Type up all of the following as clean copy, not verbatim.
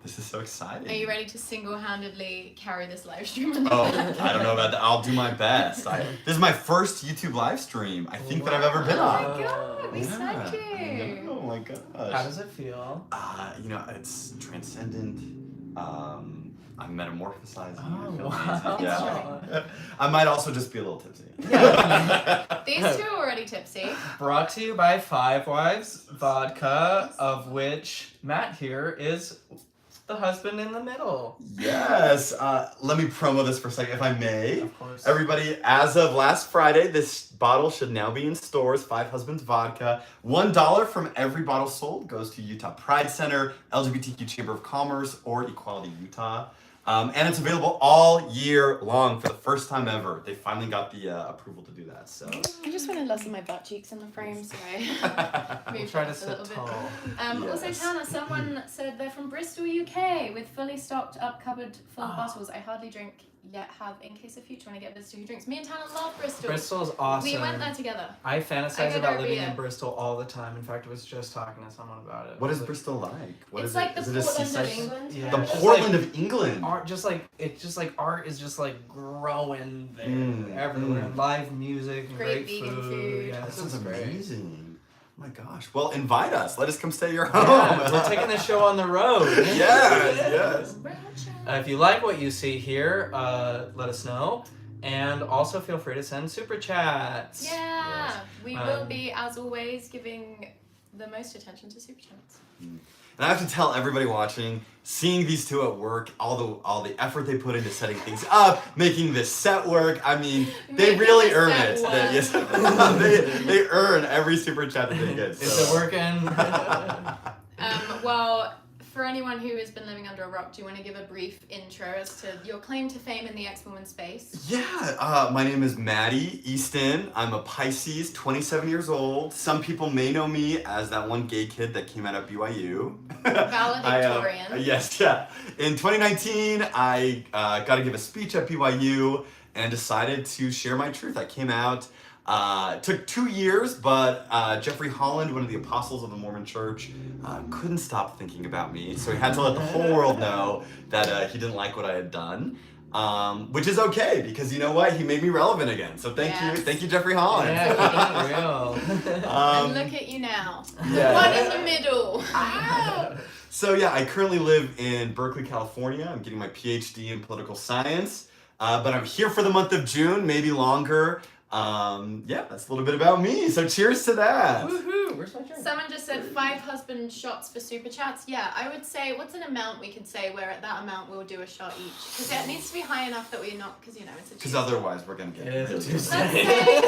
This is so exciting. Are you ready to single-handedly carry this live stream on your back? I don't know about that. I'll do my best. This is my first YouTube live stream, I think, that I've ever been on. Oh my god, we sniped you. Oh my gosh. How does it feel? It's transcendent. I'm metamorphosizing. Oh, I feel wow. amazing. Yeah. I might also just be a little tipsy. These two are already tipsy. Brought to you by Five Wives Vodka, of which Matt here is the husband in the middle. Yes. Let me promo this for a second, if I may. Of course. Everybody, as of last Friday, this bottle should now be in stores. Five Husbands Vodka. $1 from every bottle sold goes to Utah Pride Center, LGBTQ Chamber of Commerce, or Equality Utah. And it's available all year long for the first time ever. They finally got the approval to do that. So I just want to lessen my butt cheeks in the frame, so We'll try to sit tall. Also, Tana, someone said they're from Bristol, UK, with fully stocked up cupboard full of bottles. I hardly drink, yet have in case of future when I get visitor who drinks. Me and Tana love Bristol. Bristol's awesome. We went there together. I I fantasize go about there every living year. in Bristol all the time. In fact, I was just talking to someone about it. what is Bristol like? What It's is like it? the Is it a Portland of seaside? England. Yeah. The It's just Portland like- of England. Art, art is just like growing there, everywhere. mm. Live music, and Great great vegan food. food. Yeah, That this sounds is great. amazing. Oh my gosh. Well, invite us. Let us come stay at your home. Yeah, we're taking the show on the road. Yes. If you like what you see here, let us know. And also feel free to send super chats. Yeah, we will Um, be, as always, giving the most attention to super chats. And I have to tell everybody watching, seeing these two at work, all the effort they put into setting things up, making this set work. I mean, they Making really the earn set it. work. Yes, they earn every super chat that they get. Is So. it working? Well, for anyone who has been living under a rock, do you want to give a brief intro as to your claim to fame in the X-Woman space? Yeah, my name is Matt Easton. I'm a Pisces, 27 years old. Some people may know me as that one gay kid that came out of BYU. Valedictorian. Yes, yeah. In 2019, I got to give a speech at BYU and decided to share my truth. I came out. It took 2 years, but Jeffrey Holland, one of the apostles of the Mormon Church, couldn't stop thinking about me. So he had to let the whole world know that he didn't like what I had done. Which is okay, because you know what? He made me relevant again. So thank you, Jeffrey Holland. Yeah, real. And look at you now. Yeah. One in the middle. So yeah, I currently live in Berkeley, California. I'm getting my PhD in political science. But I'm here for the month of June, maybe longer. That's a little bit about me. So cheers to that. Woohoo! Where's my drink? Someone just said 5 husband shots for super chats. Yeah, I would say, what's an amount we could say where at that amount we'll do a shot each? Because it needs to be high enough that we're not, because it's a Because Tuesday. otherwise we're gonna get It is a really Tuesday. Let's say,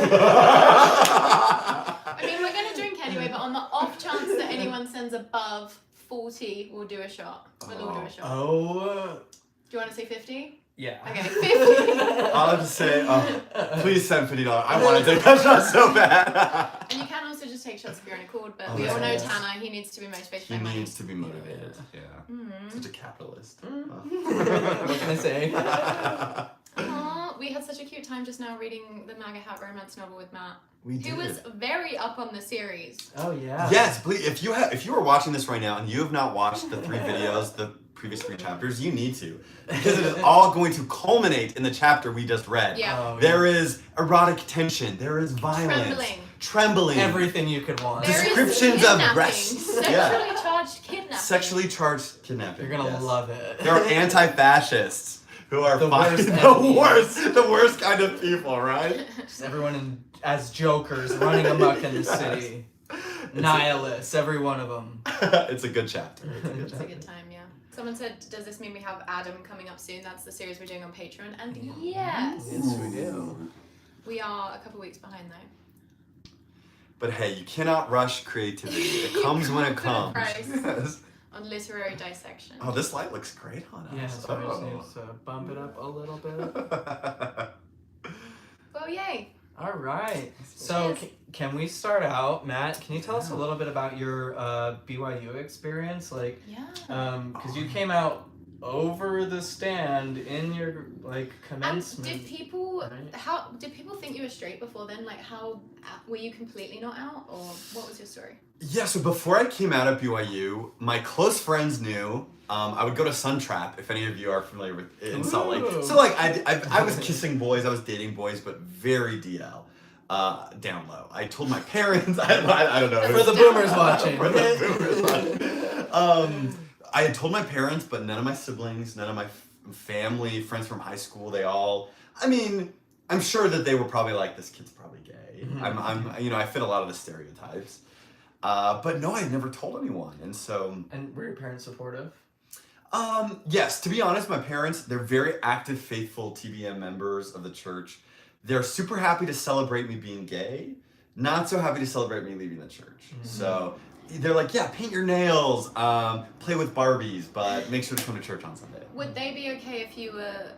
I mean, we're going to drink anyway, but on the off chance that anyone sends above 40, we'll do a shot. We'll all do a shot. Oh, Do you want to say 50? yeah. Okay, 50. I'll just say, please send $50. I want to take that shot so bad. And you can also just take shots if you're on a cord, but Oh, we all know yes. Tana, he needs to be motivated He by money. needs to be motivated. Yeah. Mm-hmm. Such a capitalist. What can I say? Aw, we had such a cute time just now reading the MAGA Hat romance novel with Matt, We did. who was very up on the series. Oh yeah. Yes, please. If you are watching this right now and you have not watched the 3 videos, the previous 3 chapters, you need to, because it is all going to culminate in the chapter we just read. Yeah. Oh, There is erotic tension. There is violence. Trembling. Everything you could want. There is Descriptions of kidnapping, breasts. Sexually Yeah. charged kidnapping. Sexually charged kidnapping. You're gonna yes. love it. There are anti-fascists who are The fighting worst the worst kind of people, right? Just everyone as jokers running amok in the city. Nihilists, every one of them. It's a good chapter. It's a good It's a chapter. good time, yeah. Someone said, does this mean we have Adam coming up soon? That's the series we're doing on Patreon. And yes, Yes, we do. we are a couple weeks behind though. But hey, you cannot rush creativity. It You comes when it can't comes. put a price. Yes. On literary dissection. Oh, this light looks great on us. Yeah, so I just need to bump it up a little bit. Well, yay. All right. So Cheers. can we start out, Matt? Can you tell us a little bit about your BYU experience? Like, Yeah. because you came out over the stand in your And commencement. did people right? did people think you were straight before then? Like, how were you completely not out, or what was your story? Yeah, so before I came out at BYU, my close friends knew, I would go to Sun Trap, if any of you are familiar with in Salt Lake. Ooh. So like I was kissing boys, I was dating boys, but very DL. Down low. I told my parents. I don't know. For the boomers watching. For the boomers watching. I had told my parents, but none of my siblings, none of my family, friends from high school. They all. I mean, I'm sure that they were probably like, this kid's probably gay. Mm-hmm. I fit a lot of the stereotypes. But no, I had never told anyone, and so. And were your parents supportive? Yes, to be honest, my parents, they're very active, faithful TBM members of the church. They're super happy to celebrate me being gay, not so happy to celebrate me leaving the church. Mm-hmm. So they're like, yeah, paint your nails, play with Barbies, but make sure to come to church on Sunday. Would they be okay if you were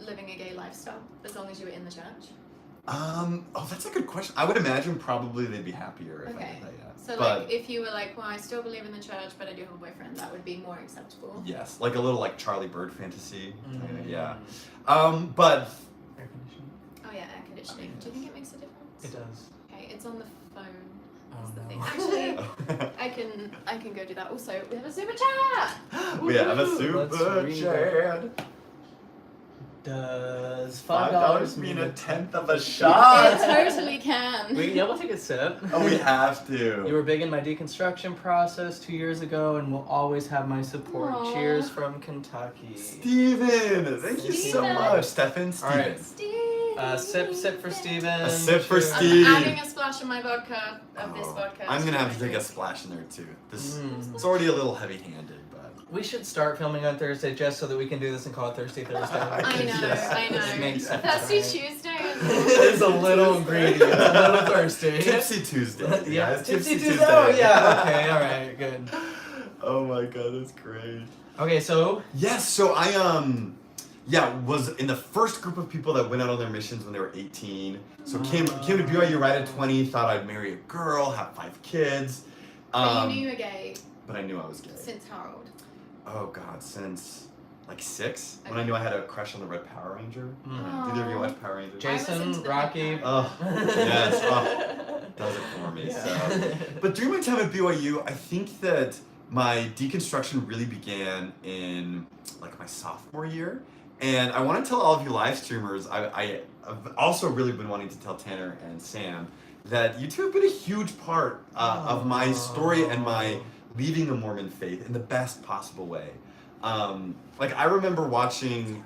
living a gay lifestyle, as long as you were in the church? That's a good question. I would imagine probably they'd be happier if I Okay. did that, yeah. So like, if you were like, well, I still believe in the church, but I do have a boyfriend, that would be more acceptable. Yes, like a little like Charlie Bird fantasy. Mm-hmm. Yeah. But Air conditioning? Oh yeah, air conditioning. Do you think it makes a difference? It does. Okay, it's on the phone. Oh Is the no. thing. Actually, I can go do that. Also, we have a super chat. we have a Ooh, let's super read chat. Does $5 mean a tenth of a It shot? totally can. We'll take a sip. Oh, we have to. You were big in my deconstruction process 2 years ago and will always have my support. Aw. Cheers from Kentucky. Steven! Thank you so Steven. much. Steven. All right. Steve. Sip for Steven. A sip for Cheers. Steve. I'm adding a splash of my vodka, of this Oh, vodka. I'm gonna have to take a splash in there too. This Mm. it's already a little heavy-handed, but We should start filming on Thursday just so that we can do this and call it Thirsty Thursday. I know, Yes. I This makes know. sense, Thirsty right? Tuesday. It's a little greedy. It's a little thirsty. Tipsy Tuesday. Yeah, guys. Tipsy Tuesday. Oh, yeah. Okay. All right. Good. Oh my god, that's great. Okay. So. Yes, so I was in the first group of people that went out on their missions when they were 18. So came to BYU right at 20, thought I'd marry a girl, have 5 kids. But you knew you were gay But I knew I was gay. since how old? Oh god, since like 6, when Okay. I knew I had a crush on the Red Power Ranger. Mm. Did either of you watch Power Rangers? I was into Jason, the Rocky. Red Oh, yes. Oh, does it for me. Yeah. So. But during my time at BYU, I think that my deconstruction really began in like my sophomore year. And I want to tell all of you live streamers, I've also really been wanting to tell Tanner and Sam that you two have been a huge part of my story and my leaving the Mormon faith in the best possible way. Like I remember watching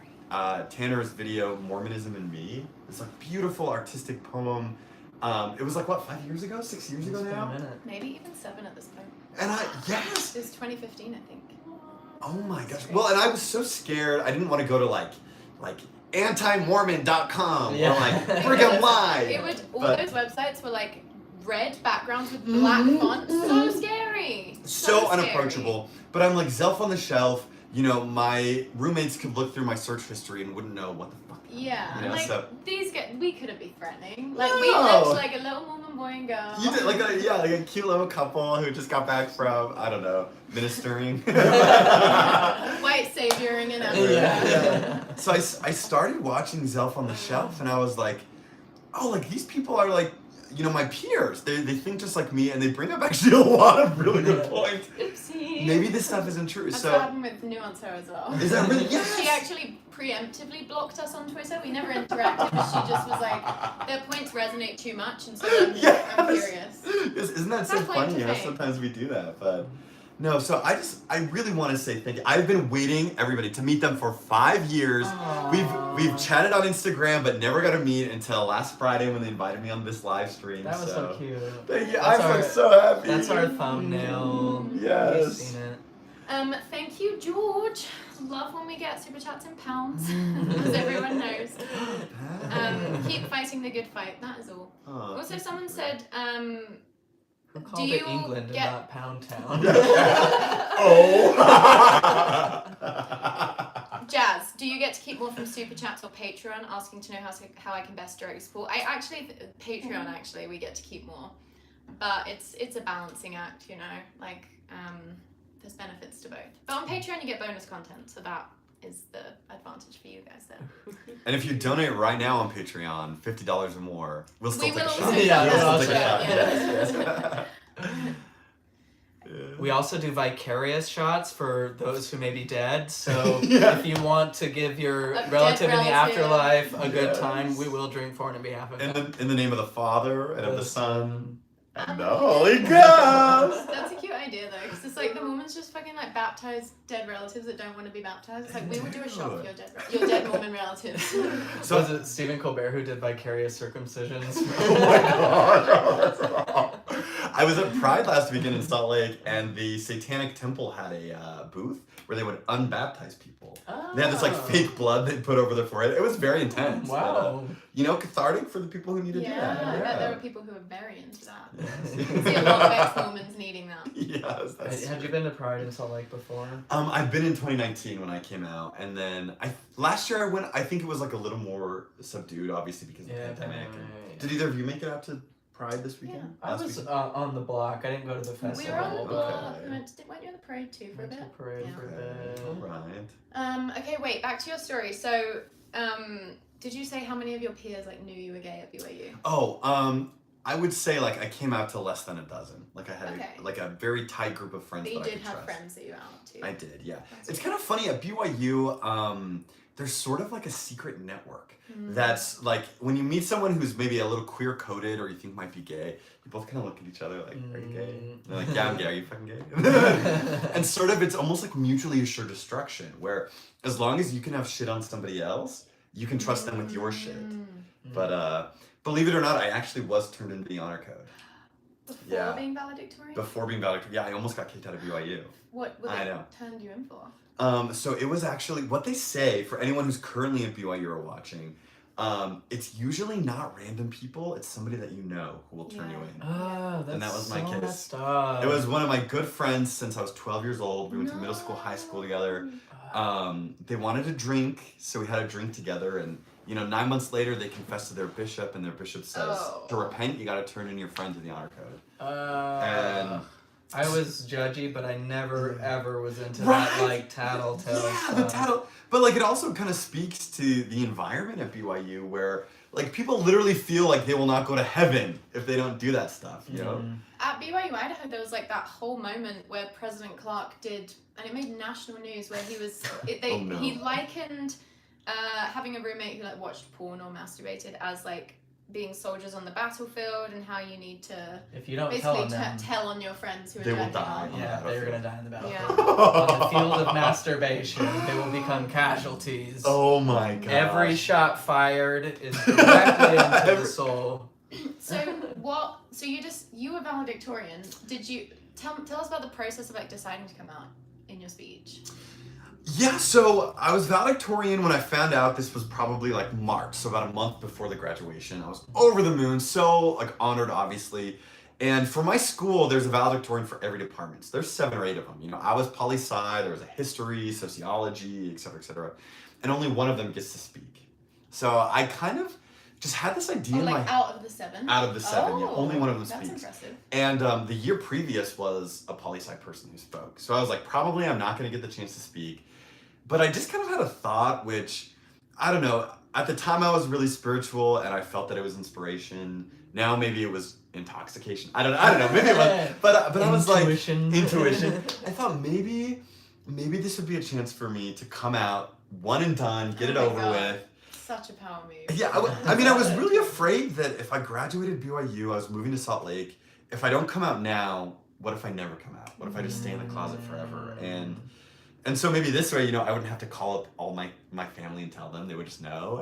Tanner's video, Mormonism and Me. It's a beautiful artistic poem. It was like, what, 5 years ago? 6 years ago It's been a now? minute. Maybe even 7 at this point. And yes! It was 2015, I think. Oh my gosh. Well, and I was so scared. I didn't want to go to like antimormon.com Yeah. or like Brigham Live. It would. All But- those websites were like red backgrounds with black font. So scary. So scary. unapproachable. But I'm like Zelf on the shelf. You know, my roommates could look through my search history and wouldn't know what the fuck. Yeah, You know, like so- we couldn't be threatening. Like we No. looked like a little Mormon boy and girl. You did like a cute little couple who just got back from, I don't know, ministering. White savioring and everything. Yeah. So I started watching Zelf on the Shelf and I was like, oh, like these people are like, you know, my peers. They think just like me and they bring up actually a lot of really good points. Oopsie. Maybe this stuff isn't true. That's So what happened with Nuance Her as well. is that really? Yes. She actually preemptively blocked us on Twitter. We never interacted, but she just was like, their points resonate too much, and so I'm Yes. curious. Isn't that so That's claim funny? to How fame. sometimes we do that, but no. So I really want to say thank you. I've been waiting, everybody, to meet them for 5 years. We've chatted on Instagram, but never got to meet until last Friday when they invited me on this live stream. That was so cute. Thank you. That's I'm our- so happy. That's our thumbnail. Yes. You've seen it. Thank you, George. Love when we get super chats in pounds, as everyone knows. Keep fighting the good fight. That is all. Aw. Also, someone said, We're called you it England and get- not Pound Town. Oh. Jazz, do you get to keep more from super chats or Patreon? Asking to know how I can best direct support. I actually Patreon actually we get to keep more, but it's a balancing act, you know. Like there's benefits to both. But on Patreon you get bonus content, so that is the advantage for you guys there. And if you donate right now on Patreon, $50 or more, we'll still We take will a shot. also- Yeah, We'll we'll still take a also- shot. yeah. Yes, yes. Yeah. We also do vicarious shots for those who may be dead. So Yeah. if you want to give your A dead relative in the relative. afterlife a good Yes. time, we will drink for it on behalf of them. In the name of the Father and of the Son and And the the Holy Holy Ghost. That's a cute idea though, because it's like the Mormons just fucking like baptize dead relatives that don't want to be baptized. It's like we would do a shot for your dead Mormon relatives. So was it Stephen Colbert who did vicarious circumcisions? Oh my god. I was at Pride last weekend in Salt Lake, and the Satanic Temple had a booth where they would unbaptize people. They had this like fake blood they'd put over their forehead. It was very intense. Wow. But, cathartic for the people who need to do Yeah, that. I bet there Yeah. are people who are very into that. Yes. See a lot of ex-Mormons needing that. Yes, that's Had you been to Pride in Salt Lake before? I've been in 2019 when I came out, and then last year I went. I think it was like a little more subdued, obviously because of the pandemic. right. Did either of you make it out to Pride this weekend? I Last was weekend? on the block. I didn't go to the We festival. were on the but block. Okay. We went you on the parade too for a went bit? to parade Yeah. for a Okay. bit. All right. Okay, wait. Back to your story. So, did you say how many of your peers like knew you were gay at BYU? Oh, I would say like I came out to less than a dozen. Like I had Okay. a very tight group of friends But you that I did could have trust. friends that you were out to. I did, yeah. That's It's good. kind of funny at BYU. There's sort of like a secret network Mm. that's like when you meet someone who's maybe a little queer coded or you think might be gay, you both kind of look at each other like, "Are you gay?" And they're like, "Yeah, I'm gay. Are you fucking gay?" And sort of, it's almost like mutually assured destruction, where as long as you can have shit on somebody else, you can trust them with your shit. Mm. But believe it or not, I actually was turned into the honor code Before Yeah. being valedictorian? before being valedictorian. Yeah, I almost got kicked out of BYU. What I they know. turned you in for? So it was actually what they say for anyone who's currently at BYU or watching. It's usually not random people. It's somebody that you know who will turn you Yeah. in. Oh, that's that was my so case. messed up. It was one of my good friends since I was 12 years old. We went to middle school, high school together. They wanted to drink, so we had a drink together. And 9 months later, they confessed to their bishop, and their bishop says, Oh. to repent, you got to turn in your friend to the honor code. And I was judgy, but I never ever was into Right? that like tattletale Yeah, stuff. the tattle. But like it also kind of speaks to the environment at BYU where like people literally feel like they will not go to heaven if they don't do that stuff, you know? Mhm. At BYU Idaho, there was like that whole moment where President Clark did, and it made national news, where he was, Oh, no. he likened having a roommate who like watched porn or masturbated as like being soldiers on the battlefield, and how you need to If you don't tell basically them, tell on your friends who are They will jerking die. off. yeah, they're gonna battlefield. die in the Yeah. battlefield. On the field of masturbation, they will become casualties. Oh my god. Every shot fired is directly into the soul. So you were valedictorian. Did you tell us about the process of like deciding to come out in your speech? Yeah, so I was valedictorian when I found out. This was probably like March, so about a month before the graduation. I was over the moon, so like honored, obviously. And for my school, there's a valedictorian for every department. So there's 7 or 8 of them. I was poli-sci, there was a history, sociology, etc. And only one of them gets to speak. So I kind of just had this idea in my head. Out of the 7? Out of the 7, yeah. Only one of them That's speaks. impressive. And the year previous was a poli-sci person who spoke. So I was like, probably I'm not going to get the chance to speak. But I just kind of had a thought, which, I don't know, at the time I was really spiritual and I felt that it was inspiration. Now maybe it was intoxication. I don't know, maybe it was. But I was like, intuition. I thought maybe this would be a chance for me to come out, one and done, get it Oh my over God. with. Such a power move. Yeah, I mean, I was really afraid that if I graduated BYU, I was moving to Salt Lake. If I don't come out now, what if I never come out? What if I just stay in the closet forever? And so maybe this way, I wouldn't have to call up all my family and tell them. They would just know.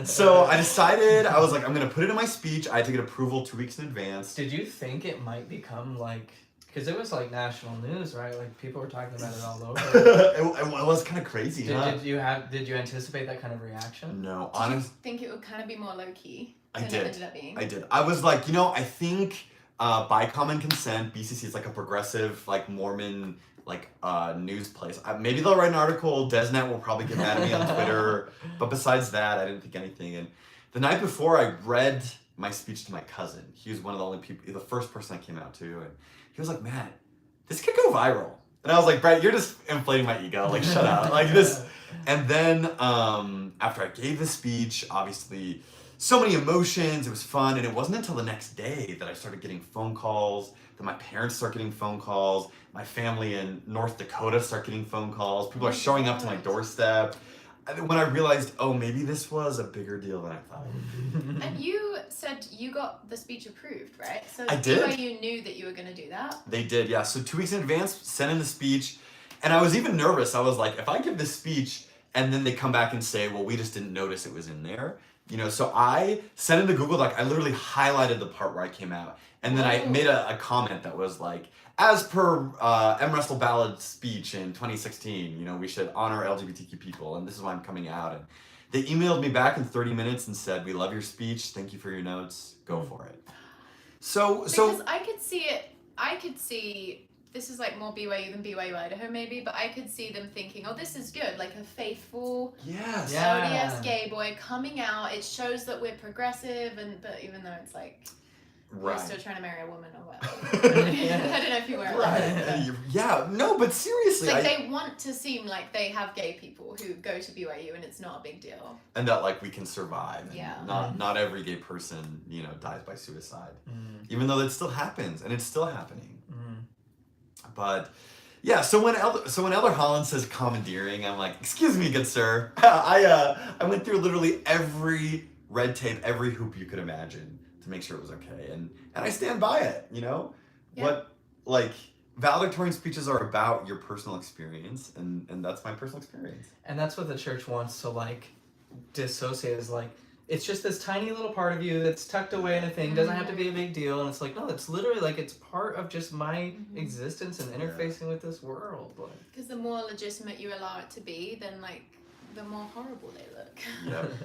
So I decided, I was like, I'm going to put it in my speech. I had to get approval 2 weeks in advance. Did you think it might become like, because it was like national news, right? Like people were talking about it all over. It was kind of crazy, huh? Did you anticipate that kind of reaction? No, Did you honestly. think it would kind of be more low key I than it did. ended up being? I did. I was like, I think by common consent, BCC is like a progressive, like Mormon, like news place. Maybe they'll write an article. Desnet will probably get mad at me on Twitter. But besides that, I didn't think anything. And the night before, I read my speech to my cousin. He was one of the only people, the first person I came out to, and he was like, "Matt, this could go viral." And I was like, "Brett, you're just inflating my ego. Like, shut up. Like this." And then after I gave the speech, obviously so many emotions. It was fun, and it wasn't until the next day that I started getting phone calls. That my parents start getting phone calls. My family in North Dakota start getting phone calls. People are showing up to my doorstep. When I realized, oh, maybe this was a bigger deal than I thought it would be. And you said you got the speech approved, right? So I did. BYU knew that you were going to do that. They did, yeah. So 2 weeks in advance, sent in the speech, and I was even nervous. I was like, if I give this speech and then they come back and say, well, we just didn't notice it was in there, so I sent into Google Doc. I literally highlighted the part where I came out, and then I made a comment that was like, as per M. Russell Ballard's speech in 2016, we should honor LGBTQ people, and this is why I'm coming out. And they emailed me back in 30 minutes and said, we love your speech. Thank you for your notes. Go for it. Because I could see it. I could see, this is like more BYU than BYU Idaho maybe, but I could see them thinking, oh, this is good. Like a faithful Yes. ODS gay boy coming out. It shows that we're progressive, but even though it's like, Right. you're still trying to marry a woman or whatever. Yeah. I don't know if you were. Right. Yeah. No, but seriously. It's like they want to seem like they have gay people who go to BYU and it's not a big deal. And that like we can survive. And Yeah. Not every gay person, dies by suicide. Even though that still happens, and it's still happening. But yeah, so when Elder Holland says commandeering, I'm like, excuse me, good sir. I went through literally every red tape, every hoop you could imagine to make sure it was okay. And I stand by it, Yeah. What valedictorian speeches are about your personal experience, and that's my personal experience. And that's what the church wants to dissociate, is it's just this tiny little part of you that's tucked away in a thing, doesn't have to be a big deal, and it's like, no, it's literally it's part of just my existence and interfacing with this world. Because the more legitimate you allow it to be, then the more horrible they look.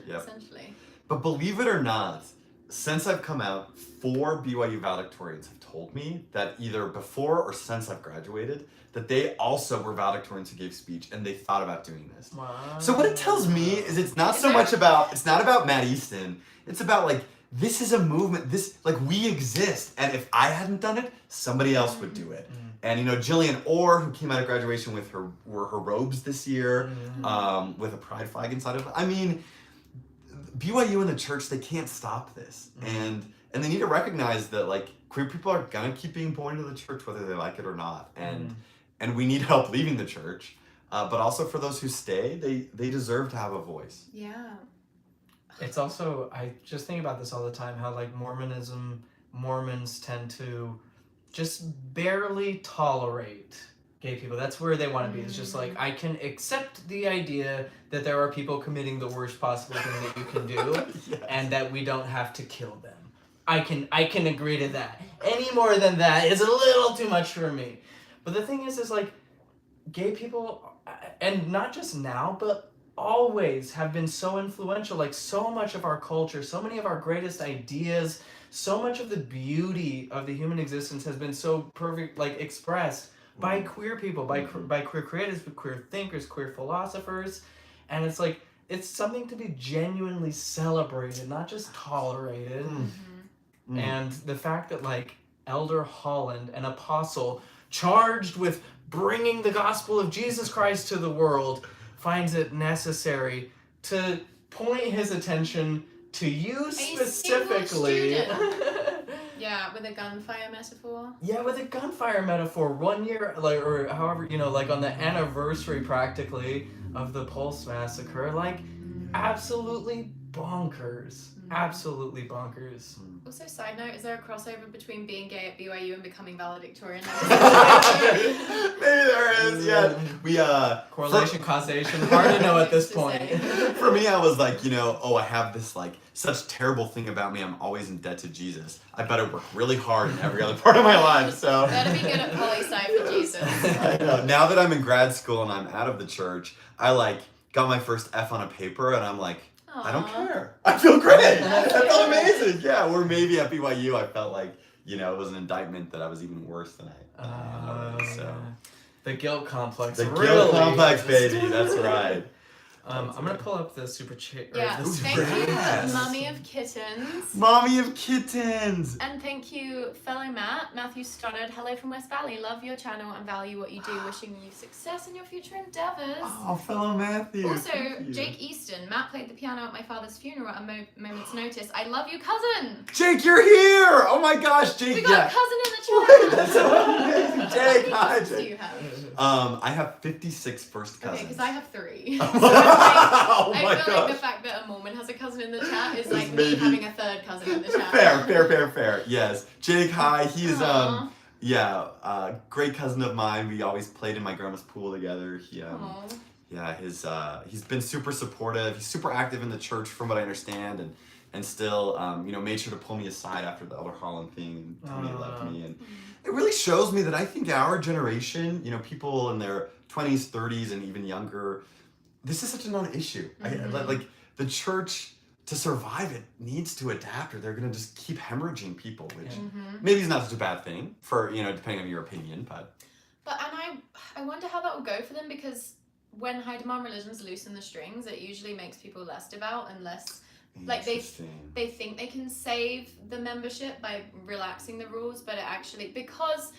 Yep. Essentially. But believe it or not, since I've come out, 4 BYU valedictorians have told me that either before or since I've graduated, that they also were valedictorians who gave speech and they thought about doing this. Wow. So what it tells me is it's not about Matt Easton. It's about this is a movement. This we exist, and if I hadn't done it, somebody else would do it. And Jillian Orr, who came out of graduation with her robes this year, with a pride flag inside of it. I mean, BYU and the church, they can't stop this, and they need to recognize that queer people are gonna keep being born into the church whether they like it or not, and we need help leaving the church, but also for those who stay, they deserve to have a voice. Yeah. It's also, I just think about this all the time, how Mormons tend to just barely tolerate gay people. That's where they want to be. It's just I can accept the idea that there are people committing the worst possible thing that you can do, Yes. and that we don't have to kill them. I can agree to that. Any more than that is a little too much for me. But the thing is gay people, and not just now, but always have been so influential. So much of our culture, so many of our greatest ideas, so much of the beauty of the human existence has been so perfect, expressed by queer people, by queer creators, by queer thinkers, queer philosophers. And it's something to be genuinely celebrated, not just tolerated. And the fact that Elder Holland, an apostle charged with bringing the gospel of Jesus Christ to the world, finds it necessary to point his attention to you specifically. Yeah, with a gunfire metaphor. Yeah, with a gunfire metaphor. 1 year, or however, on the anniversary practically of the Pulse Massacre, absolutely bonkers. Absolutely bonkers. Also, side note, is there a crossover between being gay at BYU and becoming valedictorian? Maybe there is, yeah. We Correlation, causation, hard to know at this point. For me, I was I have this such terrible thing about me. I'm always in debt to Jesus. I better work really hard in every other part of my life. So Better be good at poli-sci for Jesus. I know. Now that I'm in grad school and I'm out of the church, I got my first F on a paper, and I'm I don't care. I feel great. I felt amazing. Yeah. Or maybe at BYU, I felt it was an indictment that I was even worse than I am. So the guilt complex. the really guilt complex, baby. That's right. I'm gonna pull up the super chat. Yeah, Ooh, thank you, yes. Mummy of Kittens. Mommy of Kittens. And thank you, fellow Matt. Matthew Stoddard. Hello from West Valley. Love your channel and value what you do. Wishing you success in your future endeavors. Oh, fellow Matthew. Also, thank you. Jake Easton. Matt played the piano at my father's funeral at a moment's notice. I love you, cousin. Jake, you're here! Oh my gosh, Jake. We got a cousin in the Wait, chat. that's so amazing. Jake, How hi, many cousins do Jake. you have? I have 56 first cousins. Okay, because I have 3. So Oh I my feel like the gosh. fact that a Mormon has a cousin in the chat is Is like maybe- me having a 3rd cousin in the chat. Fair. Yes. Jake, hi. He's Aw. great cousin of mine. We always played in my grandma's pool together. Aw. He's been super supportive. He's super active in the church from what I understand, and still made sure to pull me aside after the Elder Holland thing and told me he loved me. And it really shows me that I think our generation, people in their 20s, 30s, and even younger, this is such a non-issue. Like the church, to survive, it needs to adapt, or they're gonna just keep hemorrhaging people, which maybe is not such a bad thing for depending on your opinion, but. And I wonder how that will go for them, because when high demand religions loosen the strings, it usually makes people less devout and less like they think they can save the membership by relaxing the rules, but it actually, because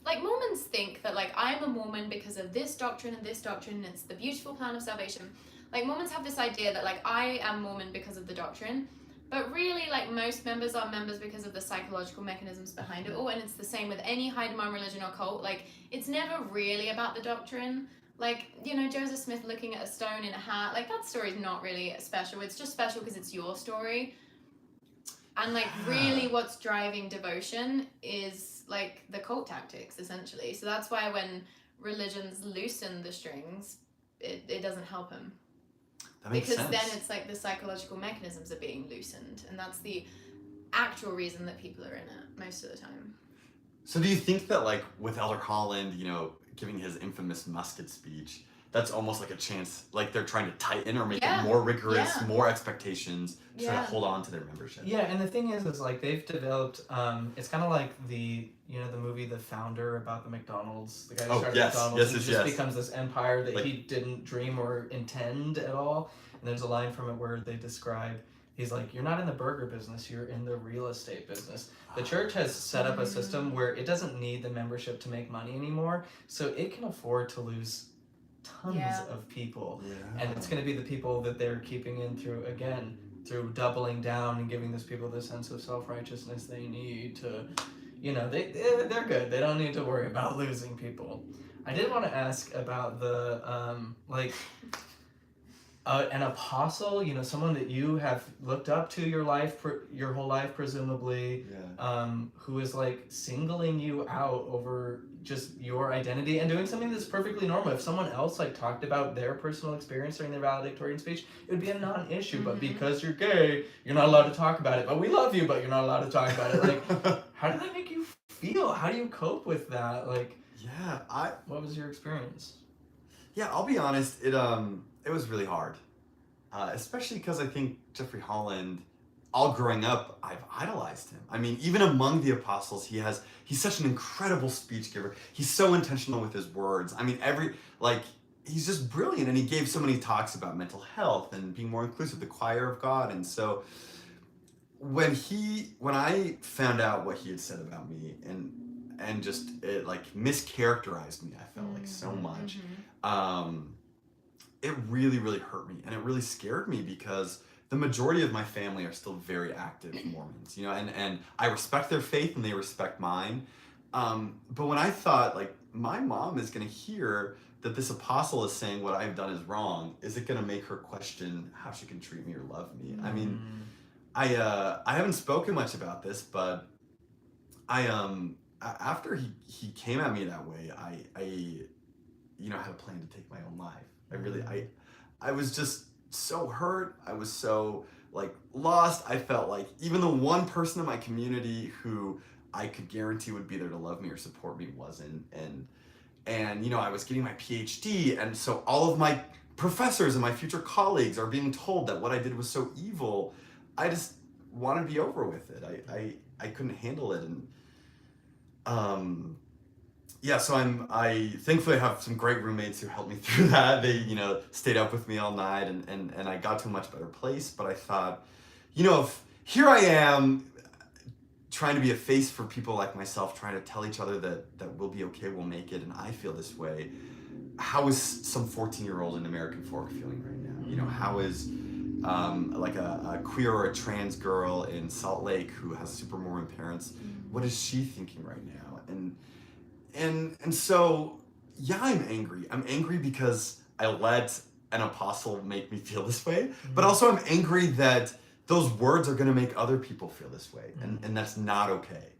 like Mormons think that like I am a Mormon because of this doctrine and this doctrine, and it's the beautiful plan of salvation. Like Mormons have this idea that like I am Mormon because of the doctrine, but really like most members are members because of the psychological mechanisms behind it all. And it's the same with any high demand religion or cult. Like it's never really about the doctrine. Like, Joseph Smith looking at a stone in a hat, like that story is not really special. It's just special because it's your story. And like really what's driving devotion is like the cult tactics essentially. So that's why when religions loosen the strings, it doesn't help them. That makes because sense. then it's like the psychological mechanisms are being loosened, and that's the actual reason that people are in it most of the time. So do you think that like with Elder Holland, giving his infamous musket speech, that's almost like a chance, like they're trying to tighten or make it more rigorous, more expectations to sort of hold on to their membership? Yeah, and the thing is like they've developed, it's kind of like the movie The Founder about the McDonald's, the guy who started McDonald's, and just becomes this empire that he didn't dream or intend at all. And there's a line from it where they describe, he's like, you're not in the burger business, you're in the real estate business. The church has set up a system where it doesn't need the membership to make money anymore, so it can afford to lose tons of people. And it's going to be the people that they're keeping in through doubling down and giving those people the sense of self-righteousness they need to, they're good. They don't need to worry about losing people. I did want to ask about the, an apostle, someone that you have looked up to your whole life, presumably, who is like singling you out over just your identity and doing something that's perfectly normal. If someone else like talked about their personal experience during their valedictorian speech, it would be a non-issue. But because you're gay, you're not allowed to talk about it. But we love you, but you're not allowed to talk about it. Like, how did that make you feel? How do you cope with that? Like, what was your experience? Yeah, I'll be honest. It was really hard, especially because I think Jeffrey Holland, all growing up, I've idolized him. I mean, even among the apostles, he's such an incredible speech giver. He's so intentional with his words. I mean, he's just brilliant, and he gave so many talks about mental health and being more inclusive, the choir of God. And so when I found out what he had said about me and just it like mischaracterized me, I felt like so much. It really, really hurt me, and it really scared me because the majority of my family are still very active Mormons, and I respect their faith and they respect mine. But when I thought, like, my mom is going to hear that this apostle is saying what I've done is wrong, is it going to make her question how she can treat me or love me? I mean, I haven't spoken much about this, but after he came at me that way, I had a plan to take my own life. I was just so hurt. I was so like lost. I felt like even the one person in my community who I could guarantee would be there to love me or support me wasn't. And I was getting my PhD, and so all of my professors and my future colleagues are being told that what I did was so evil. I just wanted to be over with it. I couldn't handle it. And Yeah, so I thankfully have some great roommates who helped me through that. They, stayed up with me all night and I got to a much better place. But I thought, if here I am trying to be a face for people like myself, trying to tell each other that we'll be okay, we'll make it, and I feel this way, how is some 14-year-old in American Fork feeling right now? How is like a queer or a trans girl in Salt Lake who has super Mormon parents, what is she thinking right now? And so, yeah, I'm angry. I'm angry because I let an apostle make me feel this way, but also I'm angry that those words are going to make other people feel this way, and that's not okay.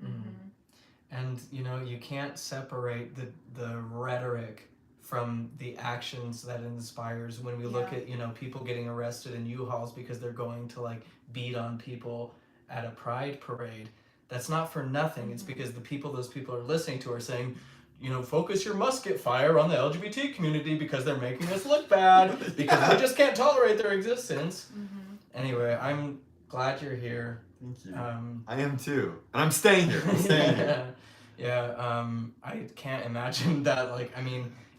And, you can't separate the rhetoric from the actions that it inspires. When we look at, people getting arrested in U-Hauls because they're going to, beat on people at a pride parade, that's not for nothing. It's because those people are listening to are saying, focus your musket fire on the LGBT community because they're making us look bad, because we just can't tolerate their existence. Anyway, I'm glad you're here. Thank you. I am too. And I'm staying here. I'm staying here. I can't imagine that,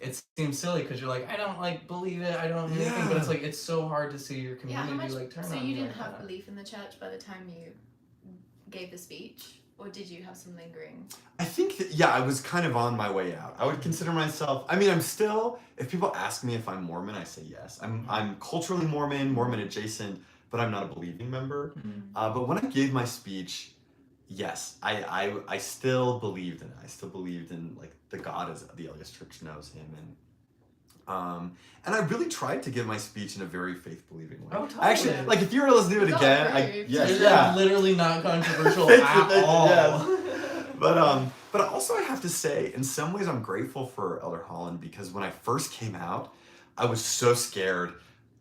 it seems silly because you're I don't believe it, I don't anything, but it's it's so hard to see your community turn on. So you didn't have belief in the church by the time you gave the speech, or did you have some lingering? I think that, I was kind of on my way out. I would consider myself, I'm still, if people ask me if I'm Mormon, I say yes. I'm culturally Mormon adjacent, but I'm not a believing member. But when I gave my speech, yes, I still believed in it. I still believed in the God as the LDS Church knows him, and I really tried to give my speech in a very faith-believing way. Oh, totally. Actually, if you were to listen to it again, it's literally not controversial at all. Yes. But also I have to say, in some ways, I'm grateful for Elder Holland, because when I first came out, I was so scared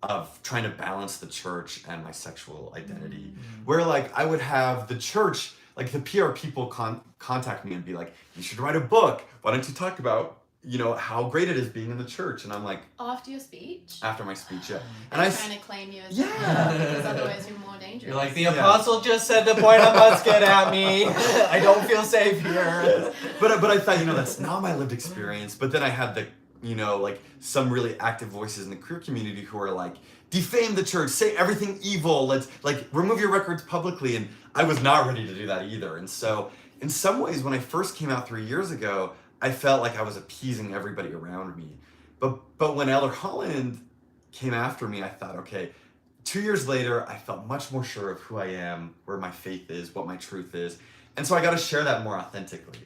of trying to balance the church and my sexual identity, where I would have the church, the PR people contact me and be like, you should write a book. Why don't you talk about how great it is being in the church? And I'm like, after your speech? After my speech, yeah. And trying to claim you as because otherwise you're more dangerous. You're like, the apostle just said to point a musket at me. I don't feel safe here. But I thought, that's not my lived experience. But then I had the, some really active voices in the queer community who are defame the church, say everything evil, let's remove your records publicly. And I was not ready to do that either. And so in some ways, when I first came out 3 years ago, I felt like I was appeasing everybody around me. But when Elder Holland came after me, I thought, okay, 2 years later, I felt much more sure of who I am, where my faith is, what my truth is. And so I got to share that more authentically.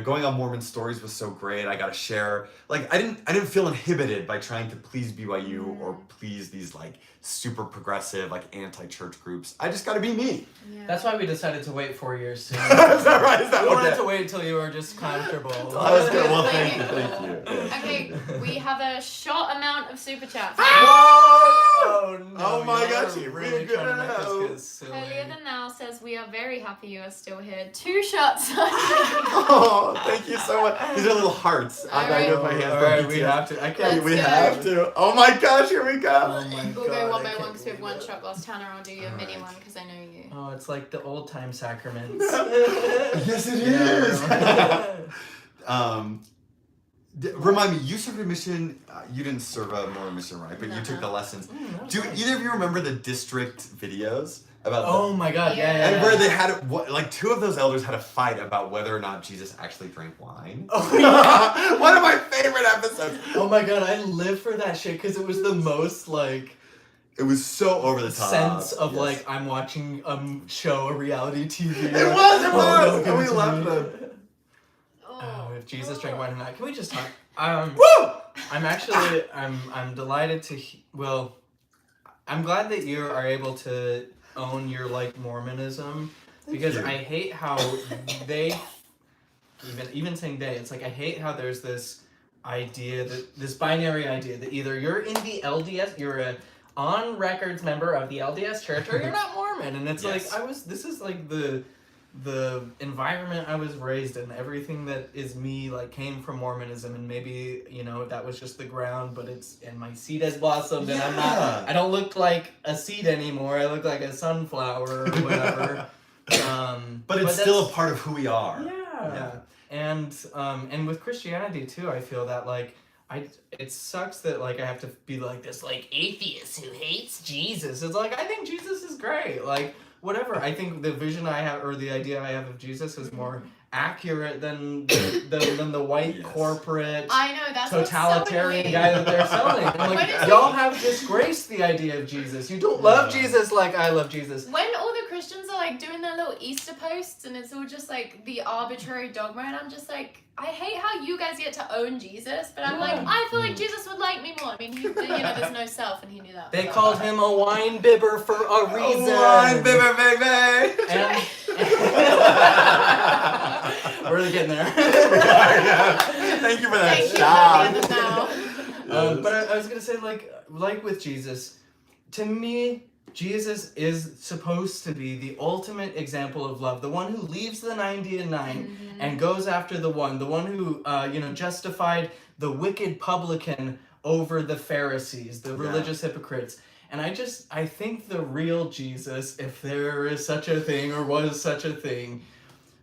Going on Mormon Stories was so great. I got to share, I didn't feel inhibited by trying to please BYU or please these super progressive, anti-church groups. I just got to be me. Yeah. That's why we decided to wait 4 years soon. Is that right? Is that we wanted to wait until you were just comfortable. I was good. Well, thank you. Okay, we have a short amount of super chats. Oh, no, oh my gosh, you're really trying to make us get silly. Holier Than Now says, we are very happy you are still here. 2 shots. Oh, thank you so much. These are little hearts. I'm going to do my hands. All right, we have to. I can't. We have to. Oh my gosh, here we go. Oh my We'll go God, one by one because we have 1 shot glass. Tanner, I'll do you a mini one because I know you. Oh, it's like the old time sacraments. Yes, it is. Remind me, you served a mission. You didn't serve a Mormon mission, right? But you took the lessons. Do either of you remember the district videos about? Oh my God, yeah. And where they had 2 of those elders had a fight about whether or not Jesus actually drank wine. Oh yeah. One of my favorite episodes. Oh my God, I live for that shit because it was the most It was so over the top. sense of I'm watching a show, a reality TV. It was, and we loved them. Oh, if Jesus drank wine or not. Can we just talk? Woo! I'm actually, I'm delighted to, I'm glad that you are able to own your Mormonism, because I hate how they, even saying they, it's I hate how there's this idea, this binary idea that either you're in the LDS, you're a on records member of the LDS Church, or you're not Mormon. And it's this is the environment I was raised in. Everything that is me came from Mormonism, and maybe that was just the ground, but and my seed has blossomed, and I don't look like a seed anymore. I look like a sunflower or whatever. But it's still a part of who we are. Yeah. And with Christianity too, I feel that like it sucks that like I have to be like this like atheist who hates Jesus. It's like I think Jesus is great. Like whatever. I think the vision I have or the idea I have of Jesus is more accurate than the white corporate I know, that's totalitarian so guy that they're selling. I'm like, y'all have disgraced the idea of Jesus. You don't love Jesus like I love Jesus. When all the Christians are like doing their little Easter posts and it's all just like the arbitrary dogma, and I'm just like, I hate how you guys get to own Jesus, but I'm like, I feel like Jesus would like me more. I mean, there's no self, and he knew that. They called him a wine bibber for a reason. Wine bibber, baby. And we're really getting there. Thank you for that Thank shout. you for the now. But I was gonna say, like with Jesus, to me, Jesus is supposed to be the ultimate example of love, the one who leaves the 99 and goes after the one who justified the wicked publican over the Pharisees, the religious hypocrites. And I think the real Jesus, if there is such a thing or was such a thing,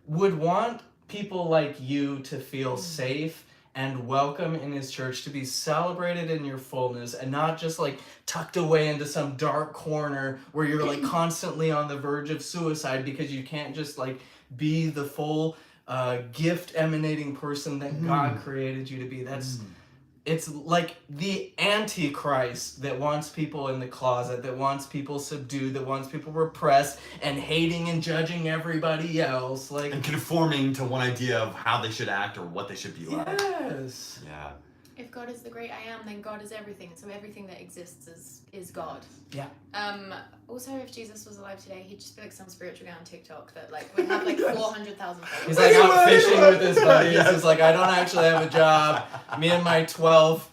would want people like you to feel safe and welcome in his church, to be celebrated in your fullness and not just like tucked away into some dark corner where you're like constantly on the verge of suicide because you can't just like be the full gift emanating person that God created you to be. It's like the Antichrist that wants people in the closet, that wants people subdued, that wants people repressed and hating and judging everybody else. Like, and conforming to one idea of how they should act or what they should be like. Yes. Yeah. If God is the great I am, then God is everything. So everything that exists is God. Yeah. Also, if Jesus was alive today, he'd just be like some spiritual guy on TikTok that like would have like 400,000 followers. He's like out fishing with his buddies. He's like, I don't actually have a job. Me and my 12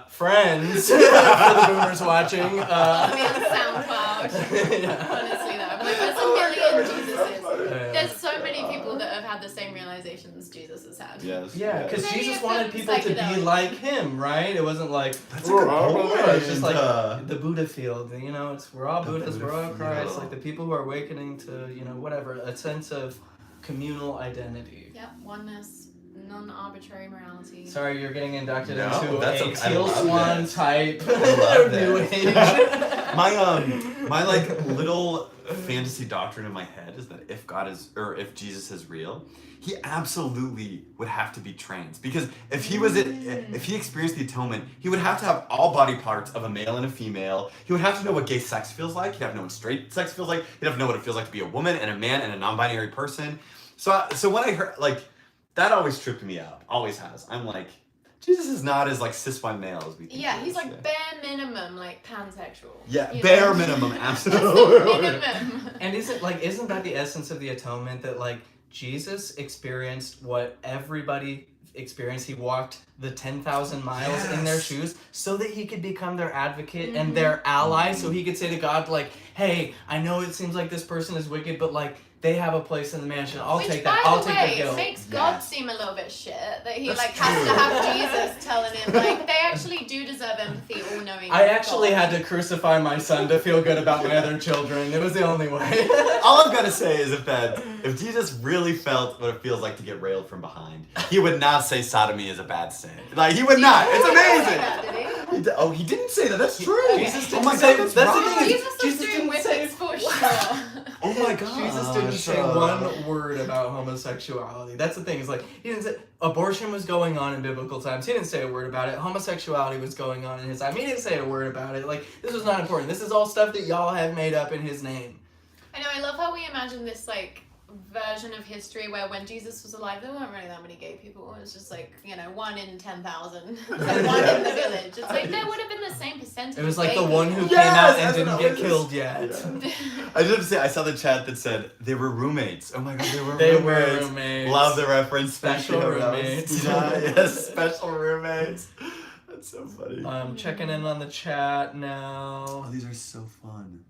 friends for the boomers watching. Follow me on SoundCloud. Honestly, though, I'm like, there's a million Jesuses. There's so many people that have had the same realizations Jesus has had. Yes. Yeah, because Many Jesus of wanted them people to be psychedelic. like him, right? It wasn't like That's a good point. it's just like the Buddha field. You know, we're all Buddhas, we're all Christ. Like the people who are awakening to whatever, a sense of communal identity. Yep, oneness, non-arbitrary morality. Sorry, you're getting inducted No, into that's a I teal love swan this. type I love new this. age. My like little fantasy doctrine in my head is that if Jesus is real, he absolutely would have to be trans, because if he experienced the atonement, he would have to have all body parts of a male and a female. He would have to know what gay sex feels like. He'd have to know what straight sex feels like. He'd have to know what it feels like to be a woman and a man and a non-binary person. So when I heard like that, always tripped me up. Always has. I'm like, Jesus is not as like cis white male as we think. Yeah, he he's is. like bare minimum, like pansexual. Yeah, you bare know? minimum, That's absolutely. the minimum. And isn't that the essence of the atonement, that like Jesus experienced what everybody experienced? He walked the 10,000 miles in their shoes so that he could become their advocate and their ally, so he could say to God, like, hey, I know it seems like this person is wicked, but like they have a place in the mansion. I'll take that. I'll take the guilt. Makes God seem a little bit shit that he like has to have Jesus telling him like they actually do deserve empathy, all knowing. I actually had to crucify my son to feel good about my other children. It was the only way. All I'm gonna say is if Jesus really felt what it feels like to get railed from behind, he would not say sodomy is a bad sin. Like he would not. It's amazing. He didn't say that. That's true. Jesus Oh didn't my say God, that's that's right. the thing. Jesus was Jesus doing didn't say whippets for sure. Oh my God. Jesus didn't say one word about homosexuality. That's the thing. Is like he didn't say abortion was going on in biblical times. He didn't say a word about it. Homosexuality was going on in his time. He didn't say a word about it. Like this was not important. This is all stuff that y'all have made up in his name. I know. I love how we imagine this like version of history where when Jesus was alive, there weren't really that many gay people. It was just like 1 in 10,000, so 1 in the village. It's like there would have been the same percentage. It was of like gay the one who people. came out and that's didn't what I get was killed yet. Yeah. I did have to say, I saw the chat that said they were roommates. Oh my God, they were They roommates. were roommates. Love the reference. Special roommates. Yes, special roommates. That's so funny. Checking in on the chat now. Oh, these are so fun.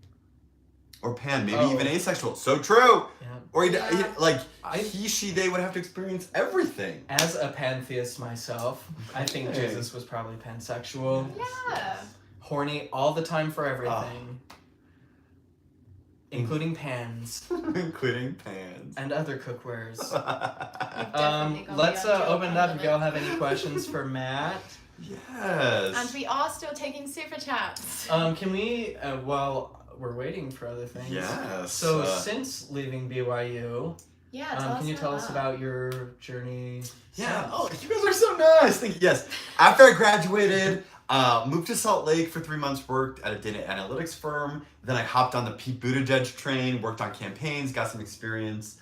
Or pan, maybe Oh. even asexual. So true. Yeah. Or Yeah. he, she, they would have to experience everything. As a pantheist myself, I think Okay. Jesus was probably pansexual. Yeah. Horny all the time for everything. including pans Including pans. and other cookwares. Definitely got Let's the open it up if limit. y'all have any questions for Matt. Yes. And we are still taking super chats. Can we, while we're waiting for other things. Yes. So since leaving BYU, Yeah, tell us can you tell us that. about your journey? Yeah. since? Oh, you guys are so nice. Thank you. Yes. After I graduated, moved to Salt Lake for 3 months, worked at a data analytics firm. Then I hopped on the Pete Buttigieg train, worked on campaigns, got some experience.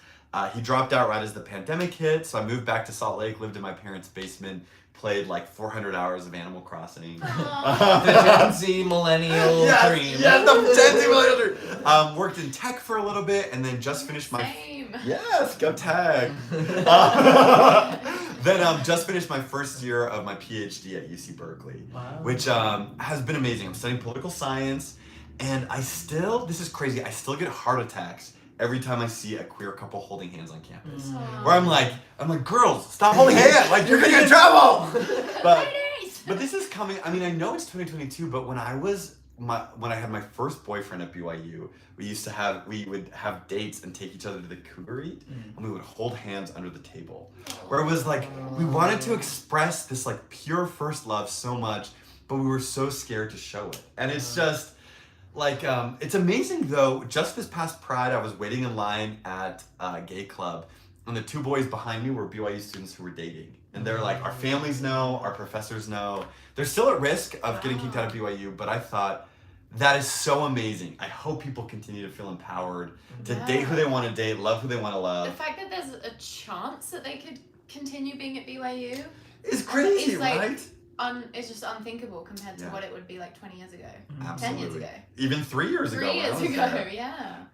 He dropped out right as the pandemic hit, so I moved back to Salt Lake, lived in my parents' basement, played like 400 hours of Animal Crossing. The Gen Z millennial dream. Yes, the Gen Z millennial dream. Worked in tech for a little bit, and then just finished my... Same. Yes, go tech. Then just finished my first year of my PhD at UC Berkeley, Wow. which has been amazing. I'm studying political science, and this is crazy, I still get heart attacks every time I see a queer couple holding hands on campus. Where I'm like, girls, stop holding hands, like you're gonna get in trouble. But this is coming. I mean, I know it's 2022, but when I had my first boyfriend at BYU, we would have dates and take each other to the Cougar Eat, and we would hold hands under the table. Where it was like we wanted to express this like pure first love so much, but we were so scared to show it. And it's just like it's amazing though. Just this past Pride, I was waiting in line at a gay club, and the two boys behind me were BYU students who were dating. And they're like, our families know, our professors know. They're still at risk of getting kicked out of BYU, but I thought, that is so amazing. I hope people continue to feel empowered to date who they want to date, love who they want to love. The fact that there's a chance that they could continue being at BYU It's crazy, is like, right? It's just unthinkable compared to what it would be like 20 years ago. Absolutely. 10 years ago. Even 3 years ago. 3 when I years was ago, there. yeah.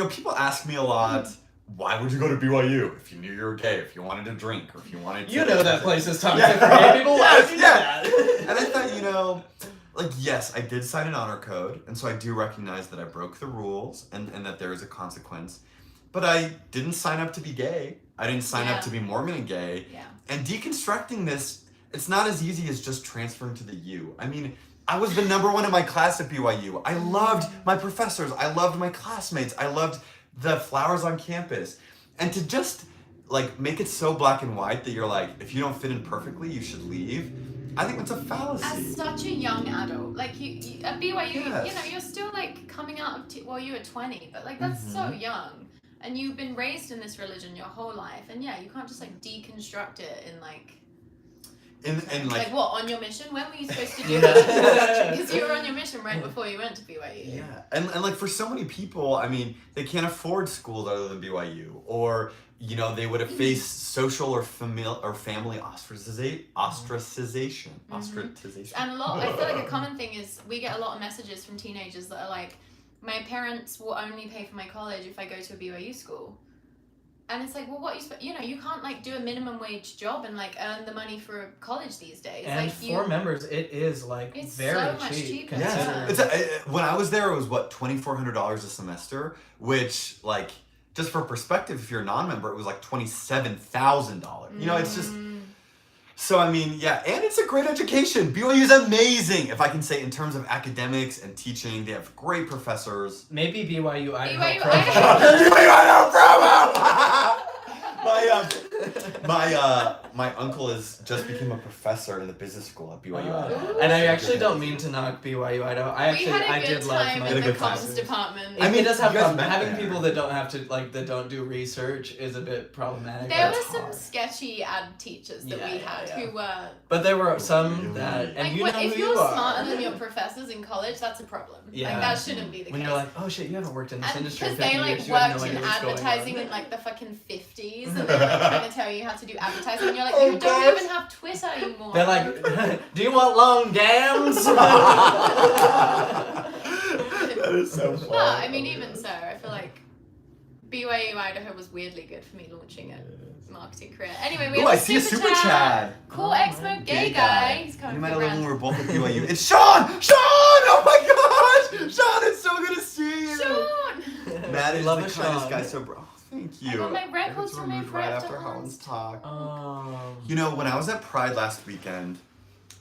People ask me a lot, why would you go to BYU if you knew you were gay, if you wanted to drink, or if you wanted to... You know that place is toxic for gay people. Why would you do that? And I thought, yes, I did sign an honor code, and so I do recognize that I broke the rules and that there is a consequence. But I didn't sign up to be gay. I didn't sign up to be Mormon and gay. Yeah. And deconstructing this, it's not as easy as just transferring to the U. I mean, I was the number one in my class at BYU. I loved my professors. I loved my classmates. I loved the flowers on campus. And to just make it so black and white that you're like, if you don't fit in perfectly, you should leave. I think that's a fallacy. As such a young adult, you at BYU, Yes. you're still like coming out of you were 20, but that's so young, and you've been raised in this religion your whole life, and you can't just deconstruct it in what, on your mission? When were you supposed to do that? Because you were on your mission right before you went to BYU. Yeah, and for so many people, I mean, they can't afford schools other than BYU, or they would have faced social or family ostracization. And I feel like a common thing is we get a lot of messages from teenagers that are like, my parents will only pay for my college if I go to a BYU school. And it's like, well, what you can't do a minimum wage job and earn the money for college these days. And for members, it is it's very so much cheap. cheaper. Yeah, when I was there, it was what, $2,400 a semester, which just for perspective, if you're a non-member, it was $27,000. It's just. So I mean, yeah, and it's a great education. BYU is amazing, if I can say, in terms of academics and teaching. They have great professors. Maybe BYU Idaho. BYU Idaho my uncle just became a professor in the business school at BYU Idaho. And I actually don't mean to knock BYU Idaho. I did love time my in the good time. comms department. I mean, it does have you guys fun. met Having there. people that don't have to that don't do research is a bit problematic. There but were it's some hard. sketchy ad teachers that we had who were. But there were some that, and you know if who you're you are. smarter than your professors in college, that's a problem. Yeah. That shouldn't be the When case. you're like, oh shit, you haven't worked in this industry in Because 50 they years, you have no worked idea in what's going advertising on. in the fucking 50s, and they're trying to tell you how to do advertising, and you're like, you don't even have Twitter anymore. They're like, do you want long dams? That is so fun. Well, I mean, even so, I feel like BYU Idaho was weirdly good for me launching a marketing career. Anyway, we Ooh, have I see a super chat. Cool Exmo gay guy. He's You coming might for have known brand. when we were both at BYU. It's Sean! Oh my gosh! Sean, it's so good to see you! Sean! Matt is Love the a kindest Sean. guy, so bro. Thank you. I got my records It's removed right right after after Holland's talk. Oh. When I was at Pride last weekend,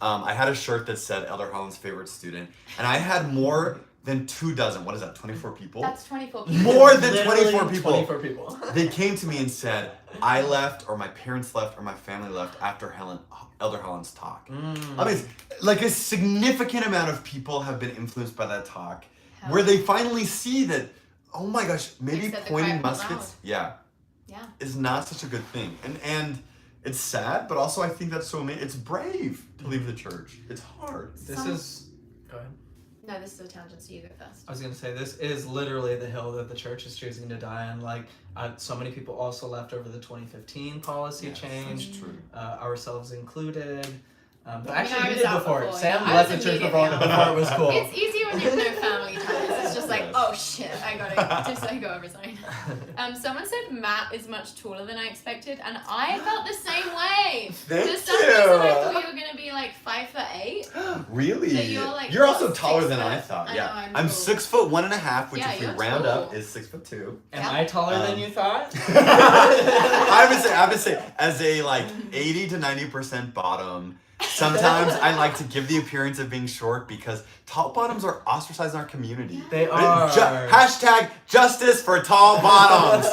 I had a shirt that said Elder Holland's favorite student, and I had more than 24. What is that? 24 people. That's 24 people. More than Literally 24 people. 24 people. They came to me and said, I left, or my parents left, or my family left after Elder Helen's talk. I mean, like a significant amount of people have been influenced by that talk, where they finally see that, oh my gosh, maybe Except the pointing cry out muskets, Yeah. is not such a good thing. And it's sad, but also I think that's so amazing. It's brave to leave the church. It's hard. Go ahead. No, this is a tangent, so you go first. I was gonna say this is literally the hill that the church is choosing to die on. Like, so many people also left over the 2015 policy change, That's true. Ourselves included. But I mean, actually, I we was did out before. before, Sam yeah. I left the was church immediately before out. it was cool. It's easier when you have no family ties. It's just like, Yes. oh shit, I gotta resign. Someone said Matt is much taller than I expected, and I felt the same way. Thank For some you. reason, I thought you were gonna be like 5'8". Really? But you're, like, You're also what, taller 6 than I foot? thought. I Yeah. know, I'm I'm tall. 6'1.5", which Yeah, if we you're round tall. up is 6'2". Am I taller than you thought? I would say, as a like 80 to 90% bottom, sometimes I like to give the appearance of being short because tall bottoms are ostracized in our community. They are. Hashtag justice for tall bottoms.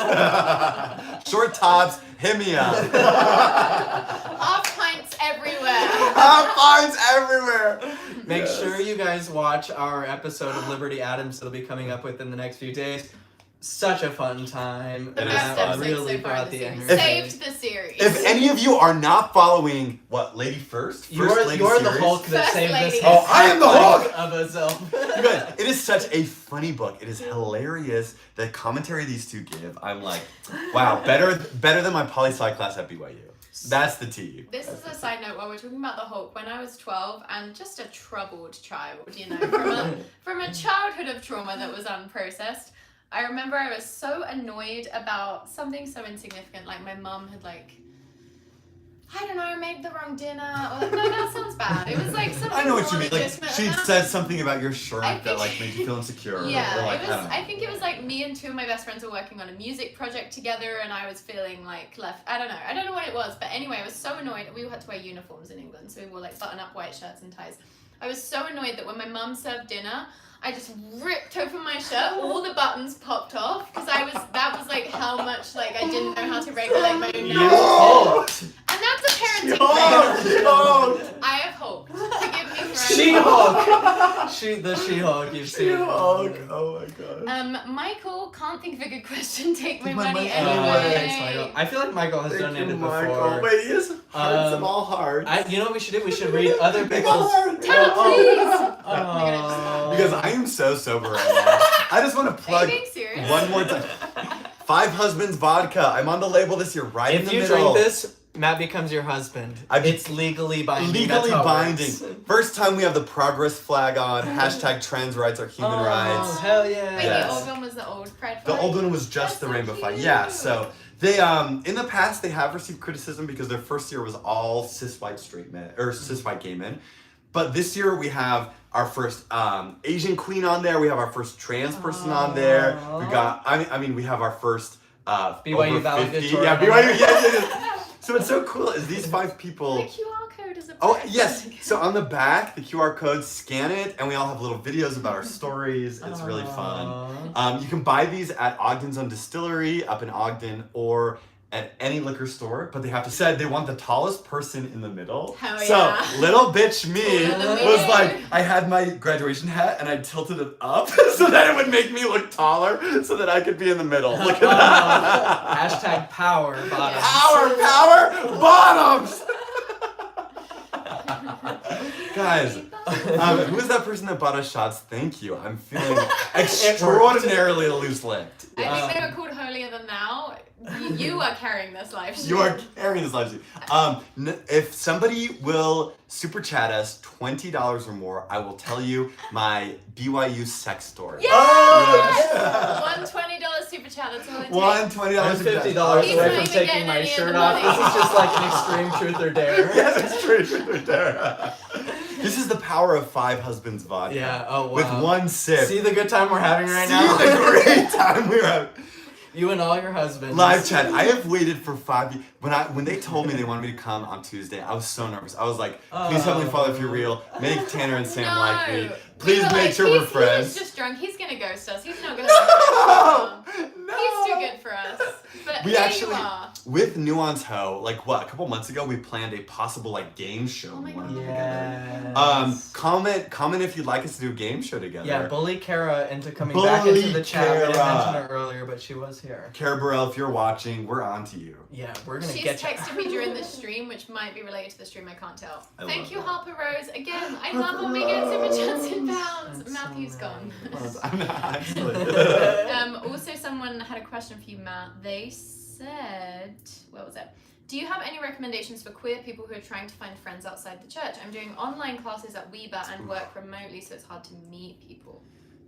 Short tops, hit me up. Half pints everywhere. Hot finds everywhere. Make Yes. sure you guys watch our episode of Liberty Adams that'll be coming up within the next few days. Such a fun time. The It is best fun. episode Really so far brought in the the series. energy. Saved the series. If any of you are not following Lady First You're Lady the series, Hulk that First saved lady. this. Oh, I am the Hulk! of itself. You guys, it is such a funny book. It is hilarious. The commentary these two give, I'm like, wow, better than my poli-sci class at BYU. That's the tea. This is a side note while we're talking about the Hulk. When I was 12 and just a troubled child, from a childhood of trauma that was unprocessed, I remember I was so annoyed about something so insignificant, like my mum had I don't know, made the wrong dinner. Or, no, that sounds bad. It was like something I know what you more mean. Like legitimate she than that. said something about your shirt I that think- made you feel insecure. Yeah, or like, it was. I don't know. I think it was like me and two of my best friends were working on a music project together, and I was feeling left. I don't know what it was, but anyway, I was so annoyed. We had to wear uniforms in England, so we wore button-up white shirts and ties. I was so annoyed that when my mum served dinner, I just ripped open my shirt, all the buttons popped off, because that was how much I didn't know how to regulate my own You nerves. Hulked. And that's a parenting Hulk, thing. Hulk. I have Hulk. Forgive me for She-Hulk. The She-Hulk you've seen. Hulk. Oh my god. Michael, can't think of a good question. Take my Take my money money. anyway. Thanks, Michael. I feel like Michael has donated before. Wait, he has hearts of all hearts. You know what we should do? We should read other Big people's. heart. Oh. Because I am so sober right now. I just want to Are plug you being serious? one more time. Five Husbands Vodka. I'm on the label this year, right in If the you middle. drink this, Matt becomes your husband. It's legally binding. Legally That's how it binding. works. First time we have the progress flag on. Hashtag trans rights are human rights. Oh, hell yeah. Wait, Yes. the old one was the old pride The flag? old one was just That's the so rainbow flag. cute. Yeah, so they in the past they have received criticism because their first year was all cis white straight men or cis white gay men. But this year we have our first Asian queen on there. We have our first trans person on there. We got we have our first BYU over 50. Valedictorian. Yeah, BYU. Yeah. So what's so cool is these five The people. QR code is a Oh pride yes. flag. So on the back, the QR code, scan it, and we all have little videos about our stories. It's really fun. You can buy these at Ogden's Own Distillery up in Ogden or at any liquor store, but they have to said they want the tallest person in the middle. Hell so yeah. little bitch me Little was me. like, I had my graduation hat and I tilted it up so that it would make me look taller so that I could be in the middle. Look at that. Hashtag power bottom. Power bottoms! Guys, who is that person that bought us shots? Thank you. I'm feeling extraordinarily loose-lipped. I think they were called Holier Than Thou. You are carrying this live stream. You are carrying this live stream. If somebody will super chat us $20 or more, I will tell you my BYU sex story. Yeah! Oh, One $20 super chat, that's all it takes. One $20 I'm super chat. $50 He's away not from even taking getting my any of shirt the off. money. This is just like an extreme truth or dare. Yes, it's true. Right there. This is the power of Five Husbands vodka. Yeah, oh wow. With one sip. See the good time we're having right See now? the great time we're having. You and all your husbands. Live chat. I have waited for 5 years. When they told me they wanted me to come on Tuesday, I was so nervous. I was like, please Heavenly Father, if you're real, make Tanner and Sam like me. Please were make like, sure we're He's friends. just drunk. He's gonna ghost us. He's not gonna. No! He's too good for us. But We here actually, you are. with Nuance Ho, like what, a couple months ago, we planned a possible like game show. Oh my we wanted to God. put together. Yes. Comment if you'd like us to do a game show together. Yeah, bully Kara into coming back into the chat. We didn't Kara. mention her earlier, but she was here. Kara Burrell, if you're watching, we're on to you. Yeah, we're gonna She's get you. texted me during the stream, which might be related to the stream. I can't tell. I Thank love you, that. Harper Rose. Again, I Harper love when we get super chats in Rose. pounds. That's Matthew's so gone. nice. I'm not actually. Also, someone had a question for you, Matt. They said, what was it? Do you have any recommendations for queer people who are trying to find friends outside the church? I'm doing online classes at Weber and work remotely, so it's hard to meet people.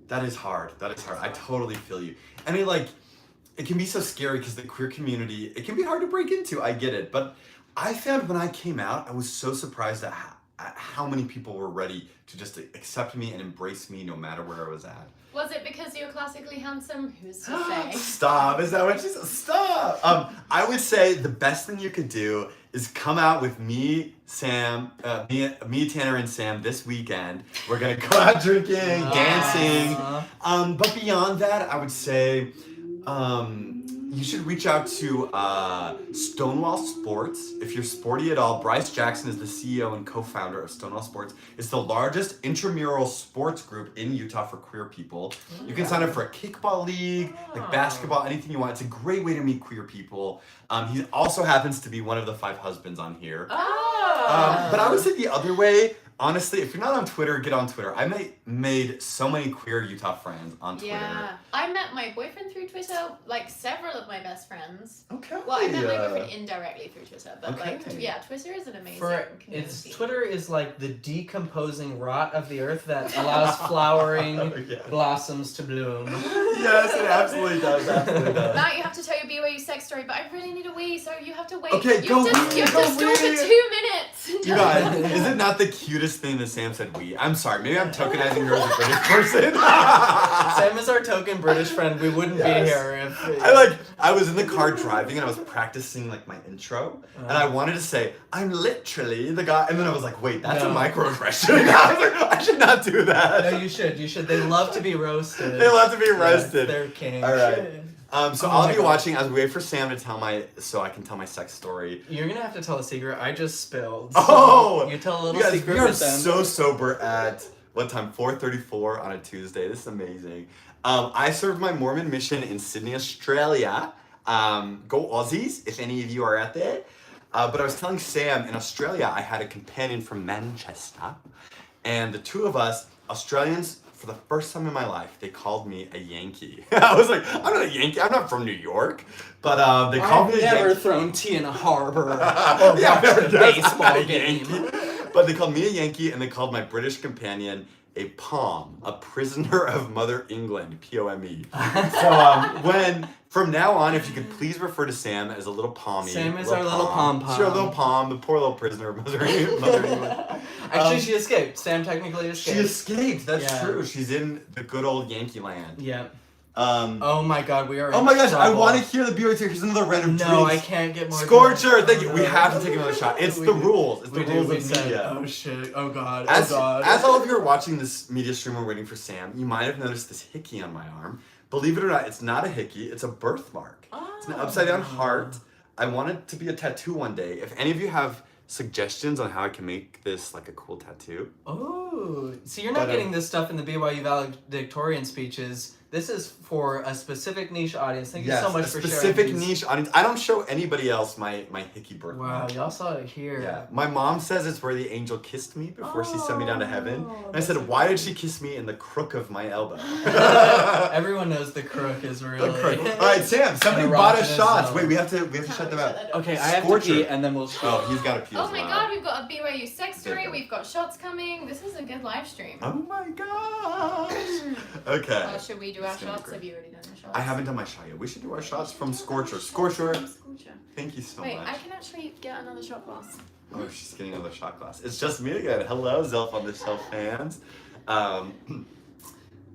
That is hard. I totally feel you. And it can be so scary because the queer community, it can be hard to break into. I get it. But I found when I came out, I was so surprised at how many people were ready to just accept me and embrace me no matter where I was at. Was it because you're classically handsome? Who's to say? Stop. Is that what she said? Stop. I would say the best thing you could do is come out with me, Sam, me, Tanner, and Sam this weekend. We're going to go out drinking, dancing. But beyond that, I would say you should reach out to Stonewall Sports. If you're sporty at all, Bryce Jackson is the CEO and co-founder of Stonewall Sports. It's the largest intramural sports group in Utah for queer people. You can sign up for a kickball league, like basketball, anything you want. It's a great way to meet queer people. He also happens to be one of the 5 husbands on here. But I would say the other way, honestly, if you're not on Twitter, get on Twitter. I made so many queer Utah friends on Twitter. Yeah. I met my boyfriend through Twitter, like several of my best friends. Okay. Well, I met my boyfriend indirectly through Twitter, but Okay. Twitter is an amazing community. Twitter is like the decomposing rot of the earth that allows flowering blossoms to bloom. Yes, it absolutely does. Matt, you have to tell your BYU sex story, but I really need a wee, so you have to wait. Okay, you have to stop for 2 minutes. You guys, is it not the cutest thing that Sam said we? I'm sorry, maybe I'm tokenizing her as a British person. Sam is our token British friend. We wouldn't be here if... I was in the car driving and I was practicing like my intro and I wanted to say, I'm literally the guy, and then I was like, wait, that's a microaggression. I was like, I should not do that. No, you should. They love to be roasted. They love to be roasted. They're king. All right. So I'll be watching as we wait for Sam to so I can tell my sex story. You're gonna have to tell a secret. I just spilled. So you tell a little you guys, secret. We are with them. so sober at what time? 4:34 on a Tuesday. This is amazing. I served my Mormon mission in Sydney, Australia. Go Aussies, if any of you are out there. But I was telling Sam, in Australia, I had a companion from Manchester, and the two of us, Australians, for the first time in my life, they called me a Yankee. I was like, I'm not a Yankee. I'm not from New York. But they called me a Yankee. I've never thrown tea in a harbor or I've never watched a baseball game. But they called me a Yankee, and they called my British companion a POM, a prisoner of Mother England, P-O-M-E. So from now on, if you could please refer to Sam as a little Pommy. Sam is our little pom-pom. She's our little Pom, the poor little prisoner of Mother England. Actually, she escaped. Sam technically escaped. She escaped, that's true. She's in the good old Yankee land. Yeah. Oh my god, we are Oh my gosh, I trouble. want to hear the BYU. Here's another random No, drinks. I can't get more. Scorcher, thank you. We have to take another shot. It's the rules. It's the rules We of said, media. oh shit, oh god, As oh god. all of you are watching this media stream and waiting for Sam, you might have noticed this hickey on my arm. Believe it or not, it's not a hickey, it's a birthmark. It's an upside down heart. I want it to be a tattoo one day. If any of you have suggestions on how I can make this like a cool tattoo. Oh, so you're not getting this stuff in the BYU Valedictorian speeches. This is for a specific niche audience. Thank you so much for sharing. Specific niche audience. I don't show anybody else my hickey birthmark. Wow, y'all saw it here. Yeah. My mom says it's where the angel kissed me before she sent me down to heaven. And I said, why did she kiss me in the crook of my elbow? Everyone knows the crook is really. The crook. All right, Sam. Somebody bought us shots. zone. Wait, we have to shut them out. Okay, I have Scorcher. to pee and then we'll. Oh, he's got to pee. Oh as my well. god, we've got a BYU sex story, we've got shots coming. This is a good live stream. Oh my gosh. Okay. Oh, should we do our It's gonna be shots? great. Have you already done the shots? I haven't done my shot yet. We should do our shots from Scorcher. Scorcher, Scorcher. thank you so Wait, much. I can actually get another shot glass. Oh, she's getting another shot glass. It's just me again. Hello, Zelf on the Shelf fans.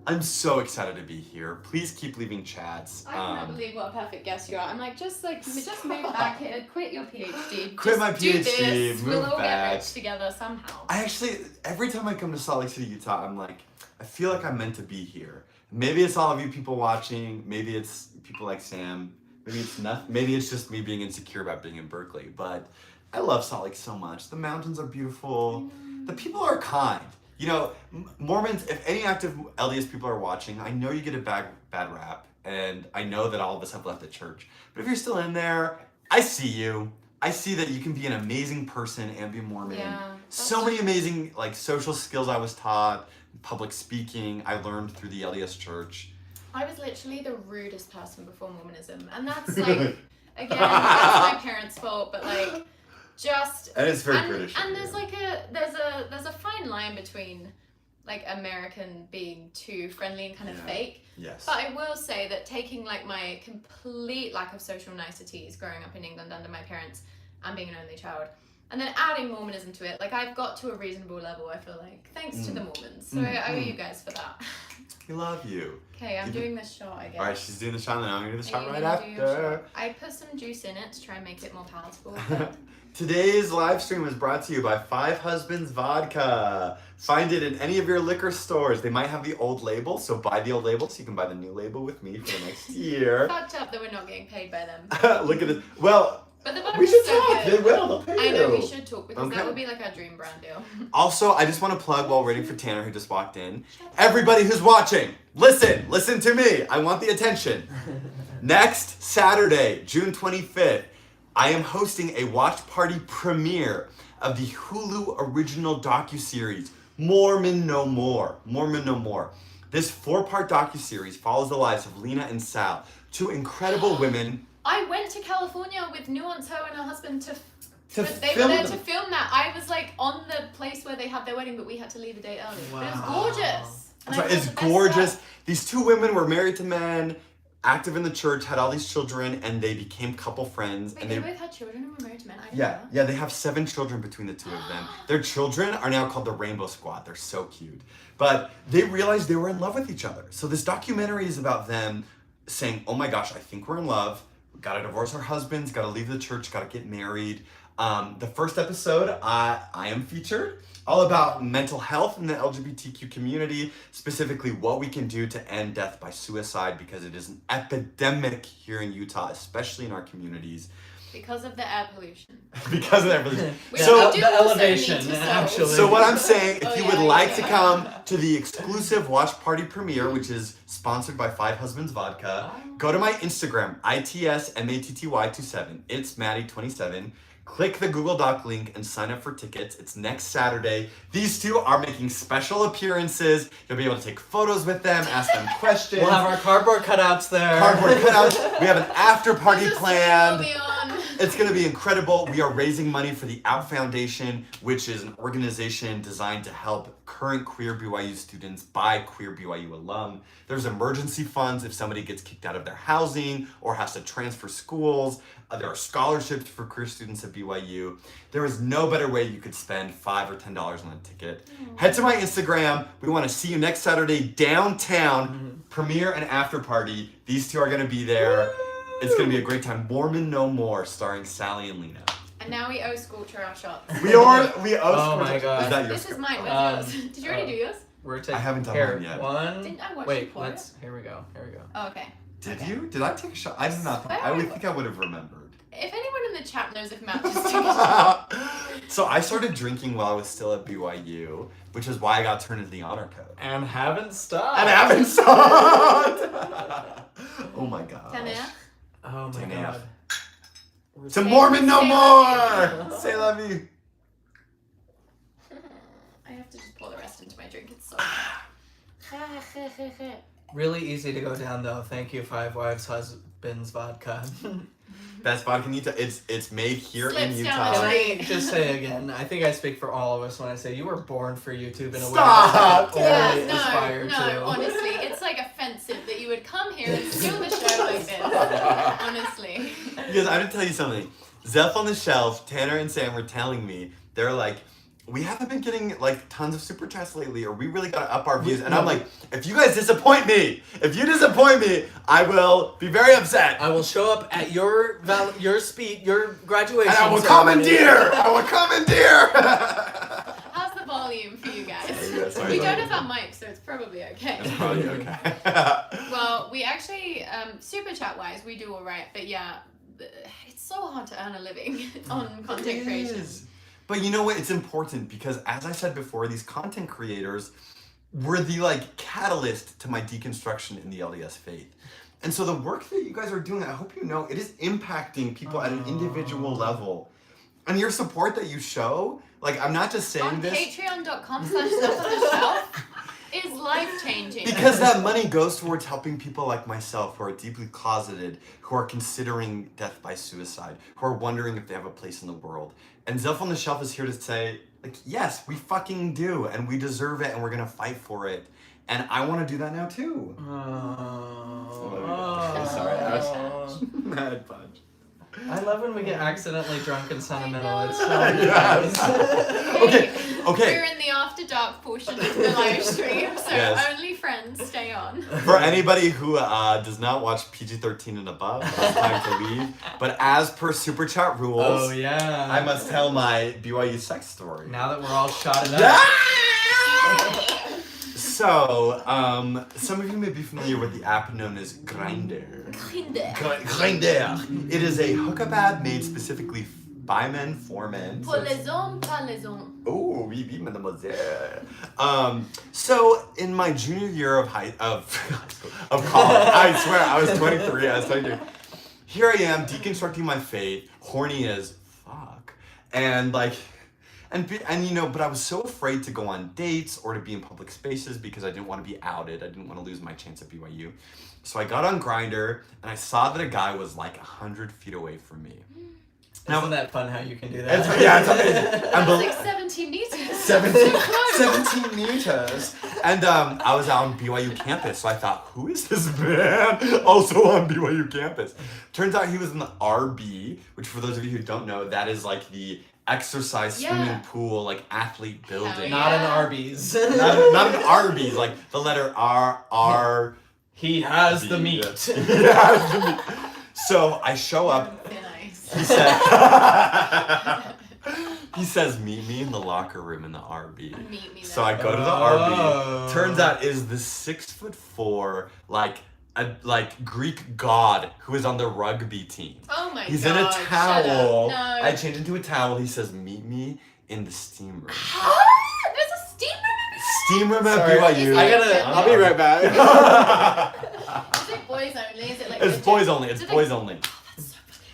I'm so excited to be here. Please keep leaving chats. I cannot believe what a perfect guest you are. I'm like, just move back here, quit your PhD. Quit just my do PhD, this. move We'll all back. get rich together somehow. I actually, every time I come to Salt Lake City, Utah, I'm like, I feel like I'm meant to be here. Maybe it's all of you people watching. Maybe it's people like Sam. Maybe it's nothing. Maybe it's just me being insecure about being in Berkeley. But I love Salt Lake so much. The mountains are beautiful. The people are kind. You know, Mormons, if any active LDS people are watching, I know you get a bad rap. And I know that all of us have left the church. But if you're still in there, I see you. I see that you can be an amazing person and be Mormon. Yeah, So many amazing like social skills I was taught, public speaking, I learned through the LDS church. I was literally the rudest person before Mormonism, and that's like, again, that's my parents' fault, but like, just And it's very British. And there's like there's a fine line between like American being too friendly and kind of fake. Yes. But I will say that taking like my complete lack of social niceties growing up in England under my parents and being an only child, and then adding Mormonism to it, like I've got to a reasonable level, I feel like, thanks to the Mormons. So I owe you guys for that. We love you. Okay, I'm doing this shot, I guess. Alright, she's doing the shot and I'm gonna do the Are shot you right gonna do your after. shot? I put some juice in it to try and make it more palatable. Today's live stream is brought to you by Five Husbands Vodka. Find it in any of your liquor stores. They might have the old label, so buy the old label so you can buy the new label with me for the next year. Fucked up that we're not getting paid by them. Look at this. Well, But the vodka's we should so talk. good. They will. They'll pay I know you. we should talk because Okay. that would be like our dream brand deal. Also, I just want to plug while waiting for Tanner, who just walked in. Everybody who's watching, listen to me. I want the attention. Next Saturday, June 25th, I am hosting a watch party premiere of the Hulu original docuseries, Mormon No More. Mormon No More. This 4-part docuseries follows the lives of Lena and Sal, two incredible women. I went to California with Nuance, her and her husband to To they film were there them. to film that. I was like on the place where they had their wedding, but we had to leave a day early. But it was Wow. gorgeous. And That's I right, had it's the best gorgeous. stuff. These two women were married to men, active in the church, had all these children, and they became couple friends. Wait, and they both had children and were married to men. I didn't Yeah, know that. yeah, they have 7 children between the two of them. Their children are now called the Rainbow Squad. They're so cute. But they realized they were in love with each other. So this documentary is about them saying, oh my gosh, I think we're in love. We gotta divorce our husbands, gotta leave the church, gotta get married. The first episode, I am featured. All about mental health in the LGBTQ community, specifically what we can do to end death by suicide because it is an epidemic here in Utah, especially in our communities. Because of the air pollution. Because of everything. We So- do the also elevation, need to solve- actually. So what I'm saying, if Oh, you yeah, would like yeah. to come to the exclusive watch party premiere, which is sponsored by Five Husbands Vodka, go to my Instagram, ITSMATTY27. It's Maddie27. Click the Google Doc link and sign up for tickets. It's next Saturday. These two are making special appearances. You'll be able to take photos with them, ask them questions. We'll have our cardboard cutouts there. cardboard cutouts. We have an after party This is planned. so beyond. It's going to be incredible. We are raising money for the Out Foundation, which is an organization designed to help current queer BYU students by queer BYU alum. There's emergency funds if somebody gets kicked out of their housing or has to transfer schools. There are scholarships for queer students at BYU. There is no better way you could spend $5 or $10 on a ticket. Head to my Instagram. We want to see you next Saturday downtown. Premiere and after party. These two are going to be there. It's going to be a great time. Mormon No More, starring Sally and Lena. And now we owe Sculpture our shots. Oh my God. Is that your This is script? mine. Where's yours? Did you already do yours? We're taking. I haven't done here, mine yet. One. Didn't I watch you Wait, pour let's. Here we go. Oh, okay. Did Okay. you? Did I take a shot? I did not. I would think I would have remembered. If anyone in the chat knows if Matt just took a shot. So I started drinking while I was still at BYU, which is why I got turned into the honor code. And haven't stopped. And I haven't stopped. Oh my god. Tanea? Oh my Tanea. God. To Mormon No More. Say la vie. I have to just pour the rest into my drink. It's so Really easy to go down though. Thank you, Five Wives Husbands Vodka. Best vodka in Utah. It's made here in Slips down Utah. the Can I just say again? I think I speak for all of us when I say you were born for YouTube in a Stop! way that Yeah, we aspire no, to. honestly, it's like offensive that you would come here and steal the show like this. Honestly. Because I have to tell you something. Zeph on the Shelf, Tanner and Sam were telling me, they're like, we haven't been getting like tons of super chats lately, or we really gotta up our views. And I'm like, if you guys disappoint me, I will be very upset. I will show up at your graduation. And I will ceremony. commandeer. How's the volume for you guys? Sorry, We don't have our mic, so it's probably okay. That's probably okay. Well, we actually, super chat wise, we do alright, but yeah, it's so hard to earn a living on content creation. But you know what? It's important because, as I said before, these content creators were the like catalyst to my deconstruction in the LDS faith. And so the work that you guys are doing, I hope you know, it is impacting people at an individual level. And your support that you show, like, I'm not just saying On this. patreon.com/stuff is life-changing. Because that money goes towards helping people like myself who are deeply closeted, who are considering death by suicide, who are wondering if they have a place in the world. And Zelf on the Shelf is here to say, like, yes, we fucking do, and we deserve it, and we're gonna fight for it. And I want to do that now too. I'm sorry, I was mad punch. I love when we get accidentally drunk and sentimental. It's so Yes. Okay. We're in the after dark portion of the live stream, so Yes. only friends stay on. For anybody who does not watch PG-13 and above, it's time to leave. But as per Super Chat rules, Oh yeah. I must tell my BYU sex story. Now that we're all shotted up. Yeah! So, some of you may be familiar with the app known as Grindr. Grindr. It is a hookup app made specifically by men for men. Pour les hommes, pas les hommes. Oh, oui, oui, mademoiselle. So in my junior year of college, I swear, I was 23. Here I am deconstructing my faith, horny as fuck, and like. And you know, but I was so afraid to go on dates or to be in public spaces because I didn't want to be outed. I didn't want to lose my chance at BYU. So I got on Grindr and I saw that a guy was like 100 feet away from me. Isn't that fun how you can do that? It's amazing. That's like 17 meters. 17 meters. And I was out on BYU campus, so I thought, who is this man also on BYU campus? Turns out he was in the RB, which for those of you who don't know, that is like the exercise swimming pool, like athlete building. Not an Arby's. not an Arby's, like the letter R. He has the meat. He has the meat. So I show up. He says, meet me in the locker room in the RB. Meet me there. So I go to the RB. Turns out is the 6'4", like Greek god who is on the rugby team. Oh my god. He's in a towel. No. I change into a towel. He says, meet me in the steam room. There's a steam room? Steam room at Sorry, BYU. I'll be right back. Is it boys only? Is it like It's legit? boys only. It's Did boys they- only.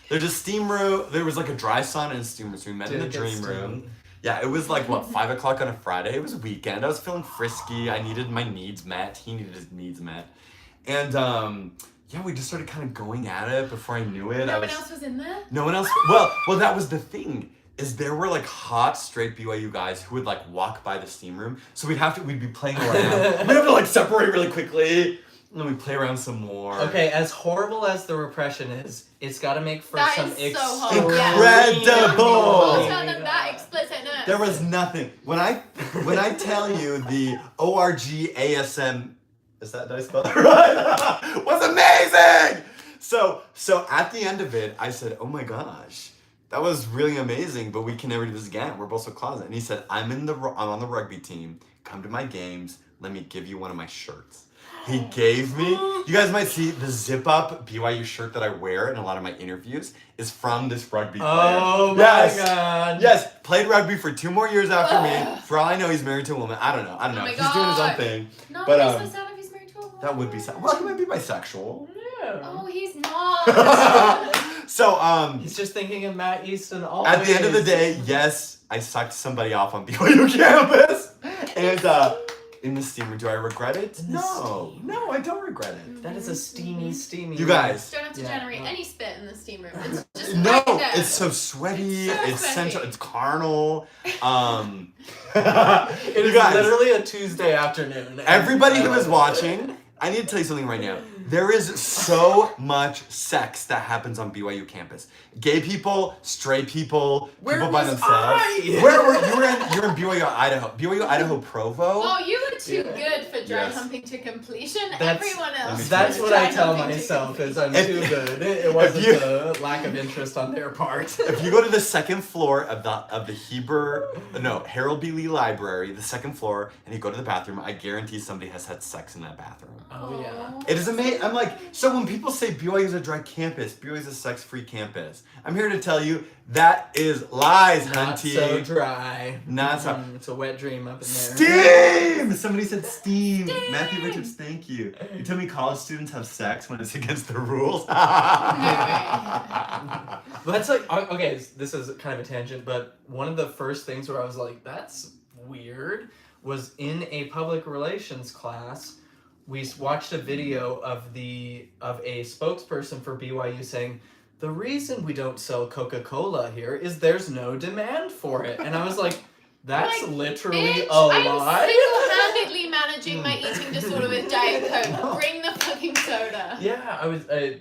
There's a steam room. There was like a dry sauna and a steam room. So we met in the Dude, dream it's room. Yeah, it was like, 5 o'clock on a Friday. It was a weekend. I was feeling frisky. I needed my needs met. He needed his needs met. And we just started kind of going at it before I knew it. No one else was in there? No one else. Well, that was the thing. Is there were like hot straight BYU guys who would like walk by the steam room. So we'd be playing around. We'd have to like separate really quickly. And then we'd play around some more. Okay, as horrible as the repression is, it's got to make for That some is so hard. Incredible. I'll tell them that explicit no. There was nothing. When I tell you the ORGASM, did I spell that right? Was amazing. So at the end of it, I said, "Oh my gosh, that was really amazing, but we can never do this again. We're both so closet." And he said, I'm on the rugby team. Come to my games. Let me give you one of my shirts. He gave me, you guys might see the zip up BYU shirt that I wear in a lot of my interviews is from this rugby player. Oh my god. Yes, played rugby for 2 more years after me. For all I know, he's married to a woman. I don't know. my He's doing his own thing. No, But, he's so sad if he's married to a woman. That would be sad. Well, he might be bisexual. Oh, he's not. So, He's just thinking of Matt Easton always. at the end of the day, yes, I sucked somebody off on BYU campus. And, in the steamer, do I regret it? No, I don't regret it. That is a steamy. You guys. Don't have to generate any spit in the steam room. It's just No, right there. it's so sweaty. It's so It's sweaty. sensual. It's carnal. It You is guys. literally a Tuesday afternoon. Everybody who is watching, I need to tell you something right now. There is so much sex that happens on BYU campus. Gay people, straight people, people by themselves. Where were you? You're in BYU Idaho. BYU Idaho Provo. Oh, you were too good for dry humping to completion. Everyone else. That's what I tell humping to myself is I'm completion. too good. It wasn't a lack of interest on their part. If you go to the second floor of the Harold B. Lee Library, the second floor, and you go to the bathroom, I guarantee somebody has had sex in that bathroom. Oh yeah. It is amazing. I'm like, so when people say BYU is a dry campus, BYU is a sex-free campus, I'm here to tell you that is lies, Not Hunty. so dry. Not so. It's a wet dream up in there. Steam! Somebody said steam. Matthew Richards, thank you. You tell me college students have sex when it's against the rules? But that's like, okay, this is kind of a tangent, but one of the first things where I was like, that's weird, was in a public relations class. We watched a video of a spokesperson for BYU saying, the reason we don't sell Coca-Cola here is there's no demand for it. And I was like, that's literally Bitch, a lie. I'm single-handedly managing my eating disorder with Diet Coke. Bring the fucking soda. Yeah, I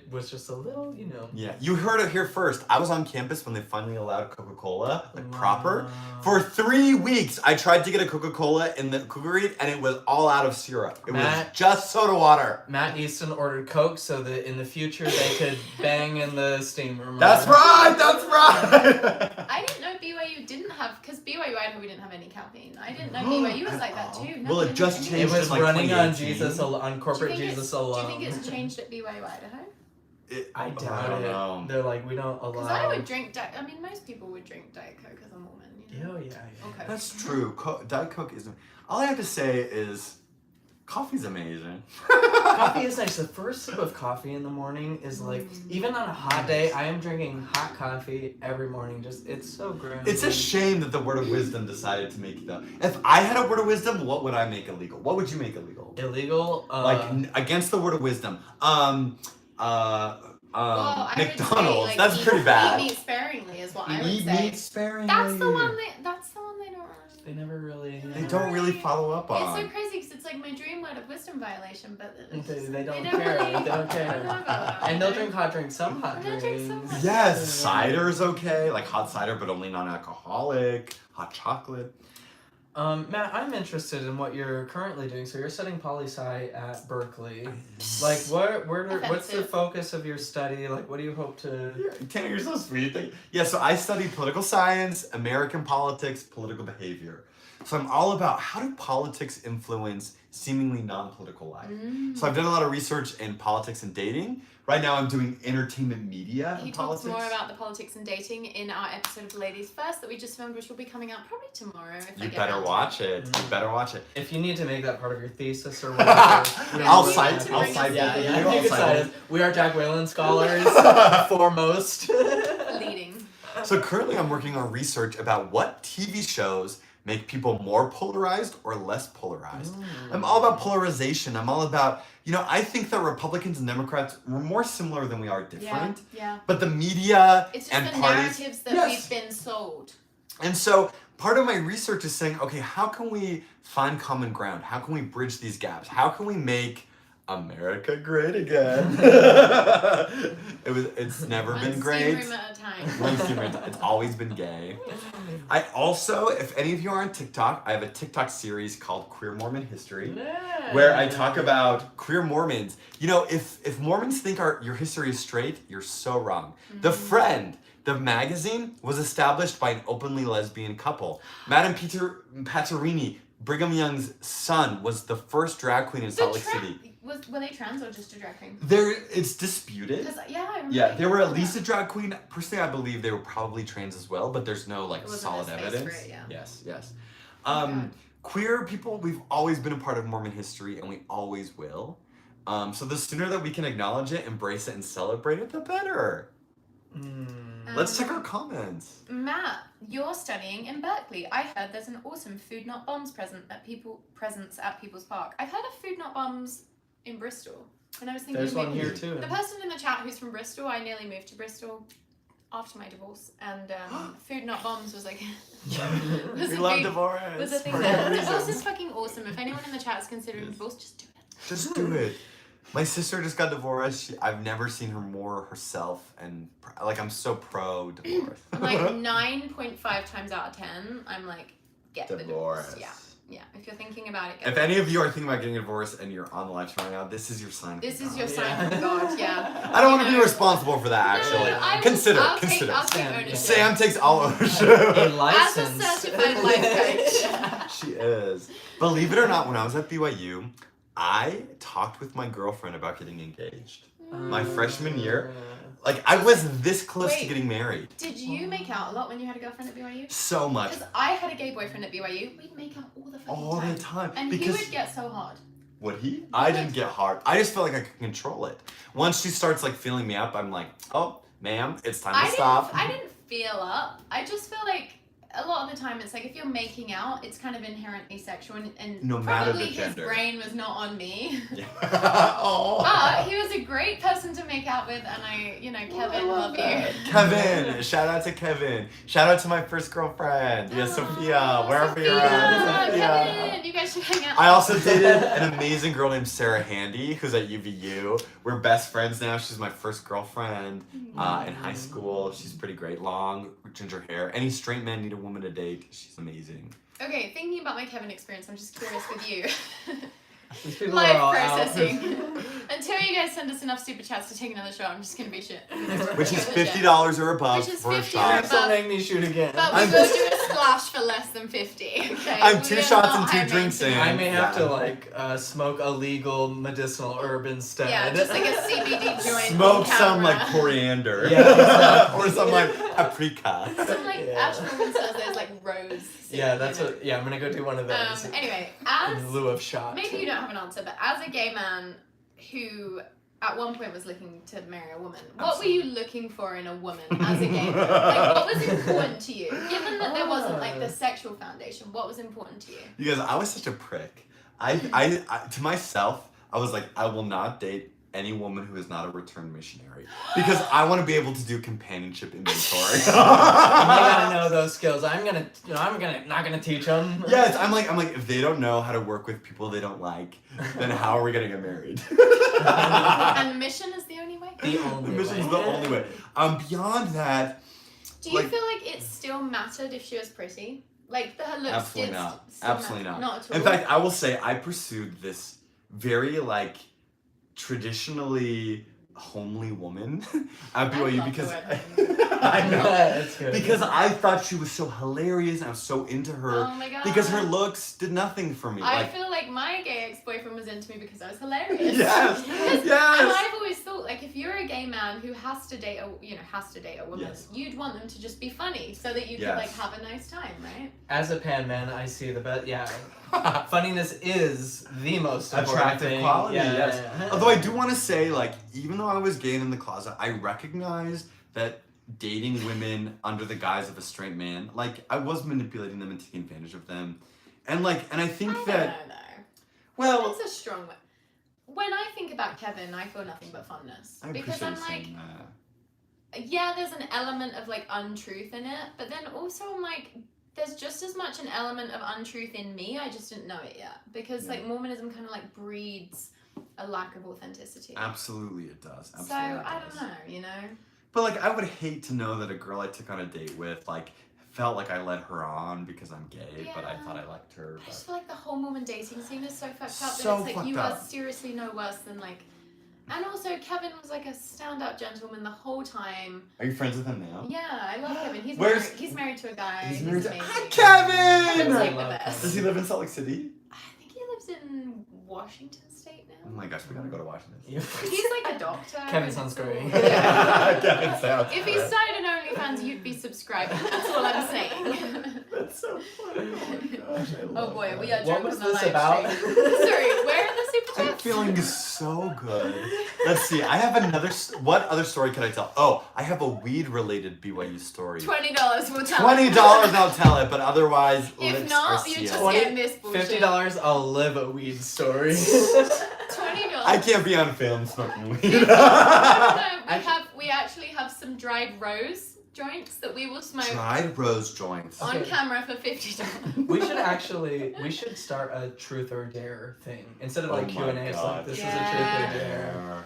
was just a little, Yeah, you heard it here first. I was on campus when they finally allowed Coca-Cola, proper. For 3 weeks, I tried to get a Coca-Cola in the cookery, and it was all out of syrup. It was just soda water. Matt Easton ordered Coke so that in the future they could bang in the steam room. That's right, that's right. I didn't know BYU didn't have, because BYU Idaho we didn't have any caffeine. I didn't know BYU was like that too. Well, it just It changed. was like running on 2018. Jesus, on corporate Jesus alone. Do you think it's changed at BYU Idaho? I doubt don't it. know. They're like, we don't allow. Because I would drink most people would drink Diet Coke as a woman. Oh yeah. Okay. That's true. Diet Coke is. All I have to say is, coffee's amazing. Coffee is nice. The first sip of coffee in the morning is like, even on a hot day, I am drinking hot coffee every morning. It's so great. It's a shame that the word of wisdom decided to make though. If I had a word of wisdom, what would I make illegal? What would you make illegal? Illegal. Against the word of wisdom. Well, I would McDonald's. say, That's pretty bad. Eat meat sparingly is what I would Eat say. meat sparingly. That's the one they don't. They never really. They don't really follow up on. It's so crazy because it's like my dream word of wisdom violation, but They don't care. They don't care. And they'll drink hot drinks. Some hot They'll drink some drinks. hot Yes, cider's okay, like hot cider, but only non-alcoholic. Hot chocolate. Matt, I'm interested in what you're currently doing. So you're studying poli-sci at Berkeley. Like, what's the focus of your study? Like, what do you hope to? Tanner, you're so sweet. Yeah, so I study political science, American politics, political behavior. So I'm all about how do politics influence seemingly non-political life. So I've done a lot of research in politics and dating. Right now I'm doing entertainment media He and talks politics. more about the politics and dating in our episode of Ladies First that we just filmed, which will be coming out probably tomorrow. You better watch it. You better watch it. If you need to make that part of your thesis or whatever, I'll we cite need to I'll bring cite us yeah, in. yeah. I'll You can cite cite it. us. We are Jack Whalen scholars, foremost. Leading. So currently I'm working on research about what TV shows make people more polarized or less polarized. I'm all about polarization. I'm all about, I think that Republicans and Democrats were more similar than we are different. Yeah. But the media It's just and the parties. narratives that we've been sold. And so part of my research is saying, okay, how can we find common ground? How can we bridge these gaps? How can we make America great again? It's never been great. One steam room at a time. One steam room. It's always been gay. I also, if any of you are on TikTok, I have a TikTok series called Queer Mormon History, where I talk about queer Mormons. If Mormons think your history is straight, you're so wrong. The Friend, the magazine, was established by an openly lesbian couple. Madame Paterini, Brigham Young's son, was the first drag queen in Salt Lake City. Were they trans or just a drag queen? It's disputed. I remember. Yeah, they were at least a drag queen. Personally, I believe they were probably trans as well, but there's no solid evidence. For it, yeah. Yes. Queer people, we've always been a part of Mormon history, and we always will. So the sooner that we can acknowledge it, embrace it, and celebrate it, the better. Let's check our comments. Matt, you're studying in Berkeley. I heard there's an awesome Food Not Bombs presence at People's Park. I've heard of Food Not Bombs in Bristol. And I was thinking There's one maybe here too. the person in the chat who's from Bristol, I nearly moved to Bristol after my divorce, and Food Not Bombs was like We love divorce. was a thing for that good divorce reasons. is fucking awesome. If anyone in the chat is considering divorce, just do it. Just do it. My sister just got divorced. I've never seen her more herself, and like I'm so pro divorce. Like 9.5 times out of 10, I'm like, get the divorce. Yeah. If you're thinking about it, If any of you are thinking about getting a divorce and you're on the live stream right now, this is your sign. This is your sign from God. Yeah. I don't want to be responsible for that. Actually, consider. I'll take ownership. Sam takes all ownership. A license. As a certified life coach. She is. Believe it or not, when I was at BYU, I talked with my girlfriend about getting engaged. My freshman year. Like, I was this close to getting married. Did you make out a lot when you had a girlfriend at BYU? So much. Because I had a gay boyfriend at BYU. We'd make out all the fucking time. All the time. And because he would get so hard. Would he? I didn't get hard. I just felt like I could control it. Once she starts, like, feeling me up, I'm like, oh, ma'am, it's time to stop. I didn't feel up. I just feel like a lot of the time it's like if you're making out, it's kind of inherently sexual, and no matter probably the gender. his brain was not on me. Yeah. Oh. But he was a great person to make out with, and Kevin, love you. Kevin, shout out to Kevin. Shout out to my first girlfriend. Yes, Sophia, wherever you're at. Kevin, you guys should hang out. I also dated an amazing girl named Sarah Handy, who's at UVU. We're best friends now. She's my first girlfriend in high school. She's pretty great. Long, ginger hair. Any straight men need a woman to date. She's amazing. Okay, thinking about my Kevin experience, I'm just curious with you. These people Live are all processing. Until you guys send us enough super chats to take another shot, I'm just gonna be shit. Which is $50 or above Which is for a 50 shot. or Don't make me shoot again. But we will do a splash for less than 50. Okay. I'm 2 We are shots not and 2 high drinks in. maintenance. I may have to smoke a legal medicinal herb instead. Yeah, just like a CBD joint. Smoke on some camera. like coriander. Yeah, exactly. Or some like paprika. Some like Ash Morgan says there's like rose. Yeah, that's what. Yeah, I'm gonna go do one of those. Anyway, in lieu of shot. maybe you don't have an answer, but as a gay man who at one point was looking to marry a woman, what were you looking for in a woman as a gay man? Like, what was important to you? Given that there wasn't like the sexual foundation, what was important to you? You guys, I was such a prick. I to myself, I was like, I will not date any woman who is not a returned missionary because I want to be able to do companionship inventory. You gotta know those skills. I'm not gonna teach them. Yes, I'm like, if they don't know how to work with people they don't like, then how are we gonna get married? And mission is the only way? The only Mission's way. the only way. Beyond that, Do you feel like it still mattered if she was pretty? Like her looks absolutely did not. still Absolutely matter? not. Not at all. In fact, I will say I pursued this very like traditionally homely woman at BYU love because the word I know. That's good. Because I thought she was so hilarious and I was so into her. Oh my god. Because her looks did nothing for me. I feel like my gay ex-boyfriend was into me because I was hilarious. Yes. And Yes. I've always thought, like, if you're a gay man who has to date a woman, Yes. you'd want them to just be funny so that you could like have a nice time, right? As a pan man, I see the best. Yeah, funniness is the most important Attractive thing. quality, Yeah, yes. yeah. Although I do want to say, like, even though I was gay and in the closet, I recognize that dating women under the guise of a straight man, like, I was manipulating them and taking advantage of them. And I think I that, don't know, though. well, That's a strong way. When I think about Kevin, I feel nothing but fondness. I Because appreciate I'm you like, saying that. yeah, there's an element of like untruth in it, but then also I'm like, there's just as much an element of untruth in me. I just didn't know it yet because like Mormonism kind of like breeds a lack of authenticity. Absolutely, it does. Absolutely, So I don't know, you know. But like, I would hate to know that a girl I took on a date with like felt like I led her on because I'm gay, but I thought I liked her. I just feel like the whole Mormon dating scene is so fucked up So that it's like fucked you up. are seriously no worse than like. And also, Kevin was like a stand-up gentleman the whole time. Are you friends with him now? Yeah, I love Kevin. He's married to a guy. He's married to amazing. Kevin. Kevin's like the love best. Does he live in Salt Lake City? I think he lives in Washington State now. Oh my gosh, we gotta go to Washington. He's like a doctor. Kevin and sounds it's all- great. Yeah. Kevin sounds If he great. started an OnlyFans, you'd be subscribing. That's all I'm saying. That's so funny. Oh my gosh, I Oh love boy, that. we are What drunk was on the this live about? stream. Sorry, where are the super I'm chats? feeling so good. Let's see. I have another. What other story can I tell? Oh, I have a weed-related BYU story. $20, we'll tell $20, you. I'll tell it. But otherwise, If lips not, are you're sealed. just getting this bullshit. $50, I'll live a weed story. $20. I can't be on film smoking weed. No, we actually have some dried rose joints that we will smoke Dried rose joints. on Okay. camera for $50. We should start a truth or dare thing instead of like Oh Q&A. my It's God. like this Yeah. is a truth or dare.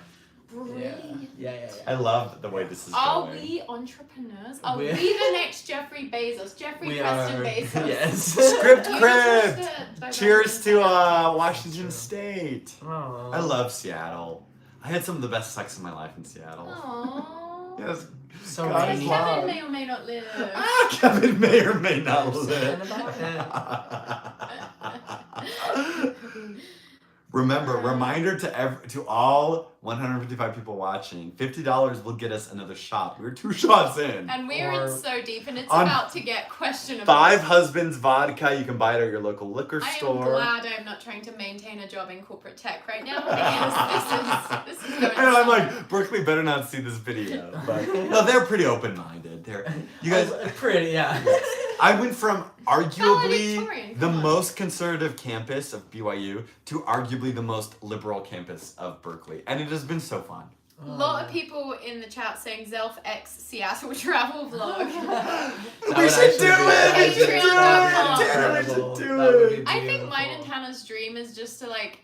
Brilliant. Yeah. I love the way this is Are going. we entrepreneurs? Are We- we the next Jeffrey Bezos? Jeffrey We Preston are. Bezos. Yes. Script You crypt. just watched it. Cheers to True. Washington State. Aw. I love Seattle. I had some of the best sex in my life in Seattle. Aww. Yes. So God, Kevin many. love. may or may not live. Kevin may or may not Something live. about Remember, reminder to all 155 people watching, $50 will get us another shot. We're 2 shots in. And we're in Or- so deep, and it's On about to get questionable. 5 Husbands vodka. You can buy it at your local liquor I am store. glad I'm not trying to maintain a job in corporate tech right now because this is going I know, I'm south. like, Berkeley better not see this video. But no, they're pretty open-minded. You guys, pretty, yeah. I went from arguably Valedictorian, the come on. most conservative campus of BYU to arguably the most liberal campus of Berkeley. And it has been so fun. A lot of people in the chat saying Zelf X Seattle travel vlog. We should do it! We should do Patreon.com. it! Tanner, we should do That would be it! I think mine beautiful. and Tana's dream is just to like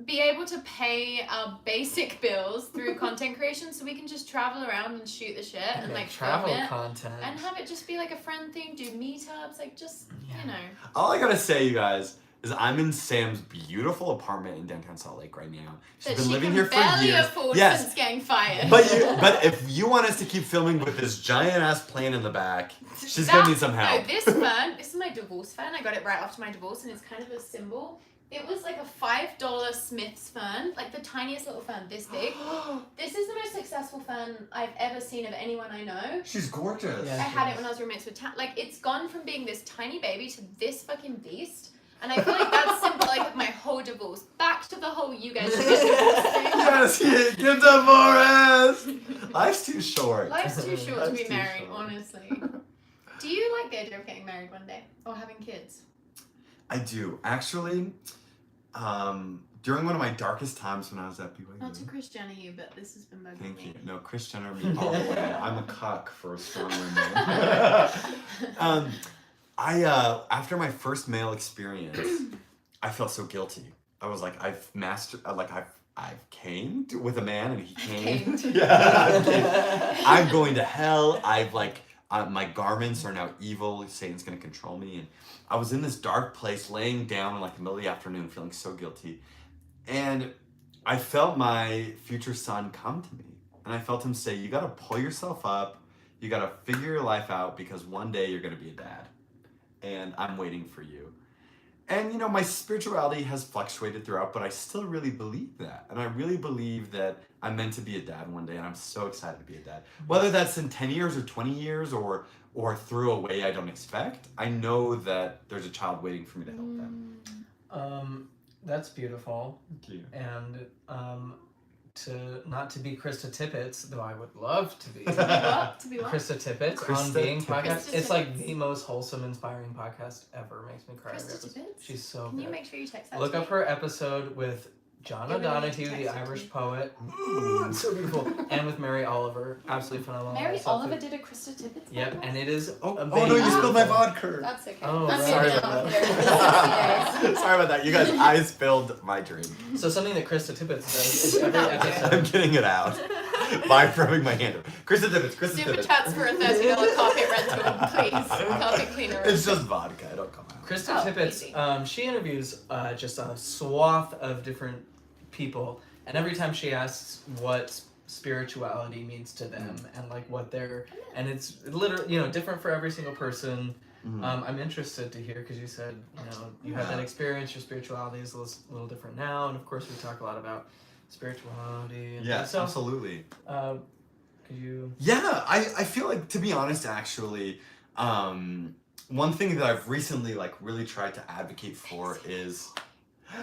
be able to pay our basic bills through content creation so we can just travel around and shoot the shit and like film travel it content. and have it just be like a friend thing, do meetups, like just, you know. All I gotta say, you guys, is I'm in Sam's beautiful apartment in downtown Salt Lake right now. She's That been she living can here for barely years. afford Yes, since getting fired. but if you want us to keep filming with this giant ass plane in the back, she's gonna need some help. No, this fern, this is my divorce fern. I got it right after my divorce, and it's kind of a symbol. It was like a $5 Smith's fern, like the tiniest little fern, this big. This is the most successful fern I've ever seen of anyone I know. She's gorgeous. I Yeah. had it when I was roommates with Like, it's gone from being this tiny baby to this fucking beast. And I feel like that's symbolic of my whole divorce. Back to the whole you guys should get divorced thing. Yes, get divorced. Life's too short. Life's too short to Life's be too married, short. honestly. Do you like the idea of getting married one day? Or having kids? I do. Actually, during one of my darkest times when I was at BYU. Not to Chris Jenner you, but this has been bugging Thank me. you. No, Chris Jenner, me all the way. I'm a cuck for a strong woman. After my first male experience, I felt so guilty. I was like, I've came with a man and he came. Came. Yeah. I'm going to hell. My garments are now evil. Satan's gonna control me. And I was in this dark place, laying down in like the middle of the afternoon, feeling so guilty. And I felt my future son come to me. And I felt him say, you gotta pull yourself up. You gotta figure your life out because one day you're gonna be a dad. And I'm waiting for you. And my spirituality has fluctuated throughout, but I still really believe that. And I really believe that I'm meant to be a dad one day, and I'm so excited to be a dad. Whether that's in 10 years or 20 years or through a way I don't expect, I know that there's a child waiting for me to help them. That's beautiful. Thank you. And not to be Krista Tippett, though I would love to be. To be what? To be what? Krista Tippett on Krista Being Tippett. podcast. Krista It's like Tippett. the most wholesome, inspiring podcast ever. Makes me cry. Krista Tippett? She's so Can good. you make sure you text that Look to up me? her episode with John Yeah, we need to O'Donoghue, text the it to Irish me. poet. It's so beautiful. And with Mary Oliver. Absolutely phenomenal. Mary Also, Oliver did a Krista Tippett Yep, podcast? and it is Oh amazing. no, you spilled my vodka. That's okay. Oh, I'm sorry moving about on that. here for 60 days. Sorry about that. You guys, I spilled my drink. So something that Krista Tippett does is every episode. I'm getting it out by rubbing my hand. Krista Tippett. Super Tippett. chats for a $30 carpet rental, please. Carpet cleaner. It's just vodka. It'll come out. Krista Oh, Tippett, she interviews just a swath of different people, and every time she asks what spirituality means to them and like what they're, and it's literally different for every single person. Mhm. I'm interested to hear because you said you had that experience. Your spirituality is a little different now, and of course we talk a lot about spirituality. And Yes, so absolutely. could you? Yeah, I feel like, to be honest, actually, one thing that I've recently really tried to advocate for is I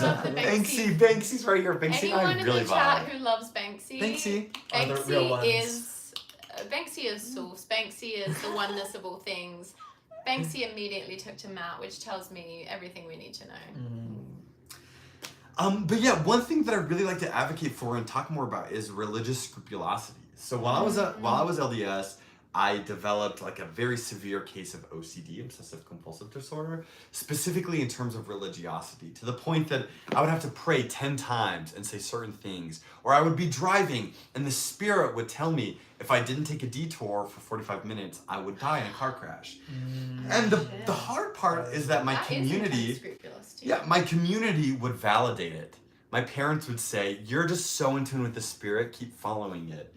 love the Banksy. Banksy's right here. Banksy Anyone and I in really the chat vibe. who loves Banksy? Banksy. Are the real ones. Banksy is source. Banksy is the oneness of all things. Banksy immediately took to Matt, which tells me everything we need to know. But yeah, one thing that I really like to advocate for and talk more about is religious scrupulosities. So while I was LDS, I developed like a very severe case of OCD, obsessive compulsive disorder, specifically in terms of religiosity, to the point that I would have to pray 10 times and say certain things, or I would be driving and the Spirit would tell me if I didn't take a detour for 45 minutes, I would die in a car crash. And the hard part is that my community, my community would validate it. My parents would say, you're just so in tune with the Spirit, keep following it.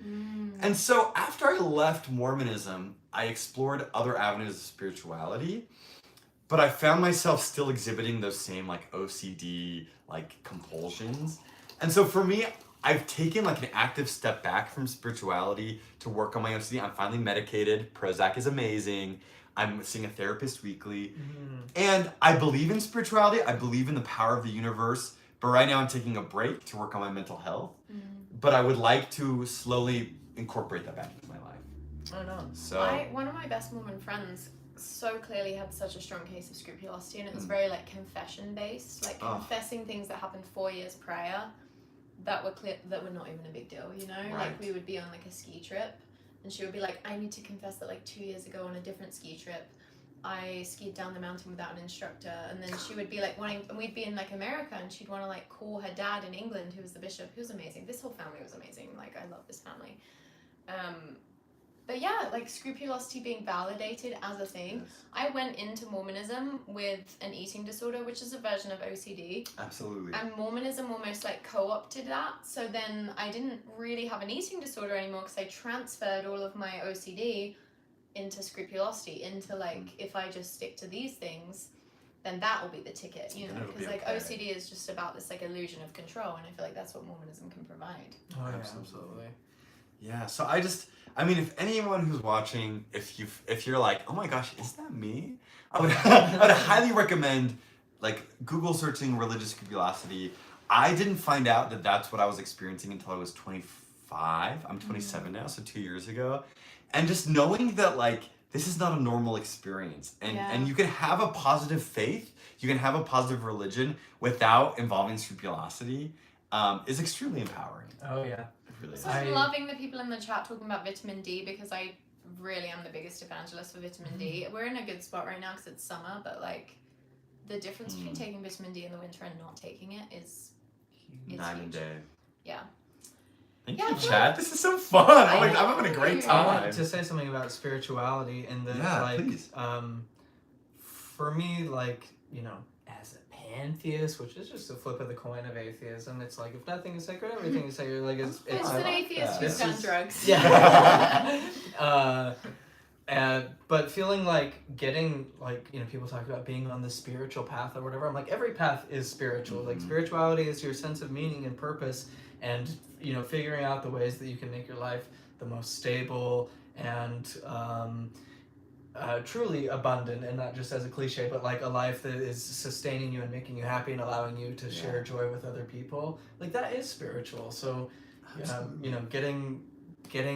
And so after I left Mormonism, I explored other avenues of spirituality, but I found myself still exhibiting those same like OCD like compulsions. And so for me, I've taken like an active step back from spirituality to work on my OCD. I'm finally medicated. Prozac is amazing. I'm seeing a therapist weekly. And I believe in spirituality. I believe in the power of the universe. But right now I'm taking a break to work on my mental health. But I would like to slowly incorporate that back into my life. I know. So one of my best Mormon friends so clearly had such a strong case of scrupulosity, and it was very like confession based, like confessing things that happened 4 years prior that were not even a big deal, you know? Right. Like we would be on like a ski trip and she would be like, I need to confess that like 2 years ago on a different ski trip I skied down the mountain without an instructor, and then she would be like and we'd be in like America, and she'd want to like call her dad in England, who was the bishop, who was amazing. This whole family was amazing. Like I love this family. But yeah, like scrupulosity being validated as a thing. Yes. I went into Mormonism with an eating disorder, which is a version of OCD. Absolutely. And Mormonism almost like co-opted that. So then I didn't really have an eating disorder anymore because I transferred all of my OCD into scrupulosity, into like, if I just stick to these things, then that will be the ticket, you know, because like okay. OCD is just about this like illusion of control, and I feel like that's what Mormonism can provide. Oh, yeah, absolutely. Yeah, so I mean, if anyone who's watching, if you're like, oh my gosh, is that me? I would highly recommend like Google searching religious scrupulosity. I didn't find out that that's what I was experiencing until I was 25. I'm 27 now, so 2 years ago. And just knowing that like this is not a normal experience, and you can have a positive faith, you can have a positive religion without involving scrupulosity, is extremely empowering. Oh yeah. It really is. So I'm loving the people in the chat talking about vitamin D, because I really am the biggest evangelist for vitamin D. We're in a good spot right now because it's summer, but like the difference between taking vitamin D in the winter and not taking it is Night and huge. day. Yeah. Thank Yeah, you, I feel Chad. This is so fun. I'm having a great I time. want to say something about spirituality, and that like please. for me, like, you know, as a pantheist, which is just a flip of the coin of atheism, it's like if nothing is sacred, everything is sacred. Like it's It's an atheist who's done drugs. Yeah. But feeling like getting like, you know, people talk about being on the spiritual path or whatever. I'm like, every path is spiritual. Like spirituality is your sense of meaning and purpose, and you know, figuring out the ways that you can make your life the most stable and truly abundant, and not just as a cliche, but like a life that is sustaining you and making you happy and allowing you to share joy with other people. Like that is spiritual. So, you know, getting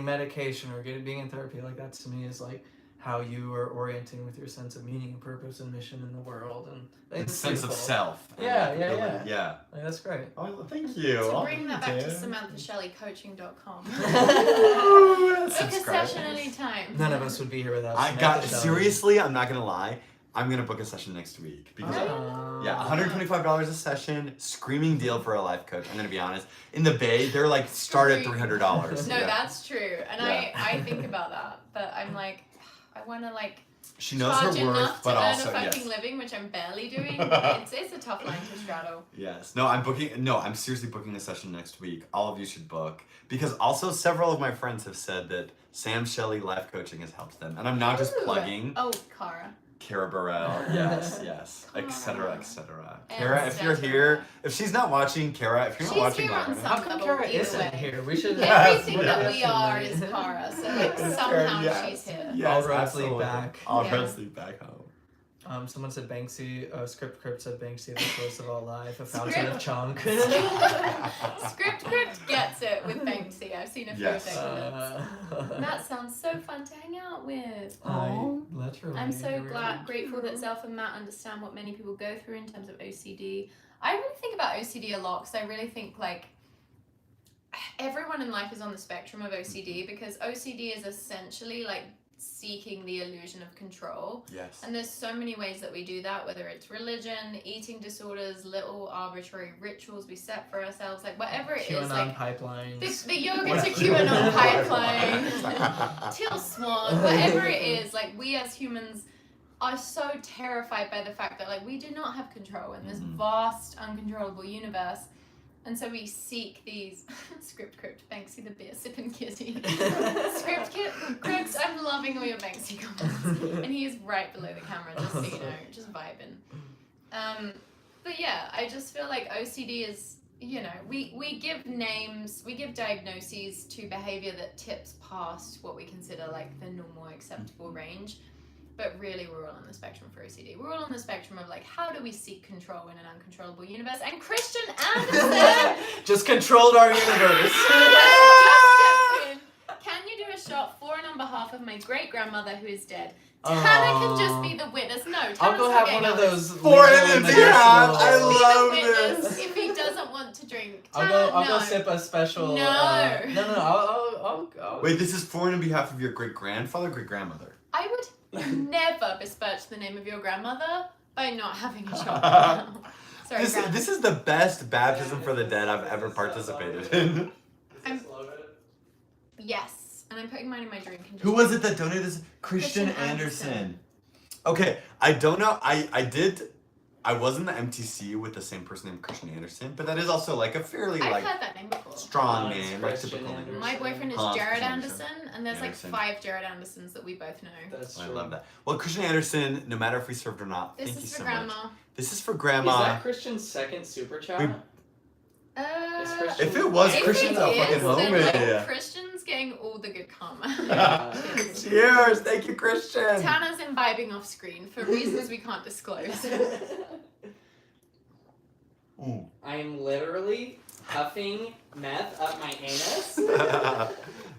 medication or being in therapy, like that to me is like how you are orienting with your sense of meaning and purpose and mission in the world, and like, sense of self. Yeah. Like, that's great. Oh, thank you. So bring that back to SamanthaShelleyCoaching.com. Book Book a session anytime. None of us would be here without. Seriously, I'm not gonna lie. I'm gonna book a session next week because $125 a session, screaming deal for a life coach. I'm gonna be honest. In the Bay, they're like start at $300. No, that's true, and I think about that, but I'm like, I want to like. She knows charge her worth, enough but to also earn a fucking living, which I'm barely doing. It's a tough line to straddle. Yes. No, I'm seriously booking a session next week. All of you should book, because also several of my friends have said that Sam Shelley life coaching has helped them, and I'm not just plugging. Oh, Cara Burrell, yes, etc. Kara, if you're here, if she's not watching, Kara, if you're not watching, how come Kara isn't here? We should. Everything that we are is Cara, so like somehow she's here. All roads lead back. All roads lead back home. Someone said Banksy. Script Crypt said Banksy, the source of all life, a fountain of chunk. Script Crypt gets it with Banksy. I've seen a few things. That sounds so fun to hang out with. Literally. I'm so grateful that Zelf and Matt understand what many people go through in terms of OCD. I really think about OCD a lot, because I really think like everyone in life is on the spectrum of OCD, because OCD is essentially like seeking the illusion of control. Yes. And there's so many ways that we do that, whether it's religion, eating disorders, little arbitrary rituals we set for ourselves, like whatever it is, QAnon like pipelines. the yoga to QAnon pipeline, till swan, whatever it is, like we as humans are so terrified by the fact that like we do not have control in this vast, uncontrollable universe. And so we seek these script crypt Banksy the beer sipping kitty. Script crypt, I'm loving all your Banksy comments. And he is right below the camera, just so you know, just vibing. But yeah, I just feel like OCD is, you know, we give names, we give diagnoses to behavior that tips past what we consider like the normal acceptable range. But really, we're all on the spectrum for OCD. We're all on the spectrum of like, how do we seek control in an uncontrollable universe? And Christian Anderson just controlled our universe. Can you do a shot for and on behalf of my great grandmother who is dead? Tana can just be the witness. No, Tana's I'll go not have one of getting those. For legal an and empty hat. medicinal- I love be the witness this. if he doesn't want to drink. I'll Tana, go no. sip a special. No. No. I'll Wait, this is for and on behalf of your great grandfather, great grandmother. I would never besmirch the name of your grandmother by not having a shot now. Sorry, Grandma. This is the best baptism for the dead I've ever participated in. Yes, and I'm putting mine in my drink. And Who was it that donated this? Christian Christian Anderson. Okay, I don't know. I was in the MTC with the same person named Christian Anderson, but that is also like a fairly I've like heard that name before. strong It's name, like Christian typical name. Anderson. My boyfriend is Hans Jared Anderson. Anderson, and there's Anderson. like 5 Jared Andersons that we both know. That's I true. love that. Well, Christian Anderson, no matter if we served or not, This thank you is so for Grandma. much. This is for Is Grandma. that Christian's second super chat? We- Is Christian- If it was If Christian's it a is, fucking then, homie. like, Christian's getting all the good karma. Cheers. Cheers! Thank you, Christian. Tana's imbibing off screen for reasons we can't disclose. Ooh. I'm literally huffing meth up my anus.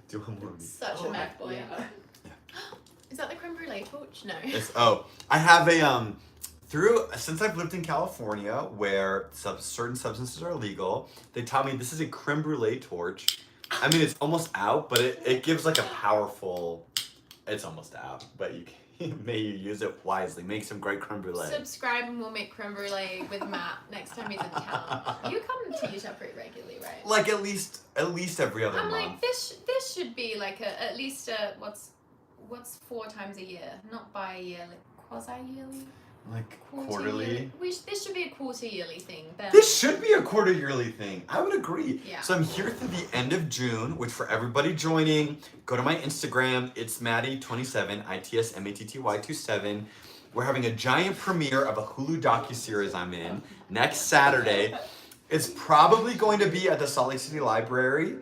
Do one more. Such a mad boy. Yeah. Is that the creme brulee torch? No. I have a since I've lived in California where certain substances are illegal, they taught me this is a creme brulee torch. I mean, it's almost out, but it gives like a powerful. It's almost out, but may you use it wisely. Make some great creme brulee. Subscribe and we'll make creme brulee with Matt next time he's in town. You come to Utah pretty regularly, right? Like at least every other I'm month. like, this should be like at least what's 4 times a year, not bi-yearly, quasi-yearly, Like quarterly. This should be a quarter-yearly thing. Then. This should be a quarter yearly thing. I would agree. Yeah. So I'm here through the end of June, which for everybody joining, go to my Instagram. It's Maddie27, ITSMATTY27. We're having a giant premiere of a Hulu docuseries I'm in next Saturday. It's probably going to be at the Salt Lake City Library,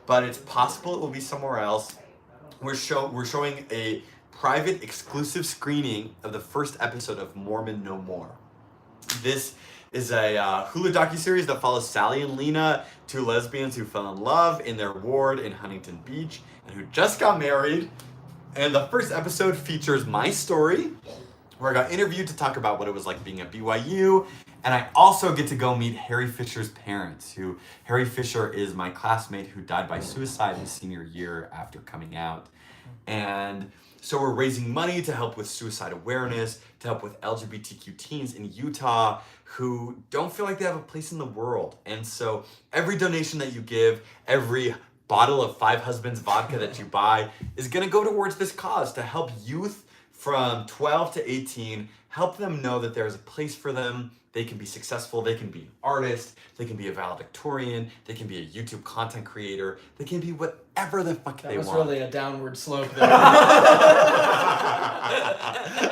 but it's possible it will be somewhere else. We're showing a private exclusive screening of the first episode of Mormon No More. This is a Hulu docuseries that follows Sally and Lena, 2 lesbians who fell in love in their ward in Huntington Beach and who just got married. And the first episode features my story, where I got interviewed to talk about what it was like being at BYU. And I also get to go meet Harry Fisher's parents, Harry Fisher is my classmate who died by suicide his senior year after coming out. And so we're raising money to help with suicide awareness, to help with LGBTQ teens in Utah who don't feel like they have a place in the world. And so every donation that you give, every bottle of 5 Husbands vodka that you buy is gonna go towards this cause to help youth from 12 to 18, help them know that there's a place for them. They can be successful, they can be an artist, they can be a valedictorian, they can be a YouTube content creator, they can be whatever the fuck they want. That was really a downward slope there.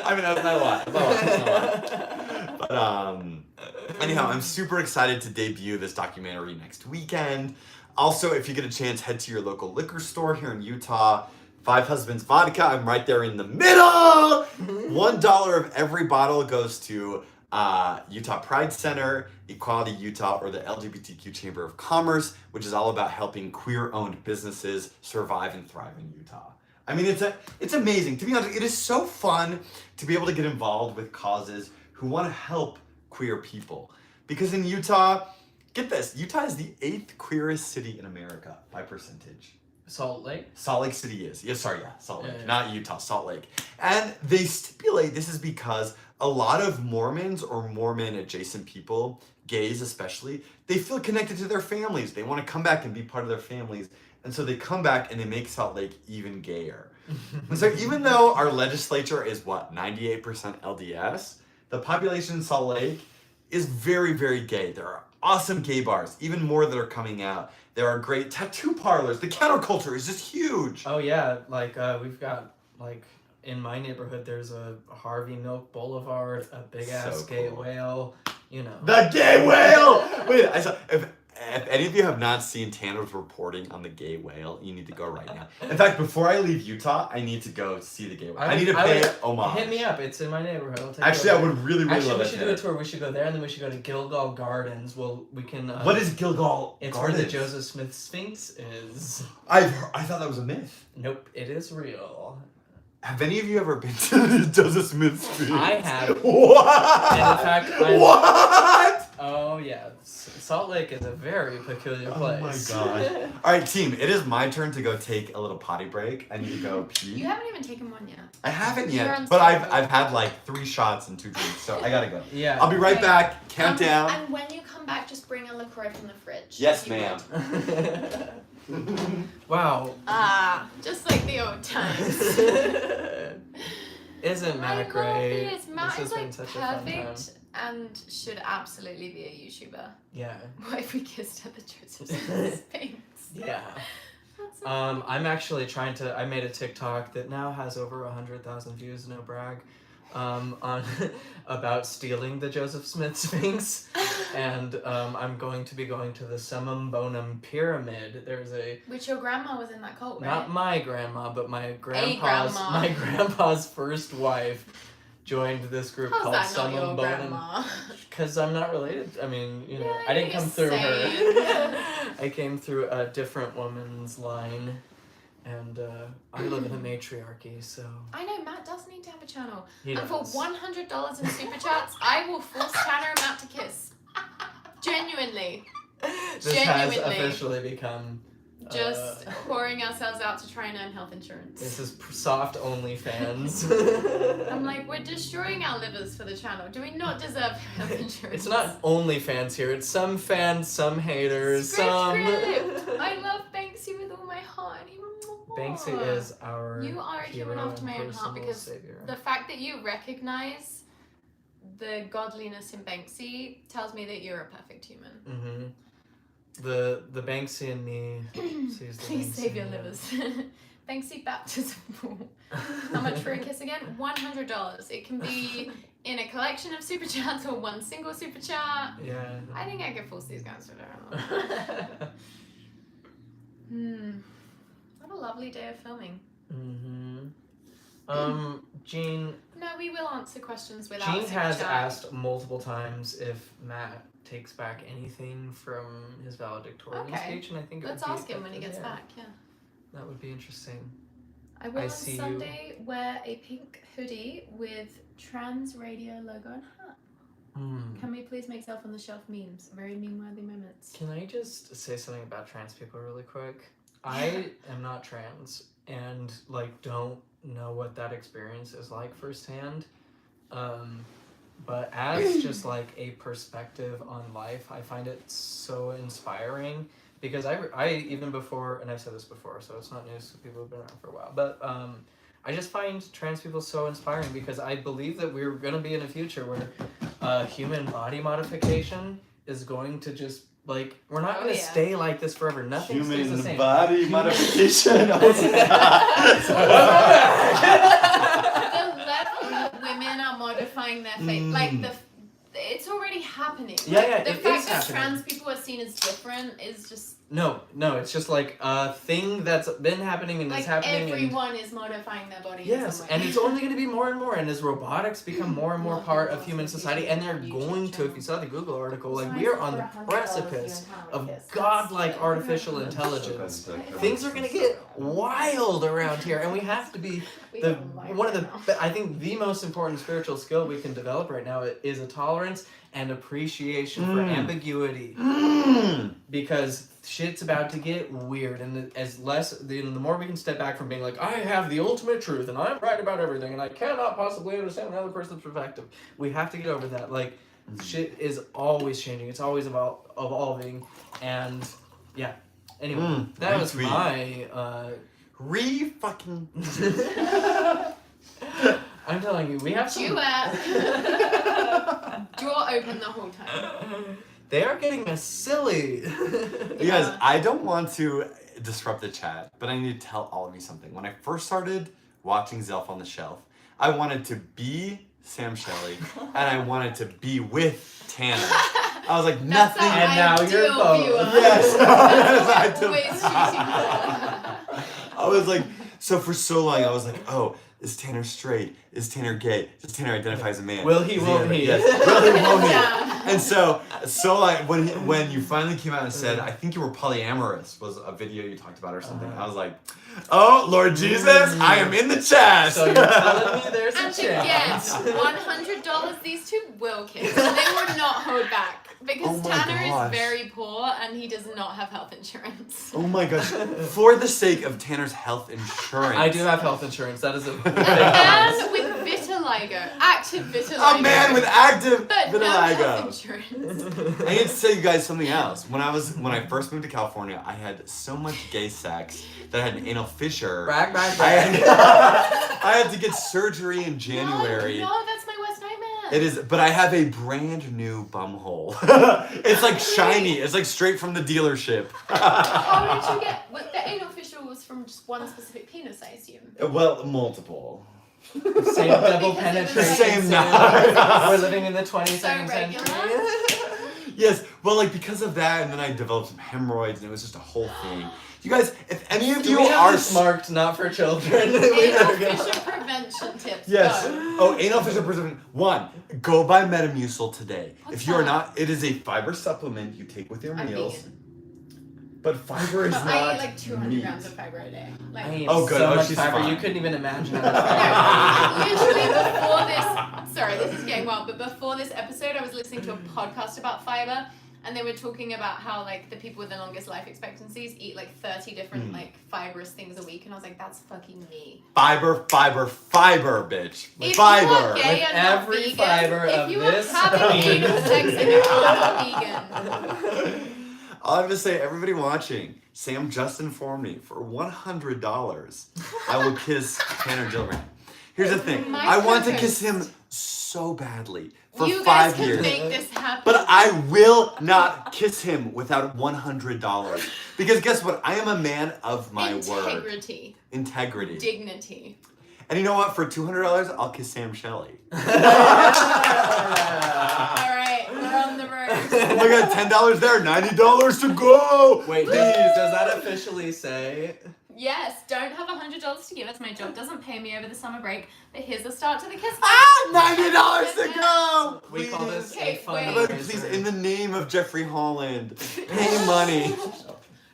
I mean, that's not a lot. But anyhow, I'm super excited to debut this documentary next weekend. Also, if you get a chance, head to your local liquor store here in Utah. 5 Husbands Vodka, I'm right there in the middle! $1 of every bottle goes to Utah Pride Center, Equality Utah, or the LGBTQ Chamber of Commerce, which is all about helping queer-owned businesses survive and thrive in Utah. I mean, it's amazing. To be honest, it is so fun to be able to get involved with causes who want to help queer people. Because in Utah, get this. Utah is the 8th queerest city in America by percentage. Salt Lake? Salt Lake City is. Salt Lake. Yeah. Not Utah, Salt Lake. And they stipulate this is because a lot of Mormons or Mormon adjacent people, gays especially, they feel connected to their families. They want to come back and be part of their families. And so they come back and they make Salt Lake even gayer. And so even though our legislature is 98% LDS, the population in Salt Lake is very, very gay. There are awesome gay bars, even more that are coming out. There are great tattoo parlors. The counterculture is just huge. Oh yeah, like we've got like in my neighborhood there's a Harvey Milk Boulevard, a big ass So gay cool. whale, you know. The gay whale! Wait, I saw, if any of you have not seen Tanner's reporting on the gay whale, you need to go right now. In fact, before I leave Utah, I need to go see the gay whale. I need to pay homage. Hit me up. It's in my neighborhood. I'll take Actually, you I over. would really, really love we that. should do a tour. We should go there, and then we should go to Gilgal Gardens. Well, we can. What is Gilgal It's Gardens? where the Joseph Smith Sphinx is. I thought that was a myth. Nope, it is real. Have any of you ever been to the Joseph Smith Sphinx? I have. What? And in fact, what? Oh yeah, Salt Lake is a very peculiar place. Oh my gosh. All right, team, it is my turn to go take a little potty break. I need to go pee. You haven't even taken one yet. I haven't You're yet, on but schedule. I've had like 3 shots and 2 drinks, so I gotta go. Yeah. I'll be right Okay. back. Countdown. And when you come back, just bring a LaCroix from the fridge. Yes, if you ma'am. would. Wow. Just like the old times. Isn't Matt great? This. Matt has is like been such a fun time. perfect and should absolutely be a YouTuber. Yeah. What if we kissed at the Joseph Smith Sphinx? Yeah. That's so I'm actually trying to. I made a TikTok that now has over 100,000 views. No brag. On about stealing the Joseph Smith Sphinx, and I'm going to be going to the Summum Bonum Pyramid. There's a Which your grandma was in that cult, right? not my grandma, but my grandma. grandpa's first wife joined this group How's called that not Summum your Bonum. grandma? Because I'm not related. I mean, you know, Yeah, I didn't you're come through saying. her. I came through a different woman's line, and I live in a matriarchy, so I know, Matt does need to have a channel. he And for does. $100 in super chats, I will force Tanner and Matt to kiss. Genuinely. This has Genuinely. officially become Just pouring ourselves out to try and earn health insurance. this is soft OnlyFans. I'm like, we're destroying our livers for the channel. Do we not deserve health insurance? It's not OnlyFans here. It's some fans, some haters, Script. some. I love Banksy with all my heart. Even more. Banksy is our You are a hero human after my and own heart personal because savior. the fact that you recognize the godliness in Banksy tells me that you're a perfect human. Mm-hmm. The Banksy and me sees the Please Banksy save your in you. livers. Banksy baptism pool. How much for a kiss again? $100. It can be in a collection of super chats or one single super chat. Yeah. I think I could force these guys to do it. What a lovely day of filming. Jean. No, we will answer questions without Jean super has chat. asked multiple times if Matt takes back anything from his valedictorian Okay. speech, and I think it Let's would be ask him when he gets yeah, back. Yeah. That would be interesting. I will I on see you. Sunday wear a pink hoodie with trans radio logo and hat. Can we please make self on the shelf memes? Very meme-worthy moments. Can I just say something about trans people really quick? I am not trans and like don't know what that experience is like firsthand. But as just like a perspective on life, I find it so inspiring because I even before, and I've said this before, so it's not news to people who've been around for a while, but I just find trans people so inspiring because I believe that we're going to be in a future where human body modification is going to just like, we're not going to stay like this forever. Nothing stays the same. Body modification. The level that women are modifying their face, like it's already happening. Yeah, Like, yeah, the it fact is that happening. trans people are seen as different is just No, it's just like a thing that's been happening and Like is happening. everyone is modifying their body. Yes, in some way. and it's only going to be more and more. And as robotics become more and more part of human society, and they're going to, if you saw the Google article, like we are on the precipice of godlike artificial intelligence. Things are going to get wild around here, and we have to be I think the most important spiritual skill we can develop right now is a tolerance and appreciation for ambiguity, because shit's about to get weird, and the more we can step back from being like, I have the ultimate truth and I'm right about everything and I cannot possibly understand another person's perspective. We have to get over that. Like, shit is always changing. It's always evolving, and yeah. Anyway, that was my fucking. I'm telling you, we have some. Draw open the whole time. They are getting us silly. You guys, I don't want to disrupt the chat, but I need to tell all of you something. When I first started watching Zelf on the Shelf, I wanted to be Sam Shelley, and I wanted to be with Tanner. I was like, nothing. And now you're both. Yes. I was like, so for so long, I was like, oh, is Tanner straight? Is Tanner gay? Does Tanner identify as a man? Will he, won't he? Yes. Will he, won't he? And so like when you finally came out and said, I think you were polyamorous, was a video you talked about or something. I was like, oh, Lord Jesus, I am in the chat. So you're telling me there's a chance. And again, $100, these two will kiss. They will not hold back. Because Tanner is very poor and he does not have health insurance. Oh my gosh. For the sake of Tanner's health insurance. I do have health insurance. That is a big man with vitiligo. Active vitiligo. A man with active but vitiligo. No health insurance. I need to tell you guys something else. When I first moved to California, I had so much gay sex that I had an anal fissure. Brag. I had to get surgery in January. No, that's my worst nightmare. It is, but I have a brand new bumhole. It's like shiny. It's like straight from the dealership. How did you get? The anal fissure was from just one specific penis, I assume. Well, multiple. Same double penetration. Same knife. We're living in the 22nd century. Yes, well, like because of that, and then I developed some hemorrhoids, and it was just a whole thing. You guys, if any of you are marked not for children, anal fissure prevention tips. Yes. Go. Oh, anal fissure prevention. 1, go buy Metamucil today. What's if you are that? not, it is a fiber supplement you take with your meals. Vegan. But fiber is not I eat like 200 meat. grams of fiber a day. Like, I eat Oh, good. so Oh, much she's fiber. fine. You couldn't even imagine how much fiber. Literally before this, sorry, this is getting wild, but before this episode, I was listening to a podcast about fiber, and they were talking about how like the people with the longest life expectancies eat like 30 different like fibrous things a week, and I was like, that's fucking me. Fiber, bitch. If Fiber. you are gay With and not every vegan, fiber if of you this are having penis. anal sex and you're not vegan. I'll have to say, everybody watching, Sam just informed me for $100, I will kiss Tanner Gillibrand. Here's the thing. I want to kiss him so badly for You 5 guys years. can make this happen. But I will not kiss him without $100. Because guess what? I am a man of my word. Integrity. Dignity. And you know what? For $200, I'll kiss Sam Shelley. Alright, we're on the road. Oh my god, $10 there, $90 to go! Wait, does that officially say? Yes, don't have $100 to give us. My job doesn't pay me over the summer break, but here's a start to the kiss. $90 to go! We call this Okay, a wait. But fundraiser. please, in the name of Jeffrey Holland, pay money.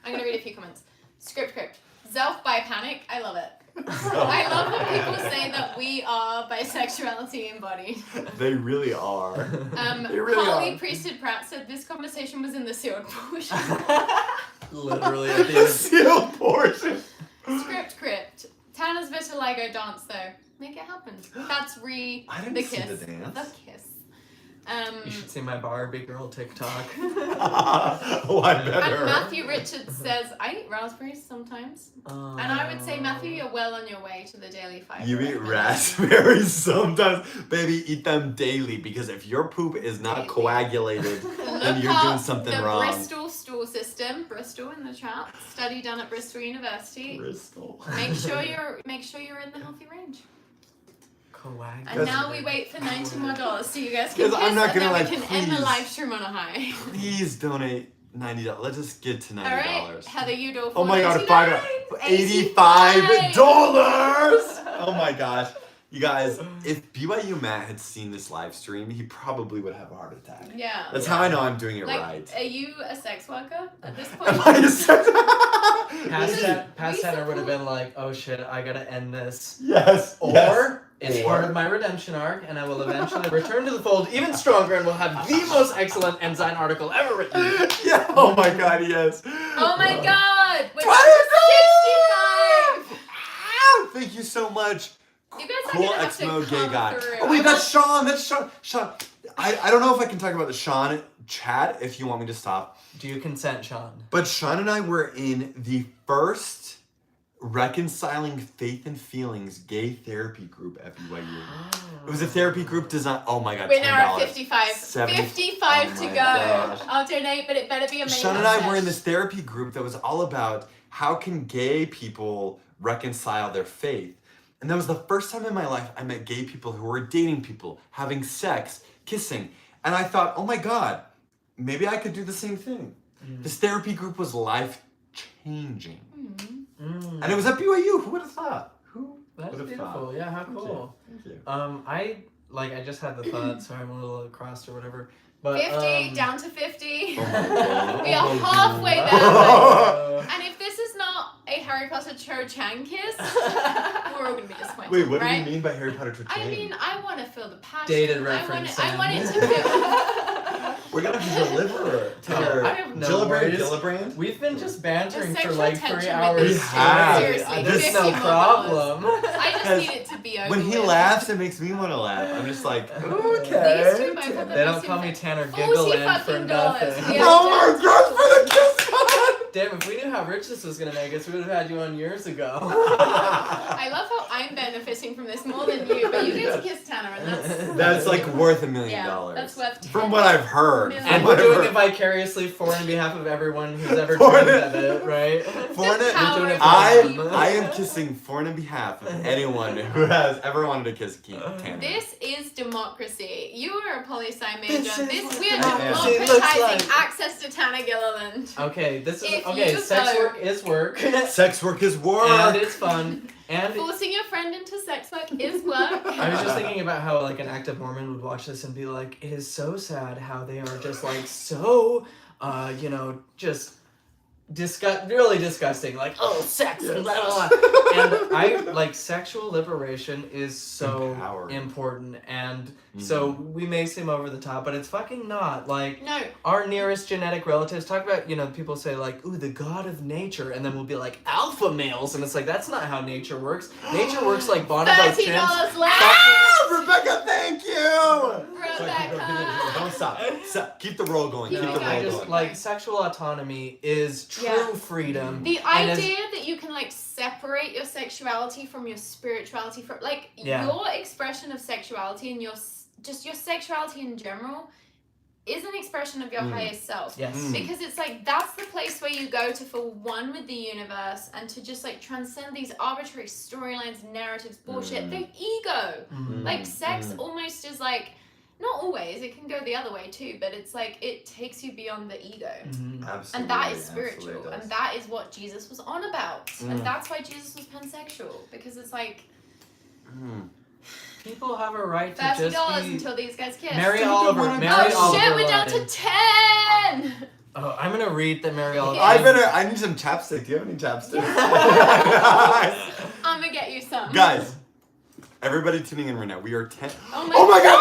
I'm gonna read a few comments. Script. Zelf by panic. I love it. I love when people say that we are bisexuality embodied. They really are. They really Holly are. Priesthood Pratt said this conversation was in the sealed portion. Literally at the The end. sealed portion. Script. Tanner's vitiligo dance though. Make it happen. That's I didn't the see kiss. the dance. The kiss. You should see my Barbie girl TikTok. Oh, I And better. Matthew Richards says, I eat raspberries sometimes. And I would say, Matthew, you're well on your way to the daily fiber. You eat recommendation. raspberries sometimes. Baby, eat them daily because if your poop is not Daily. coagulated, then Look you're up doing something the wrong. Bristol stool system. Bristol in the chat. Study done at Bristol University. Bristol. Make sure you're in the healthy range. Coagulated. And now we wait for $90 more so you guys can Because kiss, I'm not and gonna, then like, we can end the please. live stream on a high. Please donate $90. Let's just get to $90. All right, Heather, you do. Oh my God, $4.99. $85. Oh my gosh. You guys, if BYU Matt had seen this live stream, he probably would have a heart attack. Yeah. That's how I know I'm doing it Like, right. are you a sex worker at this point? Am I a sex- Past Tanner would have been like, oh shit, I gotta end this. Yes. Or it's part of my redemption arc, and I will eventually return to the fold even stronger, and will have the most excellent Ensign article ever written. Yeah. Oh my God, yes. Oh my God! We're 65! Thank you so much. You guys are Cool gonna have to Exmo gay come guy. through. Oh wait, I that's want- Sean. That's Sean. Sean. I don't know if I can talk about the Sean chat if you want me to stop. Do you consent, Sean? But Sean and I were in the first Reconciling Faith and Feelings gay therapy group at BYU. It was a therapy group designed. Oh my God, We're now $10. at 55. 55 Oh to my go. gosh. I'll donate, but it better be amazing. Sean and I were in this therapy group that was all about how can gay people reconcile their faith. And that was the first time in my life I met gay people who were dating people, having sex, kissing. And I thought, oh my God, maybe I could do the same thing. This therapy group was life-changing. And it was at BYU. Who would have thought? Who That's would have beautiful. thought? Yeah, how Thank cool. Thank you. I just had the thought. Sorry, I'm a little crossed or whatever. But 50, down to 50. Oh my God. We are halfway there. Uh, And if this is not a Harry Potter Cho Chang kiss, we're all gonna be disappointed. Wait, what right? do you mean by Harry Potter Trichet? I mean, I want to feel the passion. Dated I reference, want it Sam. to feel. We're gonna have to deliver to Oh, her. I have no Gillibrand, worries. Gillibrand? We've been just bantering The for sexual like 3 tension hours. with We this have. seriously, This is 50 no more problem. I just Because need it to be over When he with. laughs, it makes me want to laugh. I'm just like, These okay. two both have the They don't most call me inf- Tanner $40 Giggleland for fucking nothing. Yeah. Oh my God, for the kiss card! Damn, if we knew how rich this was gonna make us, we would have had you on years ago. I love how I'm benefiting from this more than you, but you get to kiss Tanner, and that's That's like worth $1 million. yeah, that's worth. From what I've heard. $10 From And what we're I've doing it heard. vicariously for and behalf of everyone who's ever For dreamed it. of it, right? For it, power doing it of for I them. I am kissing for and on behalf of anyone who has ever wanted to kiss Tanner. This is democracy. You are a poli-sci major. This is This what we are democracy looks democratizing like. access to Tanner Gilliland. Okay, this is If okay. you Sex go- work is work, Sex work is work. and it's fun. And Forcing your friend into sex work is work. I was just thinking about how like an active Mormon would watch this and be like, it is so sad how they are just like so, just really disgusting. Like, oh, sex and blah blah blah. And I like sexual liberation is so Empowering. important, and so we may seem over the top, but it's fucking not. Like No. our nearest genetic relatives talk about, people say like, ooh, the god of nature, and then we'll be like alpha males, and it's like that's not how nature works. Nature works like bonded by $30 chimps. left. Ah, Rebecca, thank you. Rebecca. Don't stop. Keep the roll going. Keep Keep it the going. roll Just going. like sexual autonomy is true Yeah. freedom. The And as- idea that you can like separate your sexuality from your spirituality, from like Yeah. your expression of sexuality and just your sexuality in general is an expression of your highest self. Yes. Because it's like that's the place where you go to feel one with the universe and to just like transcend these arbitrary storylines, narratives, bullshit. They're ego. Like sex almost is like not always, it can go the other way too, but it's like it takes you beyond the ego. Absolutely. And that is absolutely spiritual. does. And that is what Jesus was on about. And that's why Jesus was pansexual. Because it's like People have a right to $30 just be. until these guys kiss. Mary Don't Oliver. wanna- Mary Oh Oliver. shit, we're down to line. 10! Oh, I'm gonna read that Mary Oliver. I need some chapstick. Do you have any chapstick? I'm gonna get you some. Guys, everybody tuning in right now, we are 10. Oh my, Oh my God,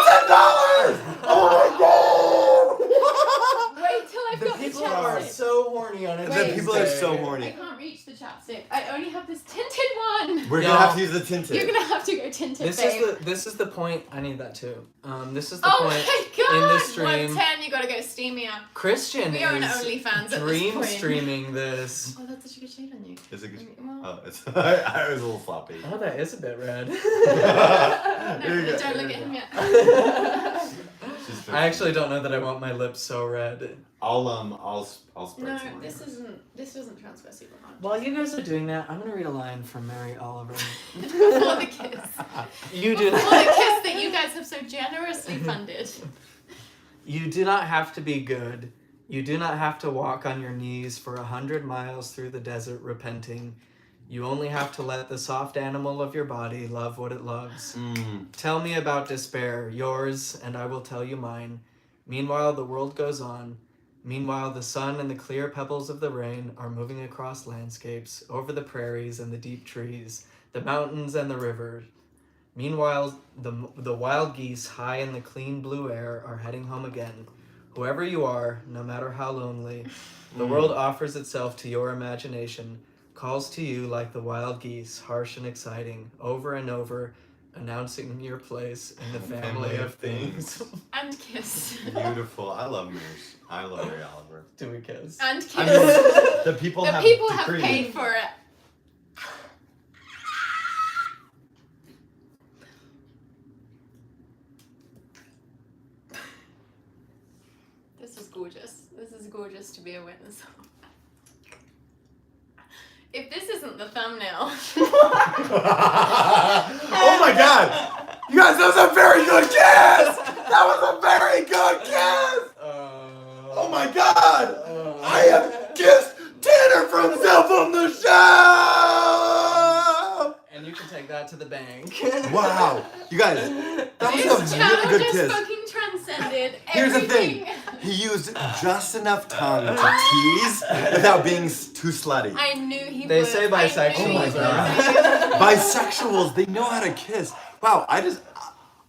$10! Oh my Wait till I've The got the people are chapstick. so horny on it. God! The people are so I horny. can't reach the chapstick. I only have this tinted one. We're Y'all- gonna have to use the tinted. You're gonna have to go tinted, This babe. is the point. I need that too. This is the Oh point my god! in this stream. 110, you gotta go steamier. Christian We are an is OnlyFans at this dream point. streaming this. Oh, that's such a good shade on you. Is it good? Well, Oh, it's, I was a little sloppy. Oh, that is a bit red. no, Here you go, don't here look you at go. him yet. She's I actually don't know that I want my lips so red. I'll spread No, some on this here. doesn't transfer super hard. While you guys are doing that, I'm gonna read a line from Mary Oliver. Before the kiss. You do Before the not. kiss that you guys have so generously funded. You do not have to be good. You do not have to walk on your knees for 100 miles through the desert repenting. You only have to let the soft animal of your body love what it loves. Tell me about despair, yours, and I will tell you mine. Meanwhile, the world goes on. Meanwhile, the sun and the clear pebbles of the rain are moving across landscapes, over the prairies and the deep trees, the mountains and the rivers. Meanwhile, the wild geese high in the clean blue air are heading home again. Whoever you are, no matter how lonely, the world offers itself to your imagination, calls to you like the wild geese, harsh and exciting, over and over, announcing your place in the family of things. And kiss. Beautiful. I love Mary. I love Mary Oliver. Do we kiss? And kiss. I mean, the people have decreed. Paid for it. This is gorgeous. This is gorgeous to be a witness of. If this isn't the thumbnail. Oh my god! You guys, that was a very good kiss! That was a very good kiss! Oh my god! I have kissed Tanner from Self on the Shelf! And you can take that to the bank. Wow. You guys, that was This a channel really good just kiss. fucking transcended Here's the everything. thing. He used just enough tongue to tease without being too slutty. I knew he They would. say I knew bisexuals he are- would. Bisexuals, they know how to kiss. Wow,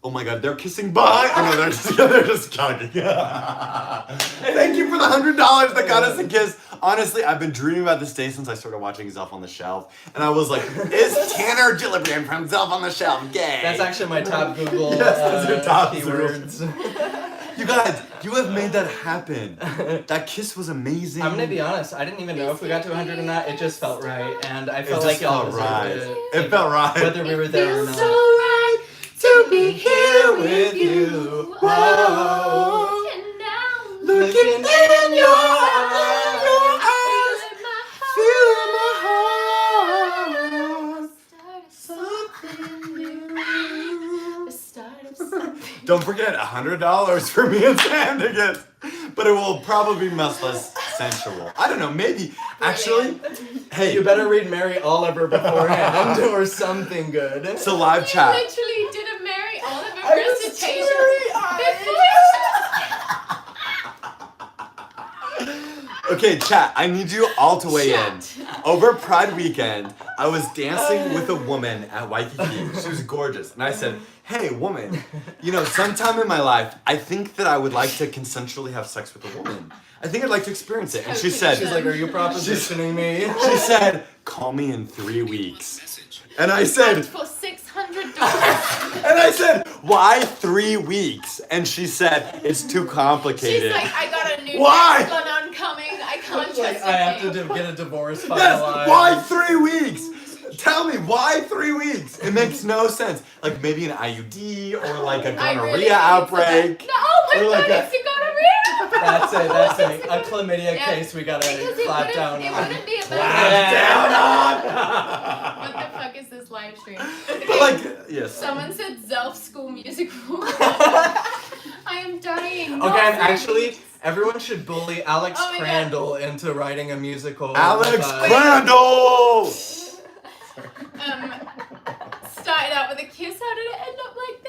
oh my god, they're kissing by. Oh no, they're just talking. Thank you for the $100 that got us a kiss. Honestly, I've been dreaming about this day since I started watching Zelf on the Shelf, and I was like, "Is Tanner Gillibrand from Zelf on the Shelf gay?" That's actually my top Google Yes, that's your top keywords. You guys, you have made that happen. That kiss was amazing. I'm gonna be honest, I didn't even know if we got to 100 or not. It just felt right, and I It felt just like y'all felt deserved right. it. It felt right. Whether we were there or Feels not. so right to be here with you. Oh. And now Looking in your eyes, feel the start of something. Don't forget, $100 for me and Sam to get, but it will probably be much less sensual. I don't know, maybe. Actually, hey, You better read Mary Oliver beforehand or something good. it's a live You chat. literally did a Mary Oliver I was recitation teary-eyed. Okay, chat, I need you all to weigh in. Chat. Over Pride weekend, I was dancing with a woman at Waikiki. She was gorgeous. And I said, "Hey, woman, you know, sometime in my life, I think that I would like to consensually have sex with a woman. I think I'd like to experience it." And she said, She's like, are you propositioning me? she said, "Call me in 3 weeks." And I said, For $600. and I said, "Why 3 weeks?" And she said, "It's too complicated." She's like, I got a new Why? next one oncoming. I can't Like, trust I have you. to get a divorce Yes, finalized. why 3 weeks? Tell me, why 3 weeks? It makes no sense. Like maybe an IUD or like a I gonorrhea really outbreak. No, oh my Or like god, a- it's a gonorrhea! That's it. A chlamydia Yeah. case we gotta Because it clap wouldn't, down it on. wouldn't be a Clap bad. down on. What the fuck is this live stream? But like, yes. Someone said Zelf School Musical. I am dying. Okay, Not actually, everyone should bully Alex Oh my God. Crandall into writing a musical. Alex with us. Crandall! Started out with a kiss. How did it end up like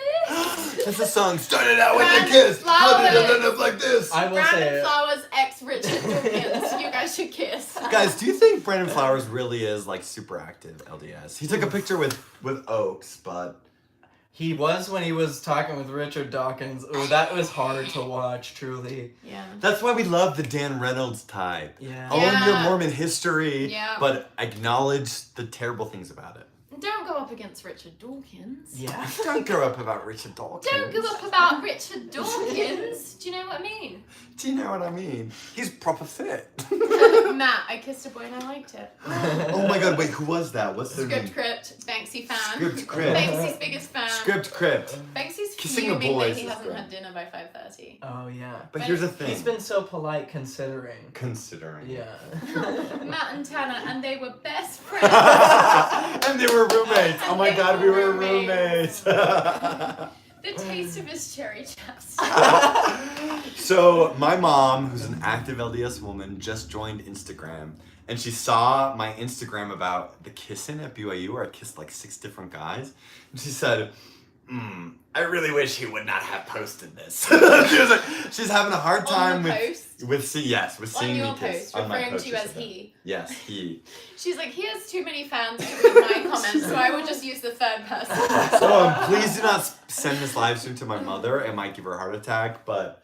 this? That's a song. Started out with a Brandon kiss. How did it Flowers. end up like this? I will Brandon say it. Flowers ex Richard Dawkins. You guys should kiss. Guys, do you think Brandon Flowers really is like super active LDS? He took a picture with Oaks, but He was when he was talking with Richard Dawkins. Oh, that was hard to watch, truly. Yeah. that's why we love the Dan Reynolds type. Yeah. Own Yeah. your Mormon history, Yeah. but acknowledge the terrible things about it. Don't go up against Richard Dawkins. Yeah. Don't go up about Richard Dawkins. Don't go up about Richard Dawkins. Do you know what I mean? Do you know what I mean? He's proper fit. Matt, I kissed a boy and I liked it. Oh my god, wait, who was that? What's their Script name? Crypt, Banksy fan. Script Crypt. Banksy's biggest fan. Script Crypt. Banksy's Kissing the fuming boys that he is hasn't great. had dinner by 5:30. Oh, yeah. But here's the thing. He's been so polite considering. considering. Yeah. Matt and Tanner, and they were best friends. And they were roommates. Oh my They god, we were were roommates. The taste of his cherry chaps. So my mom, who's an active LDS woman, just joined Instagram, and she saw my Instagram about the kissing at BYU, where I kissed like 6 different guys, and she said, I really wish he would not have posted this. She's having a hard time with seeing on your me kiss. post, On my referring post, to she you as said that. he. Yes, he. She's like, he has too many fans to read my comments, so I will just use the third person. So please do not send this live stream to my mother. It might give her a heart attack, but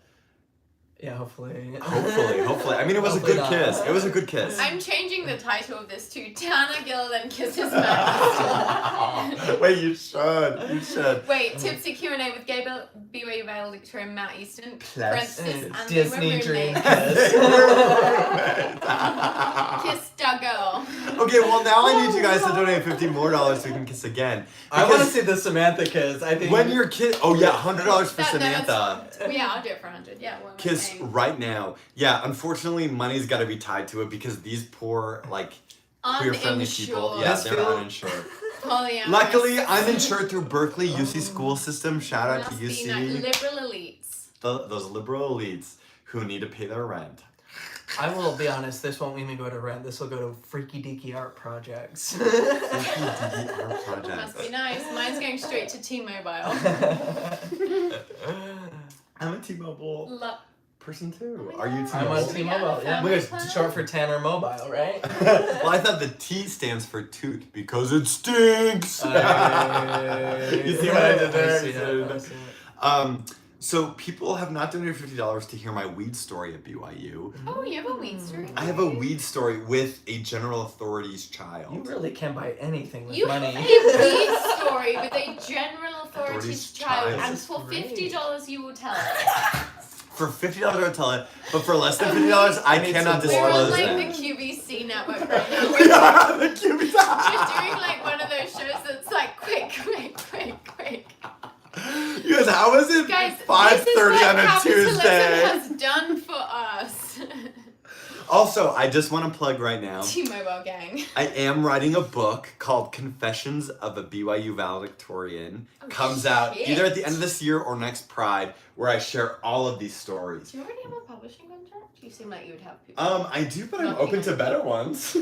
Yeah, hopefully. hopefully. I mean, it was Hopefully a good not. kiss. It was a good kiss. I'm changing the title of this to Tana Gill then kisses Matt. Wait, you should. Wait, Tipsy Q&A with BYU Valedictorian Matt Easton. Plus. Parenthesis, and Disney they were dream roommates. kiss. Kiss da girl. Okay, well now I need you guys to donate $50 more so we can kiss again. I want to Because see the Samantha kiss. I think when you're $100 for That- Samantha. Yeah, I'll do it for 100. Yeah, what am I Kiss saying? right now. Yeah, unfortunately, money's got to be tied to it because these poor, like, queer-friendly people, Uninsured. yeah, This they're feel- uninsured. Polyamorous. Luckily, I'm insured through Berkeley UC school system. Shout out to Must be UC. liberal elites. Those liberal elites who need to pay their rent. I will be honest, this won't even go to rent. This will go to freaky deaky art projects. Must be nice. Mine's going straight to T-Mobile. I'm a T-Mobile person too. Oh my Are you God. I'm on T-Mobile? T-Mobile, yeah. Wait, It's short for Tanner Mobile, right? Well, I thought the T stands for toot because it stinks. You see what I did there? I see it. So people have not donated $50 to hear my weed story at BYU. Oh, you have a weed story? I have a weed story with a general authorities You child. really can buy anything with You money. have a weed story with a general authorities Authorities child, child. and This is for great. $50 you will tell it. For $50 I'll tell it, but for less than $50 I need cannot some We're on disclose like that. the QVC network right now. We are the QB. We're doing like one of those shows that's like quick. You guys, how is it Guys, 5:30 on a capitalism Tuesday? has done for us. Also, I just want to plug right now. T-Mobile gang. I am writing a book called Confessions of a BYU Valedictorian. Oh, Comes out shit. either at the end of this year or next Pride, where I share all of these stories. Do you already have a publishing contract? You seem like you would have people. I do, but I'm Not open you. to better ones.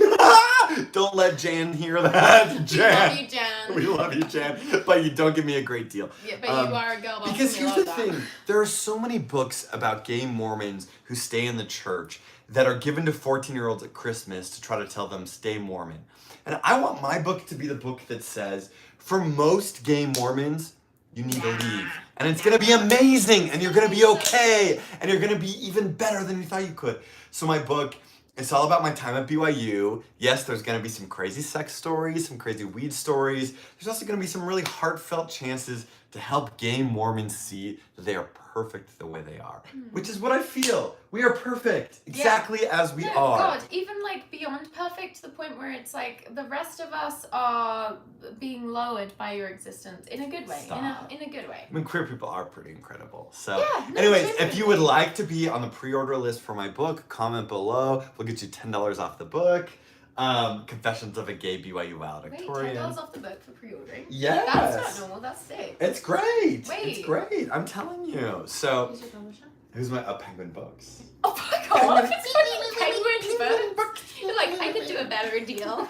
Don't let Jan hear that. We Jan. love you, Jan. We love you, Jan. But you don't give me a great deal. Yeah, but you are a girl boss. Because and we here's the love that. thing, there are so many books about gay Mormons who stay in the church that are given to 14-year-olds at Christmas to try to tell them stay Mormon. And I want my book to be the book that says, for most gay Mormons, you need to leave. And it's gonna be amazing, and you're gonna be okay, and you're gonna be even better than you thought you could. So my book, it's all about my time at BYU. Yes, there's gonna be some crazy sex stories, some crazy weed stories. There's also gonna be some really heartfelt chances to help gay Mormons see that they are perfect the way they are. Which is what I feel. We are perfect, exactly as we No, are. God, even like beyond perfect to the point where it's like the rest of us are being lowered by your existence in a good way. Stop. In a good way. I mean, queer people are pretty incredible. So, Yeah, no, anyways, if genuinely. you would like to be on the pre-order list for my book, comment below. We'll get you $10 off the book. Confessions of a Gay BYU Wait, Valedictorian. $10 off the book for pre-ordering? Yes. That's not normal, that's sick. It's great. Wait. It's great. I'm telling you. So, Who's your publisher? who's my Penguin Books? Oh my god, it's fucking Penguin books. You're like, I could do a better deal.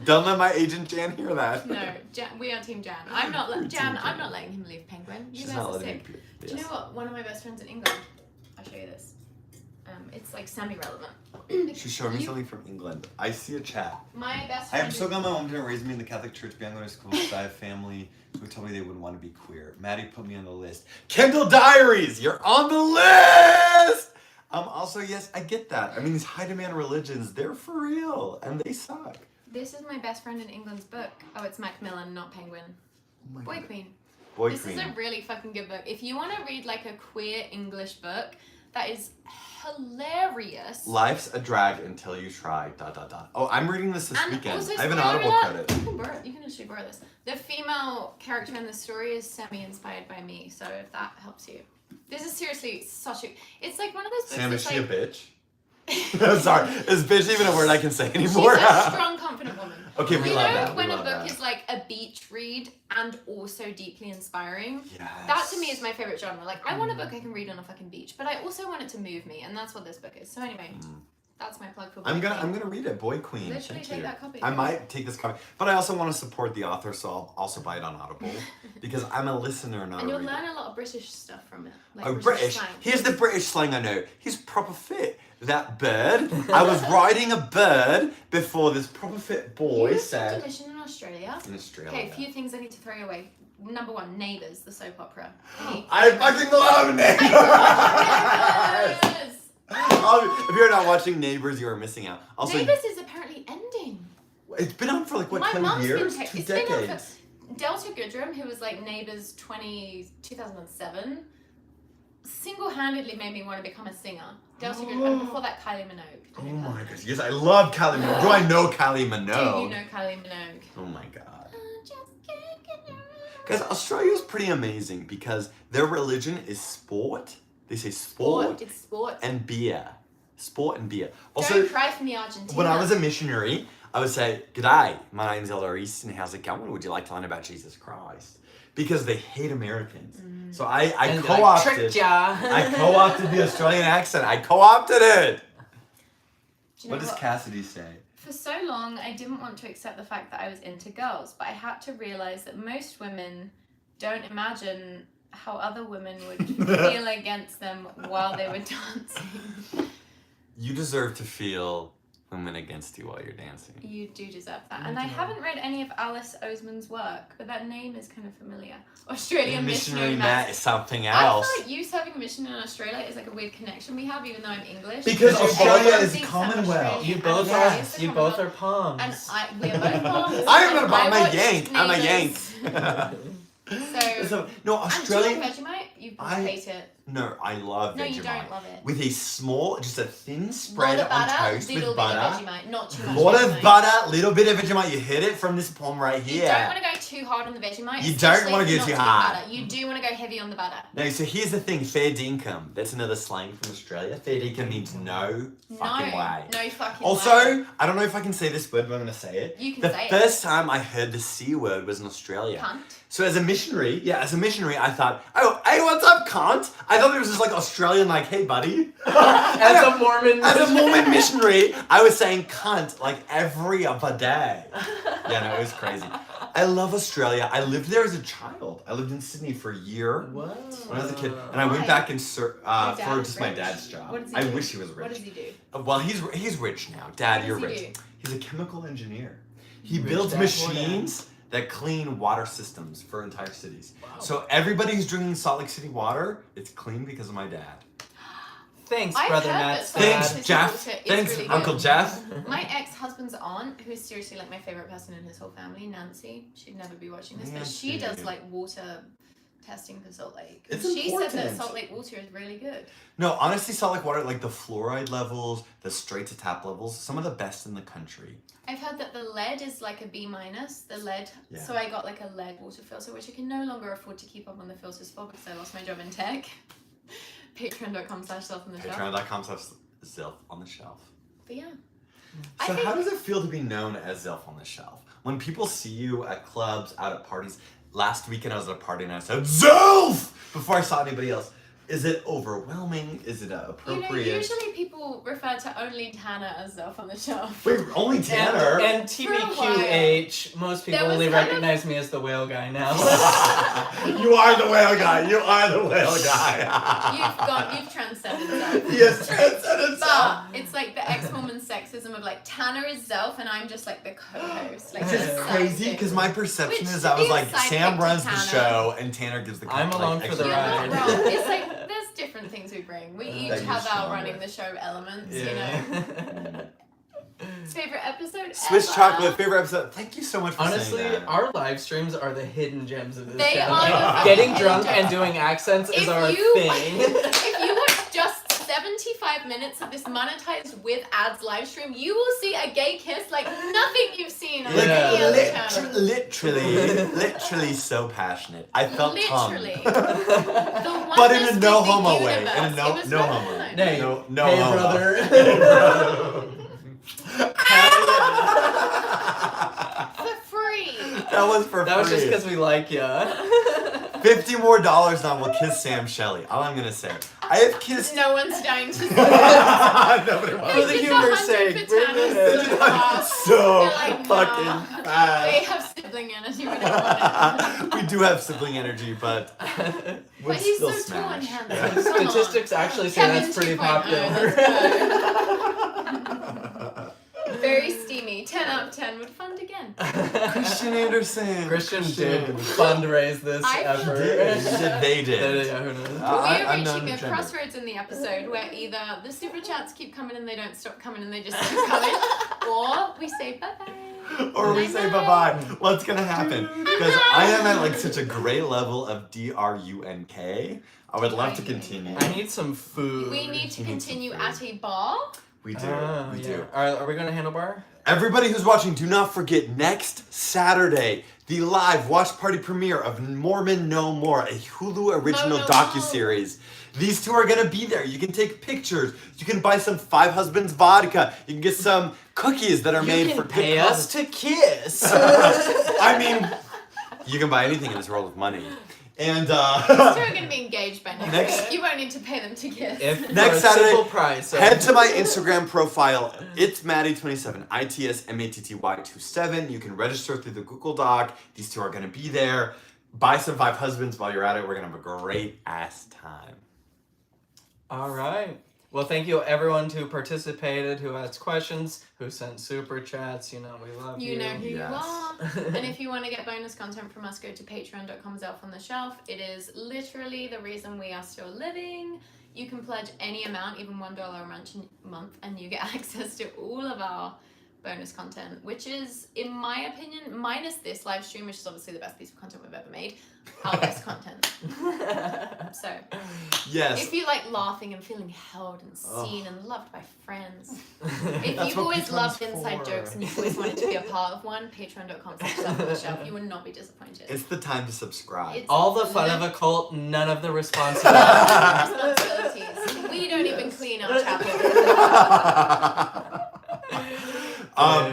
don't let my agent Jan hear that. No, Jan, we are Team Jan. I'm not Jan. I'm not letting him leave Penguin. You She's guys not are letting sick. me. Do you know what? One of my best friends in England. I'll show you this. It's like semi-relevant. She showed me something from England. I see a chat. My best I friend. am so glad my mom didn't raise me in the Catholic Church beyond going to school because I have family who told me they wouldn't want to be queer. Maddie put me on the list. Kendall Diaries, you're on the list! Also, yes, I get that. I mean, these high demand religions, they're for real and they suck. This is my best friend in England's book. Oh, it's Macmillan, not Penguin. Oh my Boy God. Queen. Boy This Queen. is a really fucking good book. If you want to read like a queer English book that is hilarious. Life's a drag until you try, ... Oh, I'm reading this And weekend. also, I have an spoiler Audible alert, credit. You can borrow it. You can actually borrow this. The female character in the story is semi-inspired by me, so if that helps you. This is seriously such a... It's like one of those books Sam, is that's she like... a bitch? Sorry, is bitch even a word I can say anymore? She's a strong, confident woman. Okay, we You love know that. when we a love book that. is like a beach read and also deeply inspiring? Yes. That to me is my favorite genre. Like, I want a book I can read on a fucking beach, but I also want it to move me, and that's what this book is. So anyway, that's my plug for Boy I'm Queen. gonna read it, Boy Queen. Literally Thank take you. that copy. I might take this copy, but I also want to support the author, so I'll also buy it on Audible because I'm a listener, not And a you'll reader. learn a lot of British stuff from it. Like Oh, British. slang. Here's the British slang I know. He's proper fit. That bird. I was riding a bird before this proper fit boy You said. lived in mission in Australia. In Australia. Okay, a few things I need to throw away. Number one, Neighbours, the soap opera. I fucking love Neighbours! Yes! If you're not watching Neighbours, you are missing out. Also, Neighbours is apparently ending. it's been on for like, what, My 20 mum's years? been 2 it's been on decades. for Delta Goodrem, who was like Neighbours 2007, single-handedly made me want to become a singer. Delta Goodrem, and before that, Kylie Minogue. Oh my gosh, yes, I love Kylie Minogue. Do I know Kylie Minogue? Do you know Kylie Minogue? Oh my god. Guys, Australia is pretty amazing because their religion is sport. They say sport, It's sport. and beer. Sport and beer. Also, Don't cry for me, Argentina. when I was a missionary, I would say, "G'day, my name's Matt Easton. How's it going? Would you like to learn about Jesus Christ?" Because they hate Americans. So I And co-opted. tricked ya. I co-opted the Australian accent. I co-opted it. Do you What know does Cassidy say? For so long, I didn't want to accept the fact that I was into girls, but I had to realize that most women don't imagine how other women would feel against them while they were dancing. You deserve to feel women against you while you're dancing. You do deserve that. And I haven't read any of Alice Oseman's work, but that name is kind of familiar. Australian Missionary Matt. is something I else. feel like you serving a mission in Australia is like a weird connection we have, even though I'm English. Because Australia everyone is thinks I'm Commonwealth. Australian, You and both Australia are. is the You both Commonwealth. are And palms. we are both palms. I'm and a I watched yank. I'm a yank. Neighbours. So, no, And do you Australian. like Vegemite? You I- hate it. No, I love No, Vegemite. you don't love it. With a small, just a thin spread Lot of butter, on toast little with bit butter. of Vegemite, not too much. Lot Vegemite. of butter, little bit of Vegemite. You hit it from this palm right You here. don't want to go too hard on the Vegemite. You don't especially wanna if go you're too not hard. butter. You do want to go heavy on the butter. No, so here's the thing, fair dinkum. That's another slang from Australia. Fair dinkum means no fucking way. No fucking Also, way. I don't know if I can say this word, but I'm going to say it. You can the say it. first time I heard the C word was in Australia. Cunt. So as a missionary, I thought, oh, hey, what's up, cunt? I thought it was just like Australian, like, hey, buddy. As a Mormon. As a Mormon missionary, I was saying cunt like every other day. Yeah, no, it was crazy. I love Australia. I lived there as a child. I lived in Sydney for a year What? when I was a kid, and I went Why? back for dad is just my rich. dad's job. What does he I do? wish he was rich. What does he do? Well, he's rich now. Dad, What you're does he rich. do? He's a chemical engineer. He Rich builds dad, poor machines that clean water systems for entire cities. Wow. So everybody who's drinking Salt Lake City water, it's clean because of my dad. Thanks, I've brother heard Matt. that Salt Lake Thanks, City Jeff. water is Thanks, really Uncle good. Jeff. My ex-husband's aunt, who is seriously like my favorite person in his whole family, Nancy. She'd never be watching this, but she Nancy. does like water testing for Salt Lake. It's She said that important. Salt Lake water is really good. No, honestly, Salt Lake water, like the fluoride levels, the straight to tap levels, some of the best in the country. I've heard that the lead is like a B minus, the lead. Yeah. So I got like a lead water filter, which I can no longer afford to keep up on the filters for because I lost my job in tech. Patreon.com/self on the shelf. Patreon.com/Zelf on the shelf. But yeah. So I think how does it feel to be known as Zelf on the shelf? When people see you at clubs, out at parties, last weekend I was at a party and I said, Zelf! Before I saw anybody else. Is it overwhelming? Is it appropriate? usually people refer to only Tanner as Zelf on the shelf. Wait, only Tanner? And For TBQH, most people There was only kind of- recognize me as the whale guy now. You are the whale guy. You are the whale guy. You've transcended Zelf. He has transcended Zelf. But it's like the ex-woman sexism of like Tanner is Zelf and I'm just like the co-host. Like Which is just crazy sidekick. because my perception Which, is to I was be a like, sidekick Sam to runs the Tanner- show and Tanner gives the I'm along for the You're ride. not wrong. It's like there's different things we bring. We each That have you're our strong running with. the show elements, you know. Yeah. Favorite episode Swiss ever. chocolate, favorite episode. Thank you so much for Honestly, saying that. our live streams are the hidden gems of this They channel. are the fucking Getting hidden drunk gems. and doing accents is If our you- thing. If you watch just 75 minutes of this monetized with ads live stream, you will see a gay kiss like nothing you've seen on Like, any other channel. literally so passionate. I felt Literally. tongue. The But in oneness a no with the homo way. In universe. a It no was no right. homo. Hey, No hey, homo. brother. Hey, brother. That was for free. That was just because we like ya. $50 more and we'll kiss Sam Shelley. All I'm gonna say. I have kissed. No one's dying to see. Nobody For wants. the humor's sake, bring it in. So Like, fucking They fast. have sibling energy. We don't want it. We do have sibling energy, but would But he's still so tall and smash. handsome. Come on. Statistics actually say Kevin that's pretty 2.0, popular. let's go. Very steamy. 10 out of 10 would fund again. Christian Anderson. Christian did fundraise this I effort. They did. Yeah, who knows? We're I'm reaching a non-gender. crossroads in the episode where either the super chats keep coming and they don't stop coming and they just keep coming, or we say bye bye. Or we say bye bye. What's gonna happen? Because I am at like such a great level of drunk. I would love to continue. I need some food. We need to You need some continue food. at a bar. We do. Oh, We yeah. do. Are we going to handlebar? Everybody who's watching, do not forget next Saturday, the live watch party premiere of Mormon No More, a Hulu original No. docuseries. These two are gonna be there. You can take pictures. You can buy some Five Husbands vodka. You can get some cookies that are made for good pay us causes. to kiss. I mean, you can buy anything in this world with money. And So we're going to be engaged by next Next- week. You won't need to pay them to kiss. If Next for a Saturday, simple price. head to my Instagram profile. It's Matty27, ITSMATTY27. You can register through the Google Doc. These two are gonna be there. Buy some Five Husbands while you're at it. We're gonna have a great ass time. All right. Well, thank you everyone who participated, who asked questions, who sent super chats. You know, we love you. You know who Yes. you are. And if you want to get bonus content from us, go to patreon.com/Elf on the Shelf. It is literally the reason we are still living. You can pledge any amount, even $1 a month, and you get access to all of our bonus content, which is, in my opinion, minus this live stream, which is obviously the best piece of content we've ever made, our best content. So, Yes. if you like laughing and feeling held and seen and loved by friends, if That's you've what always Patreon's loved inside for. jokes and you've always wanted to be a part of one, patreon.com/Elf on the Shelf, you will not be disappointed. It's the time to subscribe. It's All the fun of a cult, none of the responsibility. responsibilities. We don't even clean our chapel.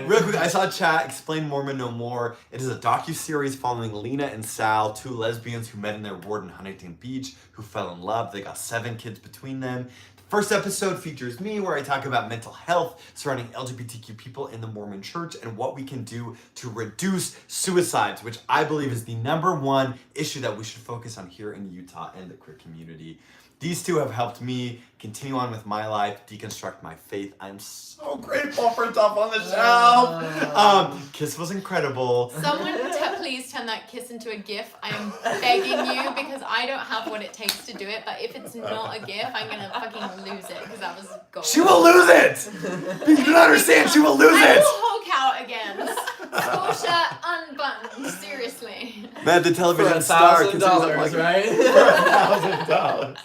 Real quick, I saw chat explain Mormon No More. It is a docu-series following Lena and Sal, two lesbians who met in their ward in Huntington Beach, who fell in love. They got 7 kids between them. The first episode features me, where I talk about mental health surrounding LGBTQ people in the Mormon Church and what we can do to reduce suicides, which I believe is the #1 issue that we should focus on here in Utah and the queer community. These two have helped me continue on with my life, deconstruct my faith. I'm so grateful for Top on the Shelf. Kiss was incredible. Someone please turn that kiss into a GIF. I am begging you, because I don't have what it takes to do it, but if it's not a GIF, I'm gonna fucking lose it, because that was gold. She will lose it! You don't understand, she will lose I it! will Hulk out again. School shirt unbuttoned, seriously. Man, the For television star $1,000, considers it right? $1,000.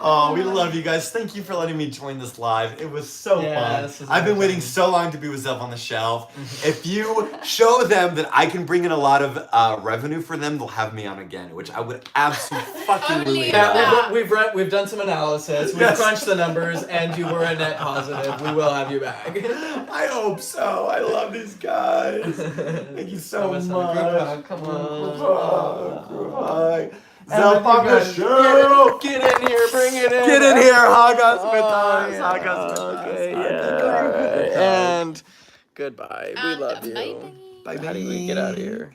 Oh, we love you guys. Thank you for letting me join this live. It was so Yeah, this fun. was I've been amazing. waiting so long to be with Zelf on the Shelf. If you show them that I can bring in a lot of revenue for them, they'll have me on again, which I would absolutely fucking Only love. that. We've done some analysis. We've Yes. crunched the numbers, and you were a net positive. We will have you back. I hope so. I love these guys. Thank you so Have much. a group hug. Come on. Zelf on the Shelf. Get in here. Bring it in. Get in here, hug us with us. yeah. Hug us with Okay, us. yeah. And goodbye. We And love you. bye. Bye. How do we get out of here?